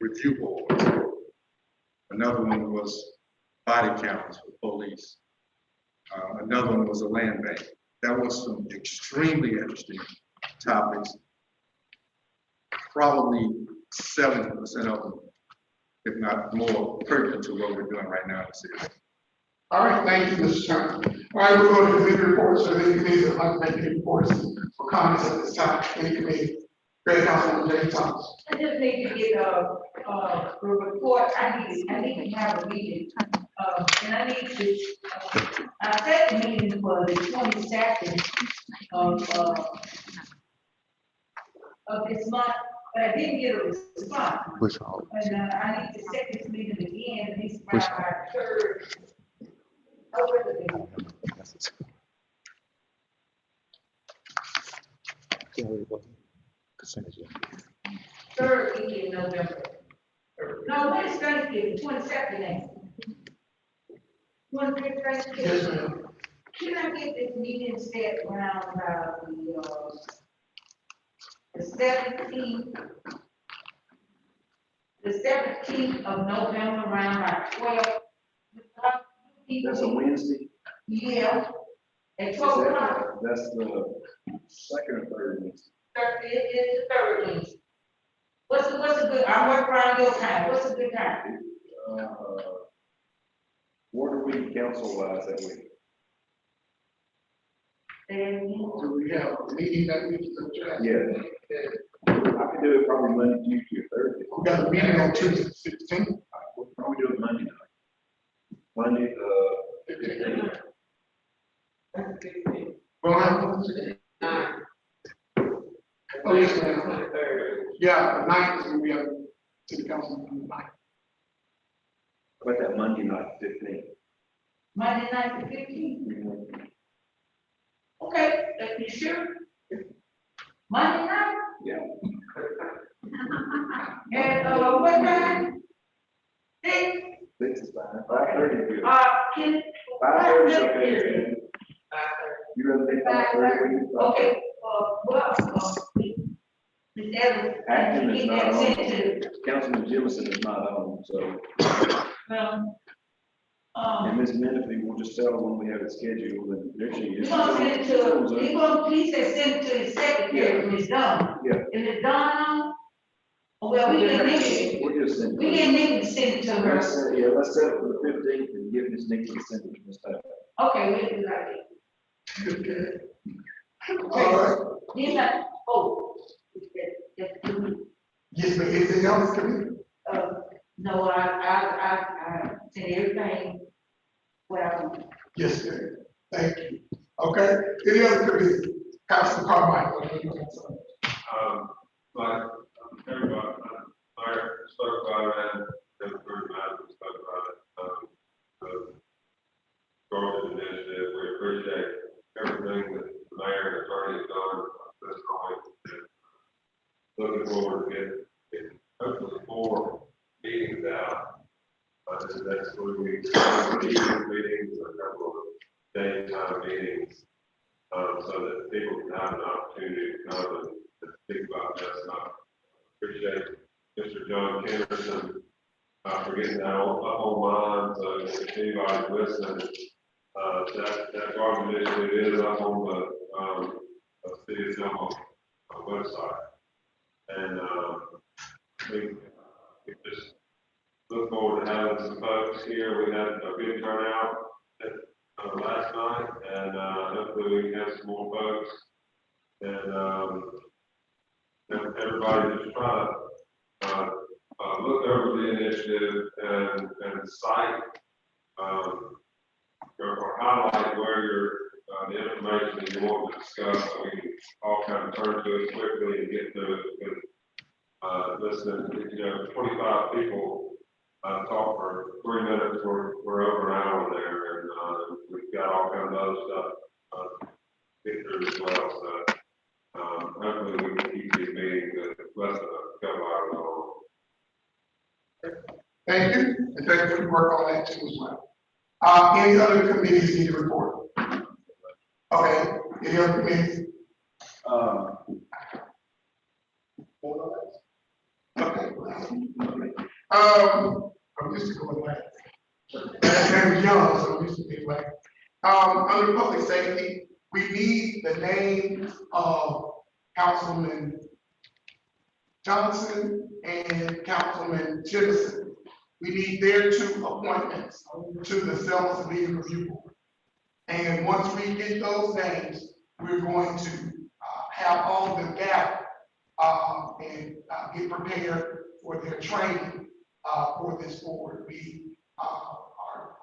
review boards. Another one was body counts for police. Another one was a land bank. That was some extremely interesting topics. Probably 70% of them, if not more, pertinent to what we're doing right now in the city. All right, thank you, Mr. Chairman. All right, we're going to committee reports, so any committees that like to make any reports or comments at this time, any committee. Great Councilman James Thomas. I just need to get a report. I need to have a meeting. And I need to, I set the meeting for the 22nd of this month, but I didn't get a response. And I need to set this meeting again, at least by our third. Third week in November. No, what is Thanksgiving? 22nd. 25th Thanksgiving. Yes, ma'am. Can I get this meeting set around about the 17th? The 17th of November around about 12. That's a Wednesday? Yeah. At 12 o'clock. That's the second or third Wednesday. It is the third Wednesday. What's a good, I work around your time. What's a good time? What are we council wise that week? Do we have a meeting that week? Yeah. I can do it probably Monday, Tuesday, or Thursday. We got a meeting on Tuesday, 16th. We'll probably do it Monday night. Monday, 15th. We'll have one today. Oh, yes, ma'am. Yeah, the ninth is when we have city council on the ninth. How about that Monday night, 15th? Monday night, the 15th. Okay, you sure? Monday night? Yeah. And what time? 6? 6 is fine. 5:30 is good. Can 5:30 is okay. You rather take 5:30? Okay, Ms. Evans, Acting is get not that on. sent to. Councilman Jemison is not on, so. And Um, Ms. Menifee, we'll just tell her when we have it scheduled, and there she is. you gonna send it to, you gonna, please say send it to the secretary when it's done. Yeah. Is it done? Well, we can make it, We'll just send it. we can make it send it to her. Let's set it for the 15th and give Ms. Nikki a send it to Ms. Taylor. Okay, we'll do like Okay. that. All right. Then Yes, but anything else, committee? no, I said everything. Well. Yes, sir. Thank you. Okay, any other committee? Councilman Carmichael. Like, everybody, Mayor spoke about it, and Madam spoke about it, the Gordon initiative, we appreciate everything that the mayor and attorney have done at this point. Looking forward to getting hopefully 4 meetings out, in the next 3 weeks, evening meetings, a couple of daytime meetings, so that people can have an opportunity to come and speak about this. And I appreciate Mr. John Kennerson for getting that up online. So if anybody's listening, that garden initiative is up on the City of Selma website. And we just look forward to having some folks here. We had a good turnout last night, and hopefully we can have some more folks. And everybody just try to look over the initiative and cite or highlight where the information that you want to discuss, so we can all kind of turn to it quickly and get to it. Because Listen, 25 people, talk for 3 minutes, we're over an hour there, and, we've got all kinds of other stuff, get through as well, so, hopefully we can keep these meetings less than a couple hours long. Thank you, and thank you for your work on that too as well. Any other committees need to report? Okay, any other committees? Okay. I'm used to going last. I was young, so I'm used to being last. Under public safety, we need the names of Councilman Johnson and Councilman Jefferson. We need their 2 appointments to the Selma Civilian Review Board. And once we get those names, we're going to have all of them gathered and get prepared for their training for this board. We are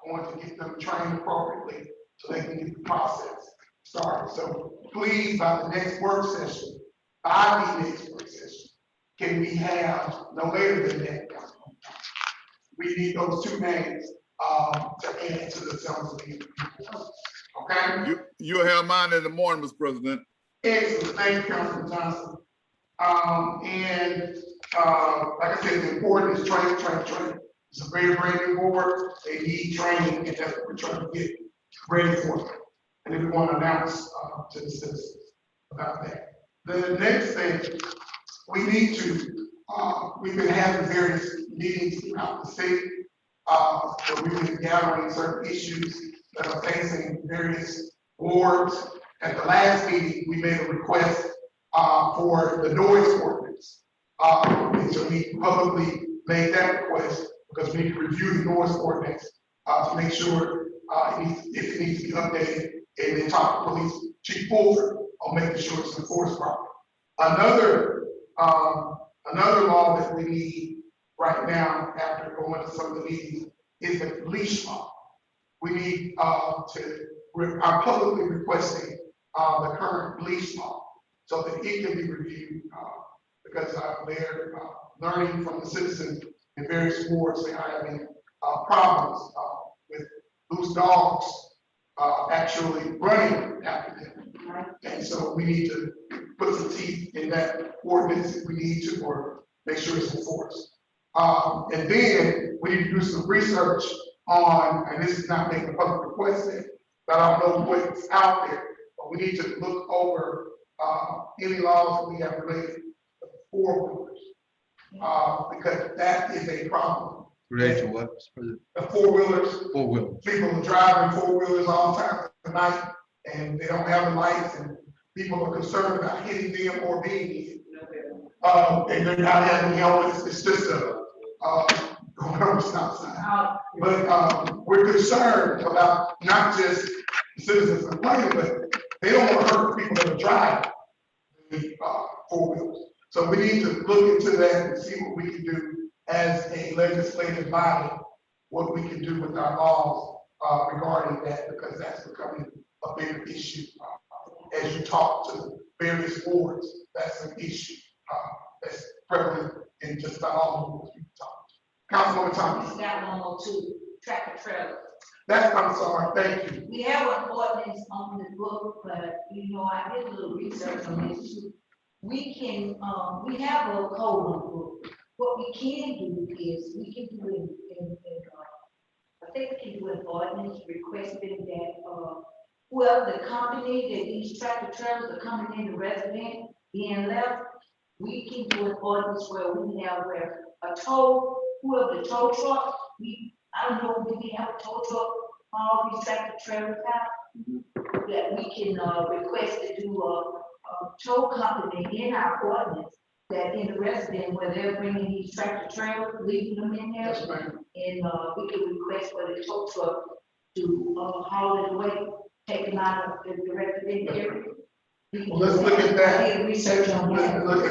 going to get them trained appropriately so they can get the process started. So please, by the next work session, by the next work session, can we have no later than that? We need those 2 names to add to the Selma Civilian. Okay? You'll have mine in the morning, Mr. President. Excellent, thank you, Councilman Johnson. Like I said, the important is training. It's a very brand new board. They need training, and that's what we're trying to get ready for. And then we want to announce to the citizens about that. The next thing, we need to, we've been having various meetings throughout the city. So we've been gathering certain issues that are facing various wards. At the last meeting, we made a request for the noise ordinance. And so we publicly made that request because we need to review the noise ordinance to make sure if it needs to be updated, and then talk to Police Chief Fulford on making sure it's enforced properly. Another law that we need right now, after going to some of the meetings, is the leash law. We need I'm publicly requesting the current leash law so that it can be reviewed because they're learning from the citizens in various wards. They're having problems with loose dogs actually running after them. And so we need to put some teeth in that ordinance if we need to, or make sure it's enforced. And then we need to do some research on, and this is not making a public request, but I don't know what's out there, but we need to look over any laws that we have related to 4-wheelers, because that is a problem. Related to what? The 4-wheelers. 4-wheelers. People are driving 4-wheelers all the time at night, and they don't have the lights, and people are concerned about hitting them or being hit. And they're not having helmets. It's just going over stop sign. But we're concerned about not just citizens complaining, but they don't want to hurt the people that are driving the 4-wheelers. So we need to look into that and see what we can do as a legislative body, what we can do with our laws regarding that, because that's becoming a bigger issue. As you talk to various boards, that's an issue that's prevalent in just about all the boards we talk to. Councilwoman Thomas. Got 1 or 2 tractor trailers. I'm sorry, thank you. We have an ordinance on the book, but I did a little research on this too. We can, we have a code on the book. What we can do is we can do I think we can do an ordinance requesting that whoever the company that these tractor trailers are coming in, the resident being left, we can do an ordinance where we have where whoever the tow truck, I don't know, we can have a tow truck, all these tractor trailers out, that we can request to do a tow company in our ordinance that in the resident where they're bringing these tractor trailers, leaving them in there. Yes, ma'am. And we can request for the tow truck to haul it away, take them out of the resident area. Well, let's look at that. I did research on that. Look,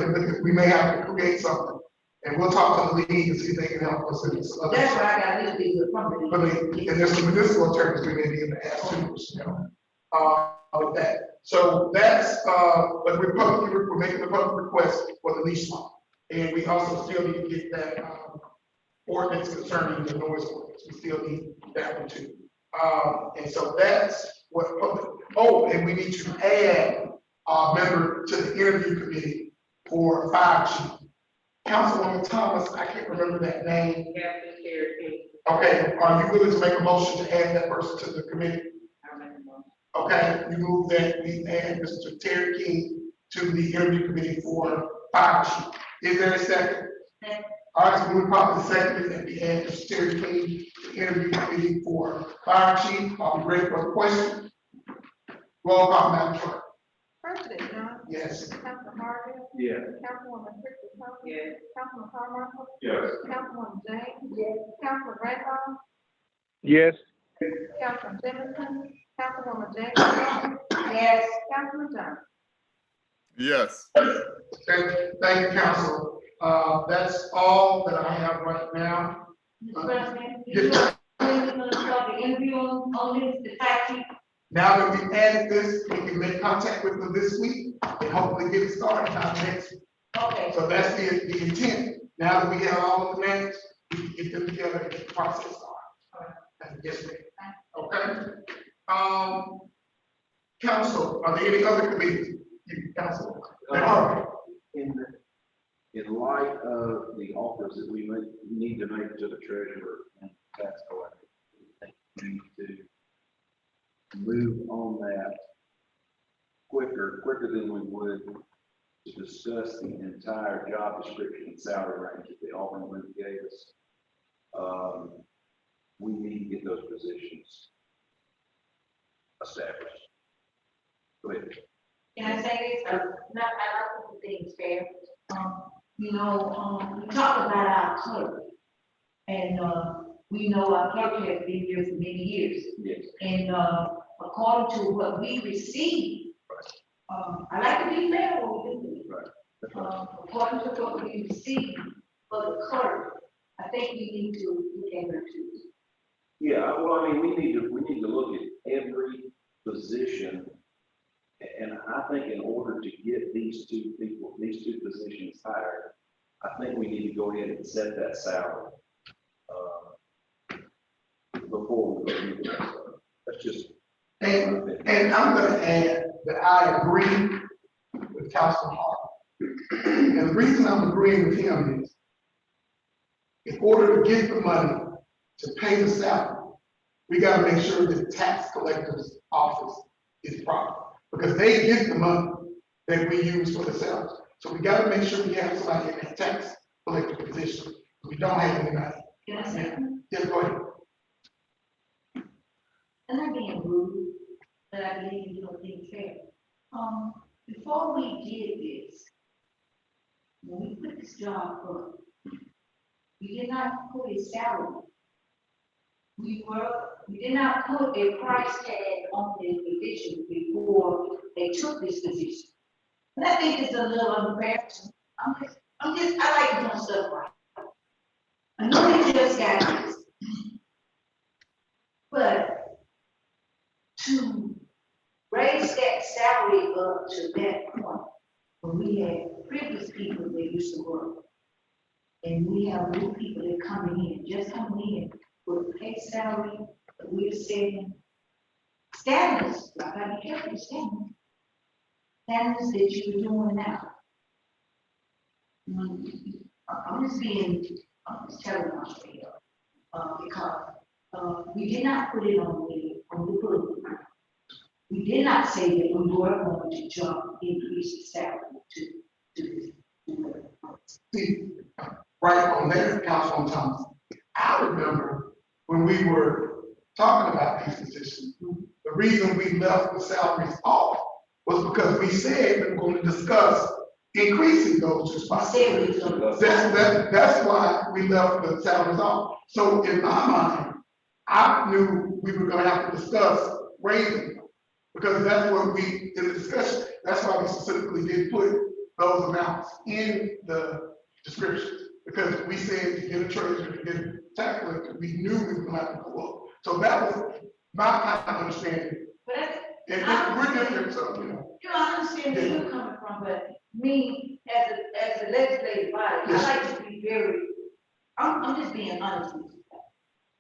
we may have to create something, and we'll talk to the league and see if they can help us in this. That's why I got this big from the. And there's some municipal attorneys we may be able to ask too, with that. So that's, but we're making a public request for the leash law. And we also still need to get that, ordinance concerning the noise ordinance. We still need that one too. And so that's what, and we need to add a member to the interview committee for fire chief. Councilwoman Thomas, I can't remember that name. Captain Cherokee. Okay, are you willing to make a motion to add that person to the committee? Okay, you move that we add Mr. Terry King to the interview committee for fire chief. Is there a second? All right, so we probably second and we add Mr. Terry King to the interview committee for fire chief. I'll be ready for the question. Roll call, Madam Clerk. President Johnson. Yes. Councilman Harville. Yeah. Councilwoman Christie Thomas. Yes. Councilman Carmichael. Yes. Councilwoman James. Yes. Councilman Randolph. Yes. Councilman Jefferson. Councilwoman James. Yes. Councilman Johnson. Yes. Thank you, Council. That's all that I have right now. Mr. President, you're gonna start the interview on this, the fact sheet? Now that we added this, we can make contact with them this week and hopefully get it started by next week. Okay. So that's the intent. Now that we have all of the names, we can get them together and get the process started. Yes, ma'am. Okay. Council, are there any other committees? Council. In light of the offers that we need to make to the treasurer and tax collector, I think we need to move on that quicker than we would to discuss the entire job description and salary range that the Auburn group gave us. We need to get those positions established. Go ahead. Can I say this? Not, I like the things fair. We talk about our clerk. And, we know our clerk has been here for many years. Yes. And, according to what we receive, I like to be fair when we do this. Right. According to what we receive for the clerk, I think we need to look at her too. Yeah, well, I mean, we need to look at every position. And I think in order to get these two positions hired, I think we need to go ahead and set that salary before we go into that. That's just. And I'm gonna add that I agree with Councilman Hart. And the reason I'm agreeing with him is in order to get the money to pay the salary, we gotta make sure that the tax collector's office is proper. Because they get the money that we use for the salary. So we gotta make sure we have somebody in that tax collector position. We don't have anybody. Can I say? Yes, go ahead. I'm not being rude, but I believe you don't think fair. Before we did this, when we put this job up, we did not put a salary. We did not put a price tag on the position before they took this position. And I think it's a little unfair. I like doing stuff right. I know we just got this. But to raise that salary up to that point, when we had previous people that used to work, and we have new people that coming in with a pay salary, that we're setting standards, like I be careful standards that you're doing now. I'm just telling my straight up, because we did not put it on the book. We did not say that we were going to increase the salary to See, right on there, Councilman Thomas, I remember when we were talking about these positions, the reason we left the salaries off was because we said we were going to discuss increasing those two spots. That's why we left the salaries off. So in my mind, I knew we were going to have to discuss raising them, because that's what we, in the discussion, that's why we specifically did put those amounts in the description, because we said to get a treasurer, to get a tax collector, we knew we were going to have to go up. So that was my kind of understanding. And we're different, so, I understand where you're coming from, but me, as a legislative body, like to be very, I'm just being honest with you.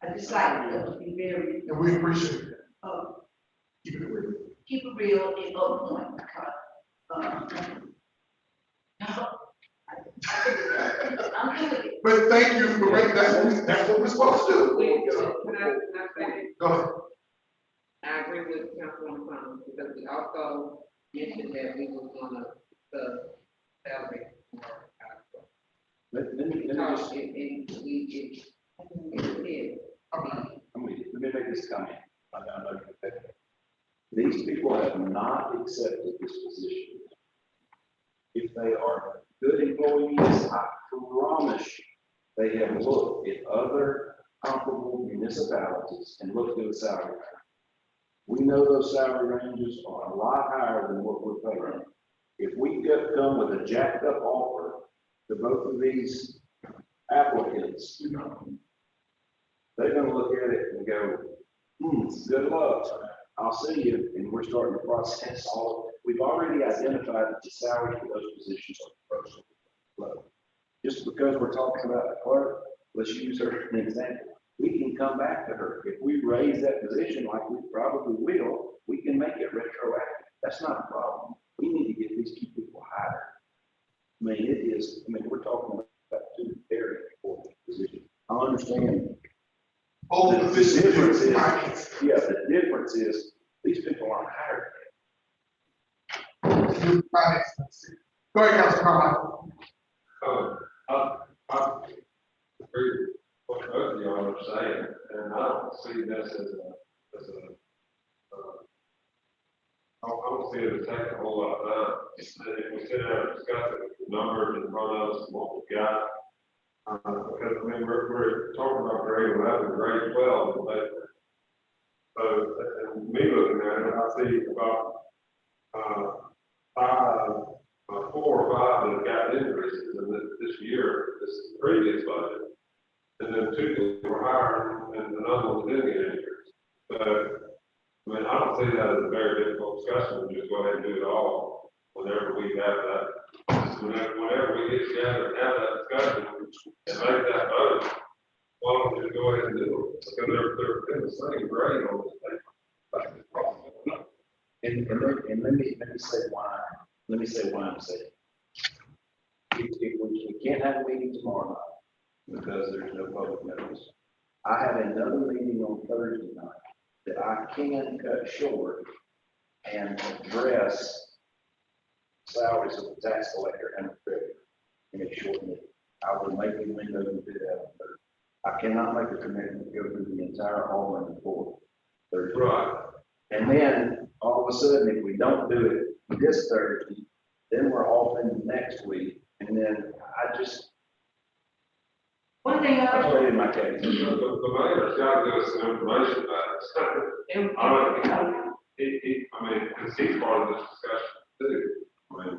I just like to be very, And we appreciate that. keep it real and upfront, because, I'm good. But thank you for making that's what we're supposed to do. Can I say, Go ahead. I agree with Councilwoman Thomas, because we also mentioned that we were gonna, the salary for our. Let me just, let me make this comment. I know these people have not accepted this position. If they are good employees, I promise you, they have looked at other comparable municipalities and looked at the salary. We know those salary ranges are a lot higher than what we're paying. If we come with a jacked up offer to both of these applicants, they're gonna look at it and go, good luck, I'll see you, and we're starting the process. We've already identified that the salary for those positions are approaching low. Just because we're talking about the clerk, let's use her as an example. We can come back to her. If we raise that position like we probably will, we can make it retroactive. That's not a problem. We need to get these two people hired. I mean, we're talking about two very important positions. I understand. The difference is, the difference is these people aren't hired. Go ahead, Councilman Carmichael. I agree with what both of y'all are saying, and I don't see this as I don't see it as taking a whole lot of time. If we sit there and discuss it, the numbers in front of us, what we've got. Because I mean, we're talking about grade 11, grade 12, and so, and me looking at it, I see about, 4 or 5 that have got increases in this year, this previous budget. And then 2 that were higher and another one didn't get increased. But, I mean, I don't see that as a very difficult discussion. We just go ahead and do it all whenever we have that. Whenever we get together and have that discussion and make that vote, why don't we just go ahead and do it? Because they're in the same grade on this paper. And let me say why. Let me say why I'm saying. If we can't have a meeting tomorrow night because there's no public notice. I have another meeting on Thursday night that I can cut short and address salaries of the tax collector and the treasurer in a short meeting. I will make a window to do that on Thursday. I cannot make a commitment to go through the entire Alderman report Thursday. Right. And then all of a sudden, if we don't do it this Thursday, then we're off into next week. And then I just. One thing I played in my case. The mayor's got to give us some information about it. I mean, because he's part of this discussion too. I mean,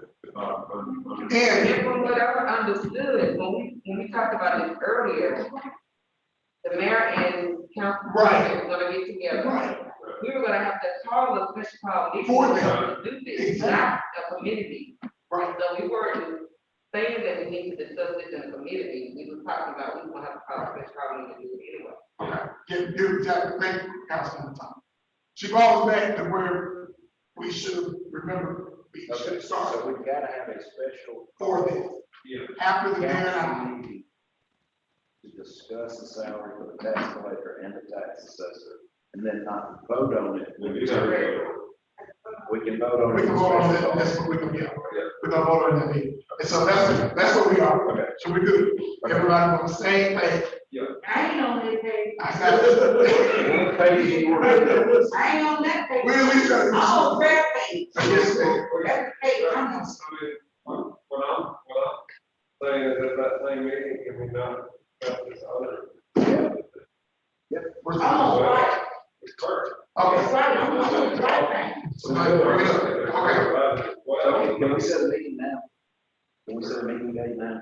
And from what I understood, when we talked about this earlier, the mayor and council president were gonna get together. Right. We were gonna have to call a special call meeting For them. to do this, not a committee meeting. Right. So we weren't saying that we need to discuss this in a committee meeting. We were talking about we were gonna have to call a special call meeting to do it anyway. Okay, give exactly, thank you, Councilman Thomas. She brought us back to where we should remember, we should start. So we've got to have a special. For this. Yeah. After the council meeting to discuss the salary for the tax collector and the tax assessor, and then not vote on it. We can vote on it. We can vote on it, that's what we can get. We're gonna vote on it. And so that's what we are. Okay. So we're good. Everybody on the same page. Yeah. I ain't on that page. I got it. I ain't on that page. We at least got it. I'm on that page. Yes, ma'am. That page, I'm on. I mean, what I'm saying is at that same meeting, can we not have this other? Yep. Where's I'm on right. It's correct. Okay. That's right, I'm on the right thing. So now, bring it up. Okay. Okay, can we set a meeting now? Can we set a meeting date now?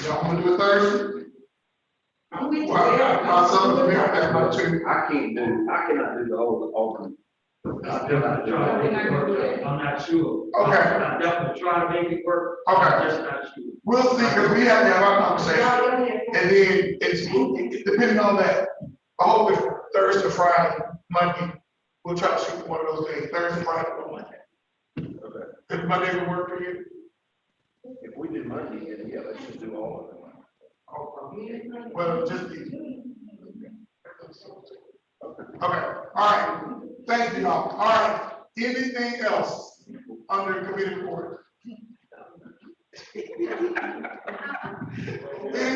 Y'all wanna do it Thursday? I'm with you. Well, I saw the mayor, I got about 2. I cannot do the whole Alderman I'm definitely trying to make it work. I'm not sure. Okay. I'm definitely trying to make it work. Okay. I'm just not sure. We'll see, because we have to have our conversation, and then it's, depending on that, I hope it's Thursday, Friday, Monday, we'll try to shoot one of those days, Thursday, Friday, or Monday. Okay. If Monday will work for you? If we did Monday, then yeah, let's just do all of them. Well, just the. Okay, all right, thank you all, all right, anything else under committee report? Any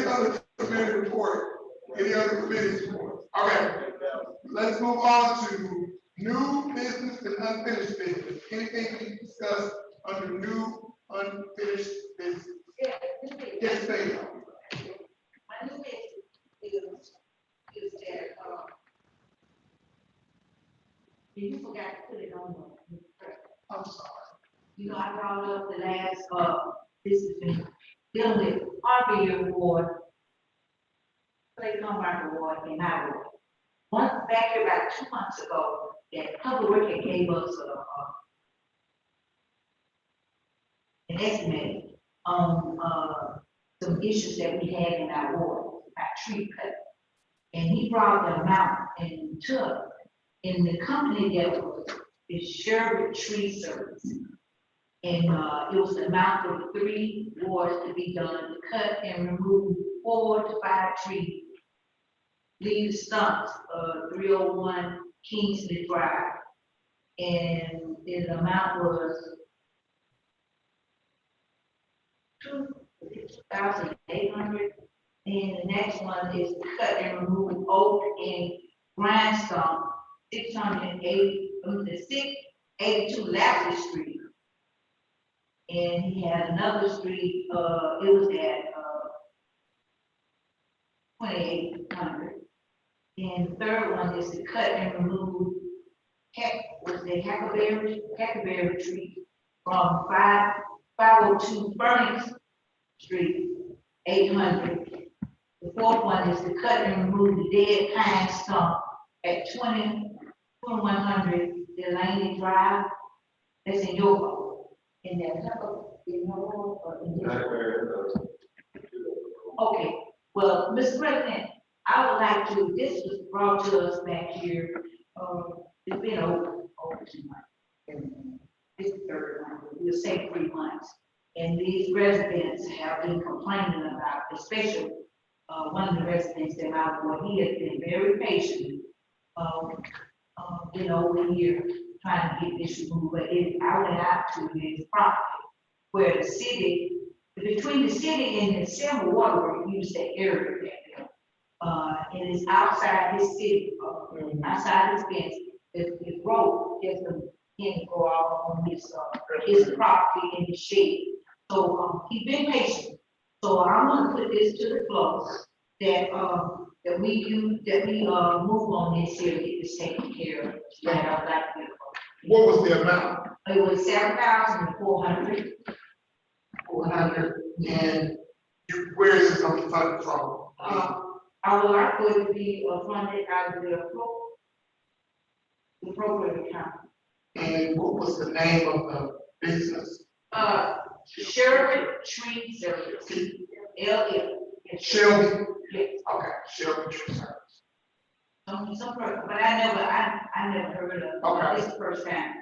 other committee report, any other committee report? Okay, let's move on to new business and unfinished business, anything we discussed under new unfinished business? Yes, ma'am. My new business is that, you forgot to put it on the. I'm sorry. You know, I brought up the last, this has been dealing with Harvey Award, Clay Comeback Award, and I award. Back here about 2 months ago, that Public Works gave us, an estimate on, some issues that we had in our ward, about tree cut. And he brought the amount and took, and the company that was, is Sherwood Tree Service. And, it was the amount of 3 wards to be done, to cut and remove 4 to 5 trees. Leave stumps, 301 Kingsley Drive. And the amount was $2,800. And the next one is cut and remove oak and grindstone, 682 Lashley Street. And he had another street, it was at, 2800. And the third one is to cut and remove, Hackleberry tree from 502 Furnace Street, 800. The fourth one is to cut and remove the dead pine stump at 2100 Delaney Drive. That's in York. In that, okay, well, Mr. President, I would like to, this was brought to us back here, it's been over 2 months. And this is the third one, we'll say 3 months. And these residents have been complaining about, especially, one of the residents that I was, he has been very patient. Over here, trying to get this removed, but I went out to his property, where the city, between the city and the Selma Water, use that area there. And it's outside his city, outside his fence, his road, just can go out on his property in the shade. So, he's been patient. So I want to put this to the floor, that we move on this here, get this taken care of, that I'd like to. What was the amount? It was 7,400. 400, and where is it going to be funded from? I would like for it to be funded out of the program account. And what was the name of the business? Sherwood Tree Service, LL. Shelby? Yes. Okay, Shelby Tree Service. But I never heard of. Okay. This is the first time.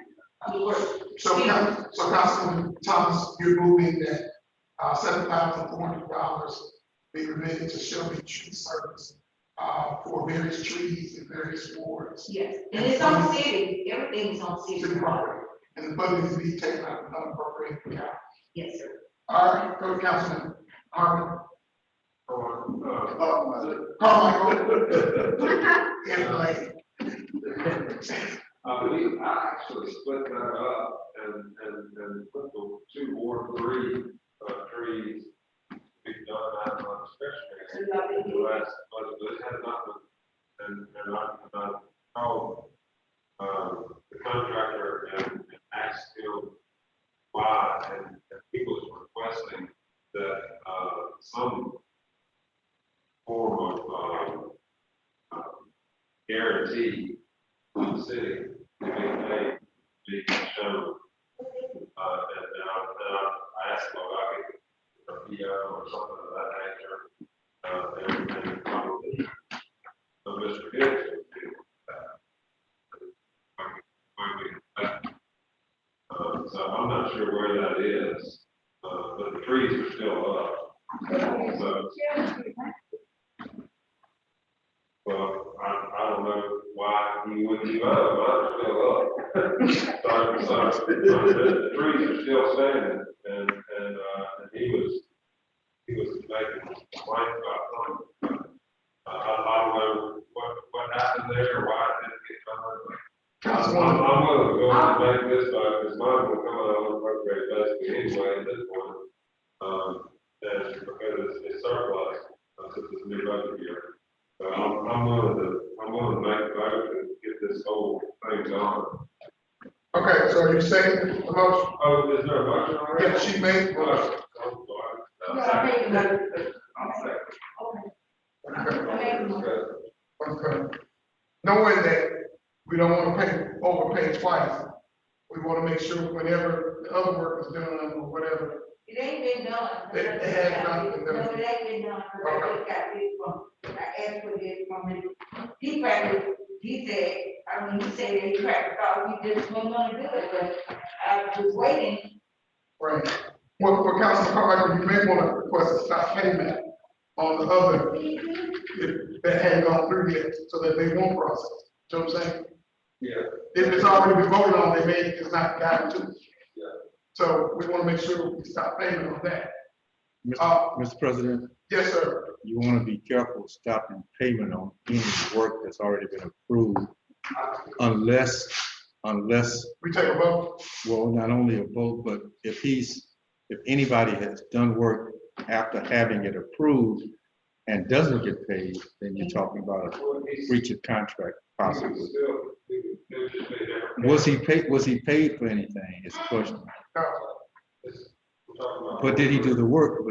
So Councilman Thomas, you're moving that, $7,400 be remitted to Shelby Tree Service, for various trees in various wards. Yes, and it's on city, everything is on city. City property, and the funding is being taken out of non-appropriated account. Yes, sir. All right, go to Councilman Harmon. I actually split that up and put the 2 Ward 3 trees to be done out of discretionary. But it has not been, and I called the contractor and asked him why, and he was requesting that some form of guarantee from the city to be made gentleman. I asked him about a PO or something of that nature. And probably, Mr. Hicks would do that. So I'm not sure where that is, but the trees are still up. So, well, I don't know why he wouldn't be mine, mine are still up. So the trees are still standing, and he was making complaints about something. I don't know what happened there, why it didn't get done. I'm willing to go ahead and make this, because mine will come out on appropriate basically anyway at this point. And because it's surplus, since it's a new budget year. So I'm willing to make a vote and get this whole thing done. Okay, so you're saying the motion? Oh, is there a motion already? Yeah, she made. Oh, sorry. Okay. Knowing that we don't want to overpay twice, we want to make sure whenever the other work is done or whatever. It ain't been done. It has not been done. No, it ain't been done. I just got this from, I asked for this from him. He practiced, he said, he said that he practiced, thought we just wasn't gonna do it, but I was waiting. Right. Well, for Councilman Carmichael, you may want to request a stop payment on the other that hadn't gone through yet, so that they won't process. You know what I'm saying? Yeah. If it's already been voted on, they may, it's not gotten to. Yeah. So we want to make sure we stop payment on that. Mr. President, Yes, sir. you want to be careful stopping payment on any work that's already been approved unless we take a vote. Well, not only a vote, but if anybody has done work after having it approved and doesn't get paid, then you're talking about a breach of contract possibly. Was he paid for anything is the question. But did he do the work?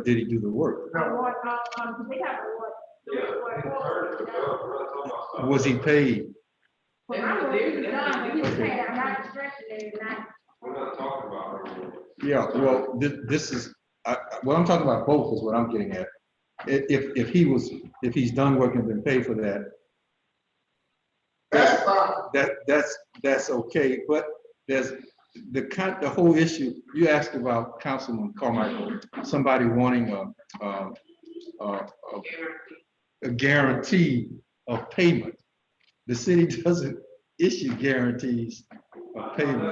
Was he paid? Well, I'm gonna be done, but he's saying I'm not discretionary, not. We're not talking about it. Yeah, well, this is, what I'm talking about both is what I'm getting at. If he's done work and been paid for that, that's fine. That's okay, but there's the whole issue, you asked about Councilman Carmichael, somebody wanting a guarantee of payment. The city doesn't issue guarantees of payment.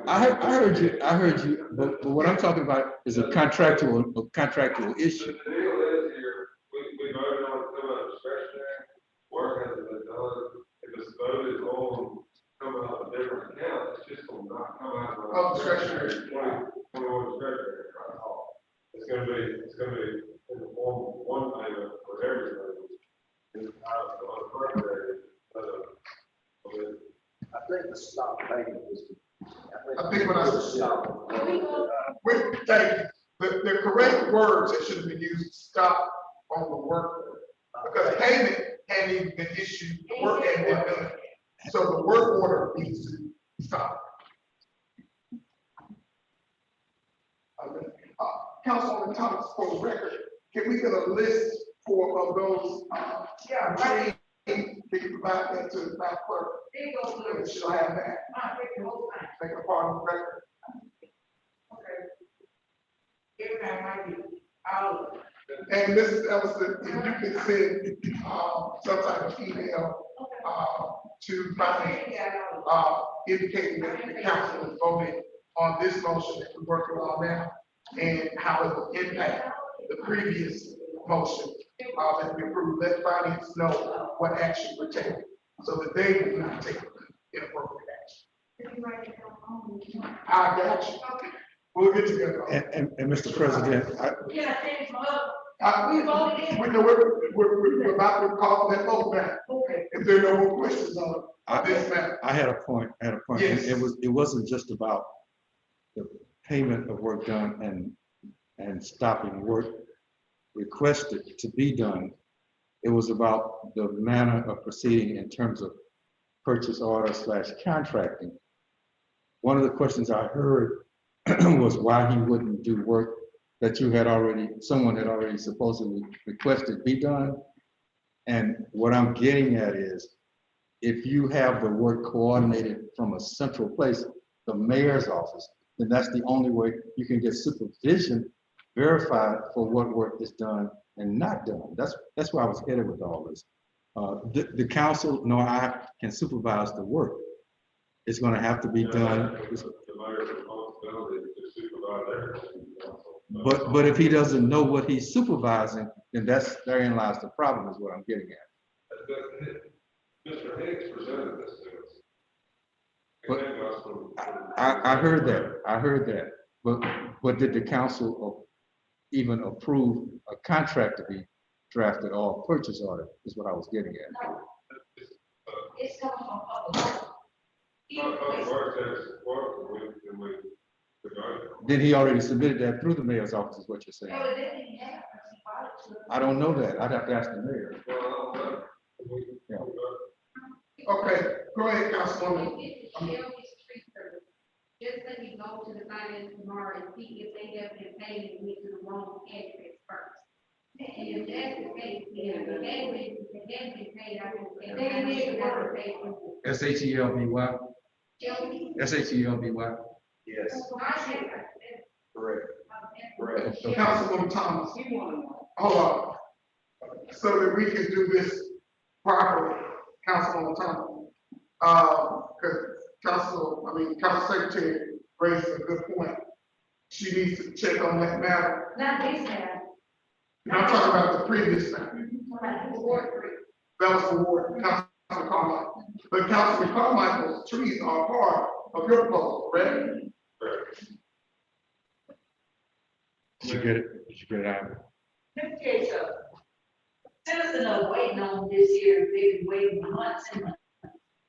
I heard you, but what I'm talking about is a contractual issue. The deal is here, we voted on some of the discretionary, work hasn't been done. If it's voted on coming out of a different account, it's just going to not come out of discretionary. 21 discretionary. It's going to be in the form of one payment for everything. I think the stop payment is. I think when I stop, the correct words that should have been used, stop on the work order. Because payment hadn't even been issued, the work hadn't been done. So the work order needs to stop. Councilwoman Thomas, for the record, can we get a list of those? Can you provide that to the Madam Clerk? She'll have that. Make a part of the record. And Mrs. Ellison, if you can send some type of email to finance, indicating that the council is voting on this motion that we're working on now, and how it will impact the previous motion that we approved. Let finance know what action we're taking, so that they do not take inappropriate action. I got you. We'll get together. And Mr. President, we're about to call that vote back. If there are no more questions on this matter. I had a point. Yes. It wasn't just about the payment of work done and stopping work requested to be done. It was about the manner of proceeding in terms of purchase order / contracting. one of the questions I heard was why he wouldn't do work that someone had already supposedly requested be done. And what I'm getting at is, if you have the work coordinated from a central place, the mayor's office, then that's the only way you can get supervision verified for what work is done and not done. That's where I was headed with all this. The council nor I can supervise the work. It's going to have to be done. But if he doesn't know what he's supervising, then therein lies the problem, is what I'm getting at. Mr. Hicks presented this to us. But I heard that. But did the council even approve a contract to be drafted or a purchase order, is what I was getting at. No. It's coming from public. Did he already submitted that through the mayor's office, is what you're saying? No, they didn't have. I don't know that. I'd have to ask the mayor. Yeah. Okay, go ahead, Councilwoman. Just let me go to the finance tomorrow and see if they have been paid and went to the wrong address first. And if that's the case, then if they haven't been paid, I will say they need to pay. SHELBY? SHELBY? Yes. Correct. Councilwoman Thomas, hold on. So that we can do this properly, Councilwoman Thomas. Because Council Secretary raised a good point. She needs to check on that matter. Not this matter. I'm talking about the previous matter. That was for Ward, Councilman Carmichael. But Councilman Carmichael's trees are part of your proposal, correct? Did you get it? Did you get it out? Okay, so citizens are waiting on this here, they've been waiting months and months.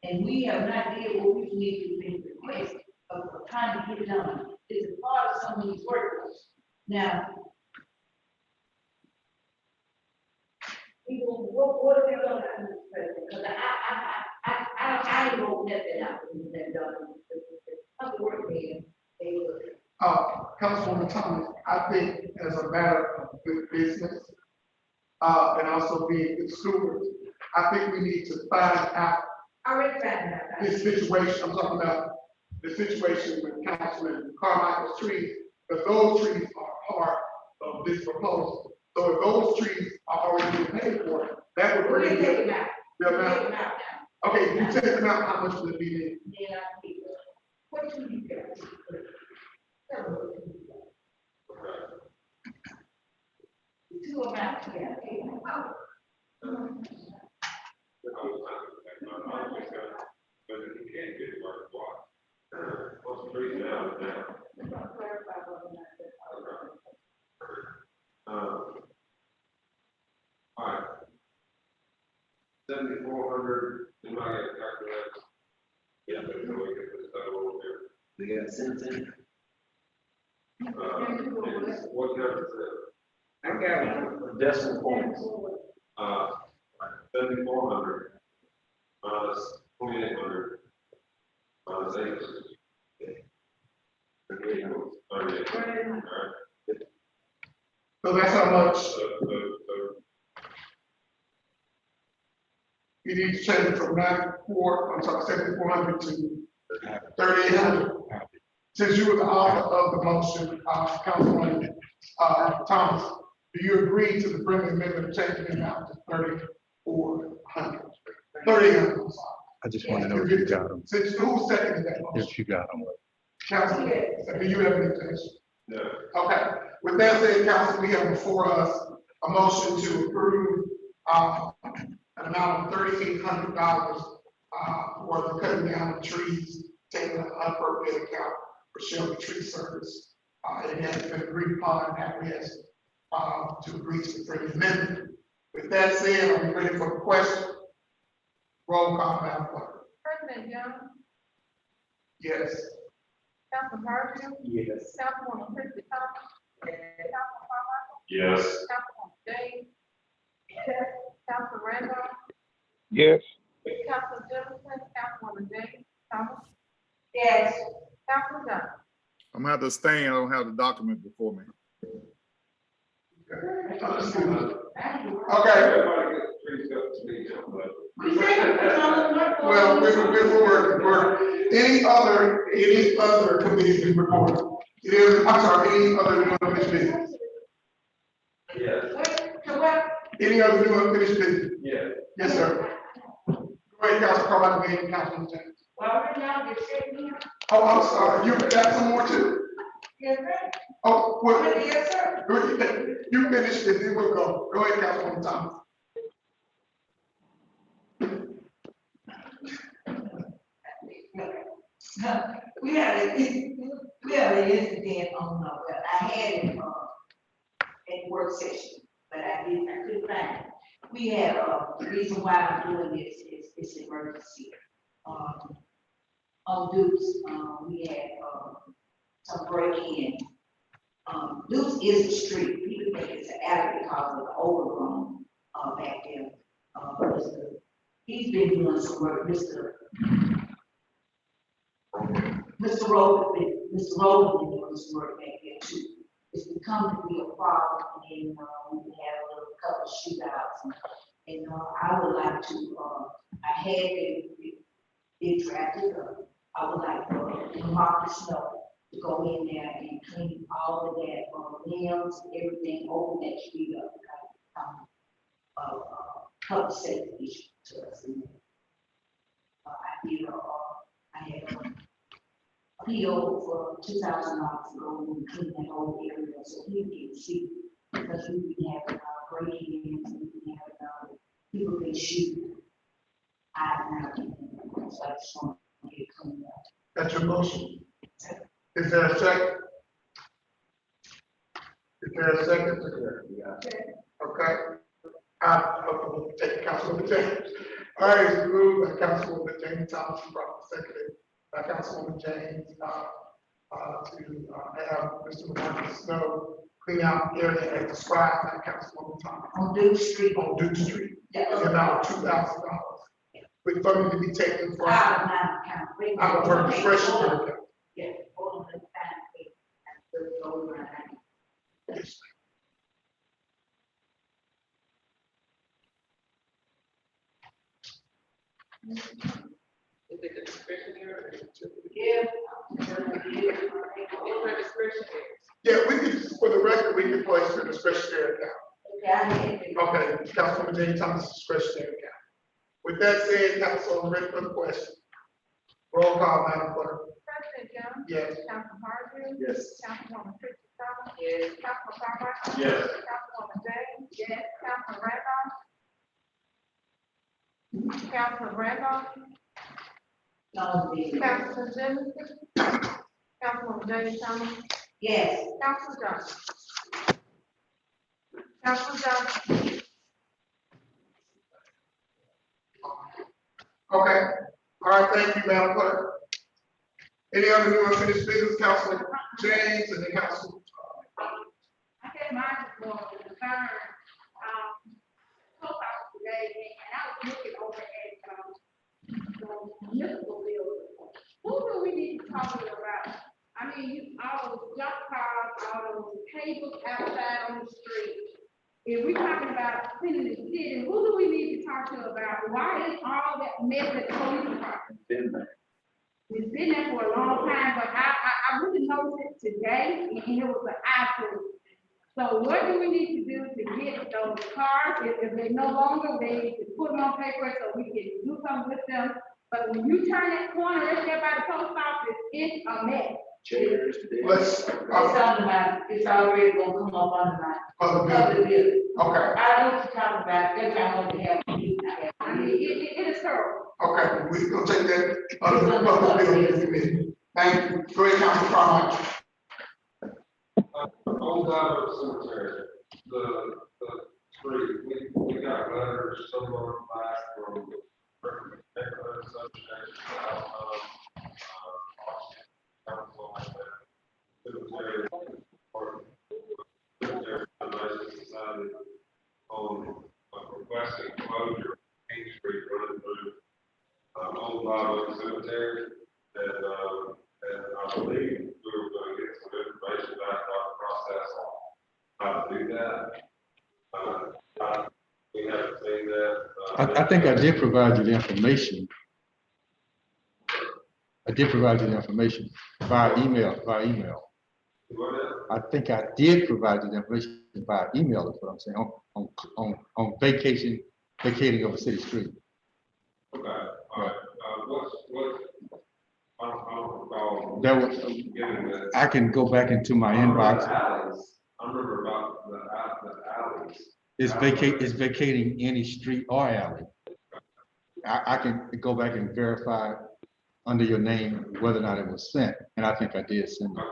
And we have not did what we need to be requested of trying to get it done. It's a part of some of these workers. Now, people, what are we gonna do, Mr. President? Because I ain't gonna let that out when they're done. Other work they will. Councilwoman Thomas, I think as a matter of good business, and also being good stewards, I think we need to find out I already found that. this situation. I'm talking about the situation with Councilman Carmichael's trees, because those trees are part of this proposal. So if those trees are already being paid for, that would bring We'll take them out. the amount. Okay, you take them out, how much would it be? Yeah, what do you get? Two amounts, yeah. But if you can't get it work, why? What's the reason out of that? All right. 7,400, you might get calculated. Yeah, but we get this stuff over here. They got cents in it. What kind of is it? I got decimal points. 7,400 minus 2,800 minus 8. Okay, equals 38. All right. So that's how much So you need to change it from 7,400 to 3,800. Since you were the author of the motion, Councilman Thomas, do you agree to the friendly amendment changing it now to 3,400? 3,800, I'm sorry. I just want to know if you got them. Since who seconded that motion? If you got them. Councilman, do you have any objection? no. Okay, with that said, council, we have before us a motion to approve, an amount of $3,800, for the cutting down of trees, taking an unappropriate account for Shelby Tree Service. It has been agreed upon and we has, to agree to the friendly amendment. With that said, are we ready for the question? Roll call, Madam Clerk. President Young, Yes. Councilman Harville, Yes. Councilwoman Christie Thomas, Councilman Carmichael, Yes. Councilwoman Days, Councilman Randolph, Yes. Councilman Jefferson, Councilwoman Days, Thomas, Yes. gonna have to abstain, I don't have the document before me. Okay. Well, we're working. Any other committee report? I'm sorry, any other new unfinished business? Yes. Any other new unfinished business? Yeah. Yes, sir. Go ahead, Council Carmichael, and Councilman James. Oh, I'm sorry, you got some more too? Yes, sir. Oh, what? Yes, sir. You finished it, then we'll go. Go ahead, Councilwoman Thomas. We had an incident on, I had it, at work session, but I couldn't find it. We had, the reason why I'm doing this is it's emergency. On Dukes, we had, some break-in. Dukes is a street, people think it's an alley because of the overgrown, back there. He's been doing some work, Mr. Rowe been doing some work back there too. It's become to be a problem, and we have a little couple of shootouts. And I would like to, I had it drafted up. I would like Marcus Snow to go in there and clean all of that, limbs and everything over that street up. Public safety issue to us. I did, I had PO for $2,000 to go and clean that whole area so he can see, because we been having break-ins, we been having people been shooting. So I just want to get it cleaned up. That's your motion. Is there a second? Is there a second? Okay. I'll take Councilwoman James. All right, it's moved by Councilwoman James Thomas, properly seconded by Councilwoman James, to have Mr. Marcus Snow clean out the area as described by Councilwoman Thomas. On Duke Street. On Duke Street. Yeah. It's about $2,000. With funding to be taken from our work discretionary account. Yeah, all of the time. Yes. Is it the discretionary? Yeah. It's a discretionary. Yeah, we could, for the record, we can place your discretionary account. Okay, Councilwoman James Thomas discretionary account. With that said, Council, I'm ready for the question. Roll call, Madam Clerk. President Young. Yes. Councilman Harville. Yes. Councilwoman Christie Thomas. Yes. Councilman Carmichael. Yes. Councilwoman James. Yes. Councilman Randolph. Councilman Randolph. No, Councilman Jennings. Councilwoman James Thomas. yes. Councilman Johnson. Councilman Johnson. Okay. All right, thank you, Madam Clerk. Any other new unfinished business, Councilman James and then Councilman? I guess mine is more of a concern, courthouse today, and I was looking over at, the municipal building. Who do we need to talk to about? I mean, all those junk cars, all those tables outside on the street. If we're talking about cleaning the city, who do we need to talk to about? Why is all that mess at the police department? It's been there for a long time, but I really noticed it today, and it was an eye-opener. So what do we need to do to get those cars, if they no longer, they need to put them on paper so we can do something with them. But when you turn that corner, right there by the post office, it's a mess. Chairs. Let's, It's already gonna come up on my. Public building. Okay, I know what you're talking about, that's why I want to have. I mean, it is terrible. okay, we gonna take that under the public building committee. Thank you. Go ahead, Councilman Carmichael. Old Live Cemetery, the street, we got letters, some of them back from the neighborhood association, council, cemetery, or cemetery foundation society on requesting closure of King Street running through Old Live Cemetery, and I believe we were going to get I think I did provide you the information. I did provide you the information via email, I think I did provide you the information by email, is what I'm saying, on vacating of a city street. Okay, all right, I don't recall. That was, Getting that. I can go back into my inbox. I remember about the alleys. It's vacating any street or alley. I can go back and verify under your name whether or not it was sent, and I think I did send it. Okay,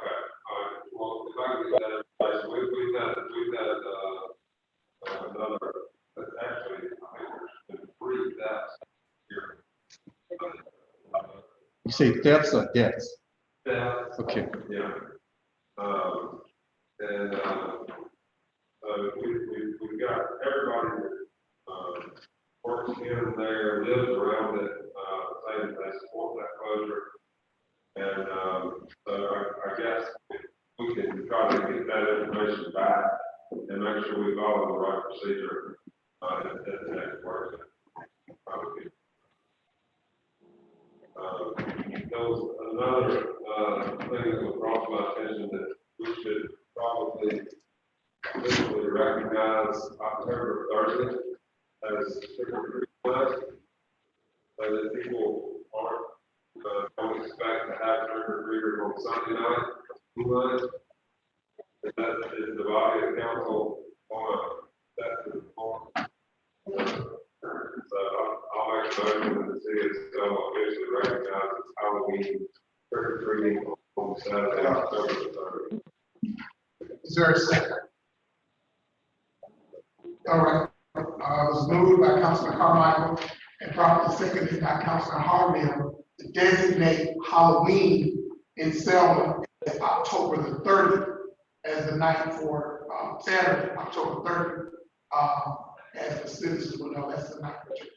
all right, well, if I can get that, we've had another, but actually, I think there's been 3 deaths here. You say thefts or deaths? Deaths. Okay. Yeah. We've got everybody that, works in there, lives around it, saying they support that closure. And, so I guess we can try to get that information back and make sure we follow the right procedure, at the next work. There was another, thing that was brought to my attention that we should probably officially recognize October 30th as Trick or Treat Month, so that people aren't, don't expect to have trick or treaters on Sunday night. Is the body of council on that form? So I'll make a motion that the city of Selma officially recognizes Halloween trick or treating on Saturday, October 30th. Is there a second? All right, it was moved by Councilman Carmichael and properly seconded by Councilman Harville to designate Halloween in Selma as October the 30th as the night for, Saturday, October 30th. As the citizens will know, that's the night for church.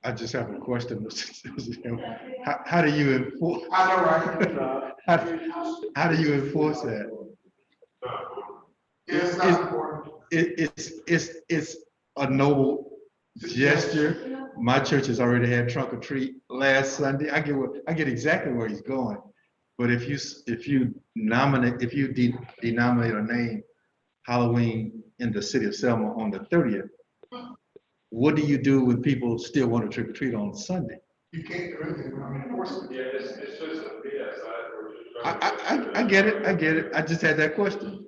I just have a question. How do you enforce? I know, right? How do you enforce that? It's not important. It's a noble gesture. My church has already had trunk or treat last Sunday. I get exactly where he's going. But if you denominate a name Halloween in the city of Selma on the 30th, what do you do when people still want to trick or treat on Sunday? You can't do anything without enforcement. Yeah, it's just a PSI. I get it. I just had that question.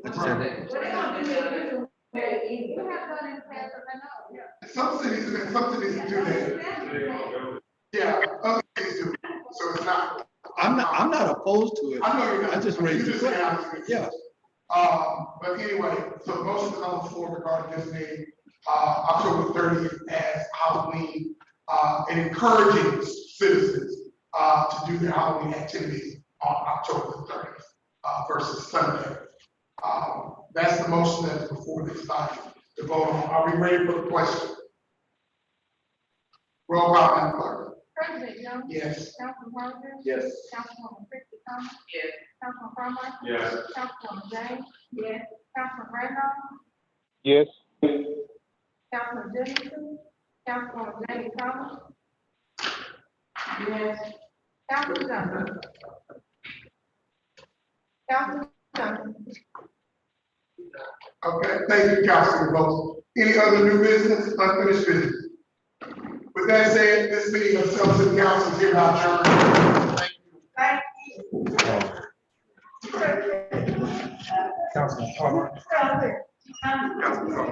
Some cities do that. Yeah, other cities do. So it's not. I'm not opposed to it. I know you're not. I just raised the question. Yeah. But anyway, so motion is on the floor regarding this name, October 30th as Halloween, and encouraging citizens, to do their Halloween activities on October 30th, versus Sunday. That's the motion that's before this body to vote on. Are we ready for the question? Roll call, Madam Clerk. President Young. Yes. Councilman Harville. Yes. Councilwoman Christie Thomas. Yes. Councilman Carmichael. Yes. Councilwoman James. Yes. Councilman Randolph. Yes. Councilman Jennings. Councilwoman Jamie Thomas. Yes. Councilman Johnson. Councilman Johnson. Okay, thank you, Councilman Bowles. Any other new business, unfinished business? With that said, this meeting of Selma City Council is hereby adjourned. Thank you. Thank you. Councilman Carmichael. Councilman.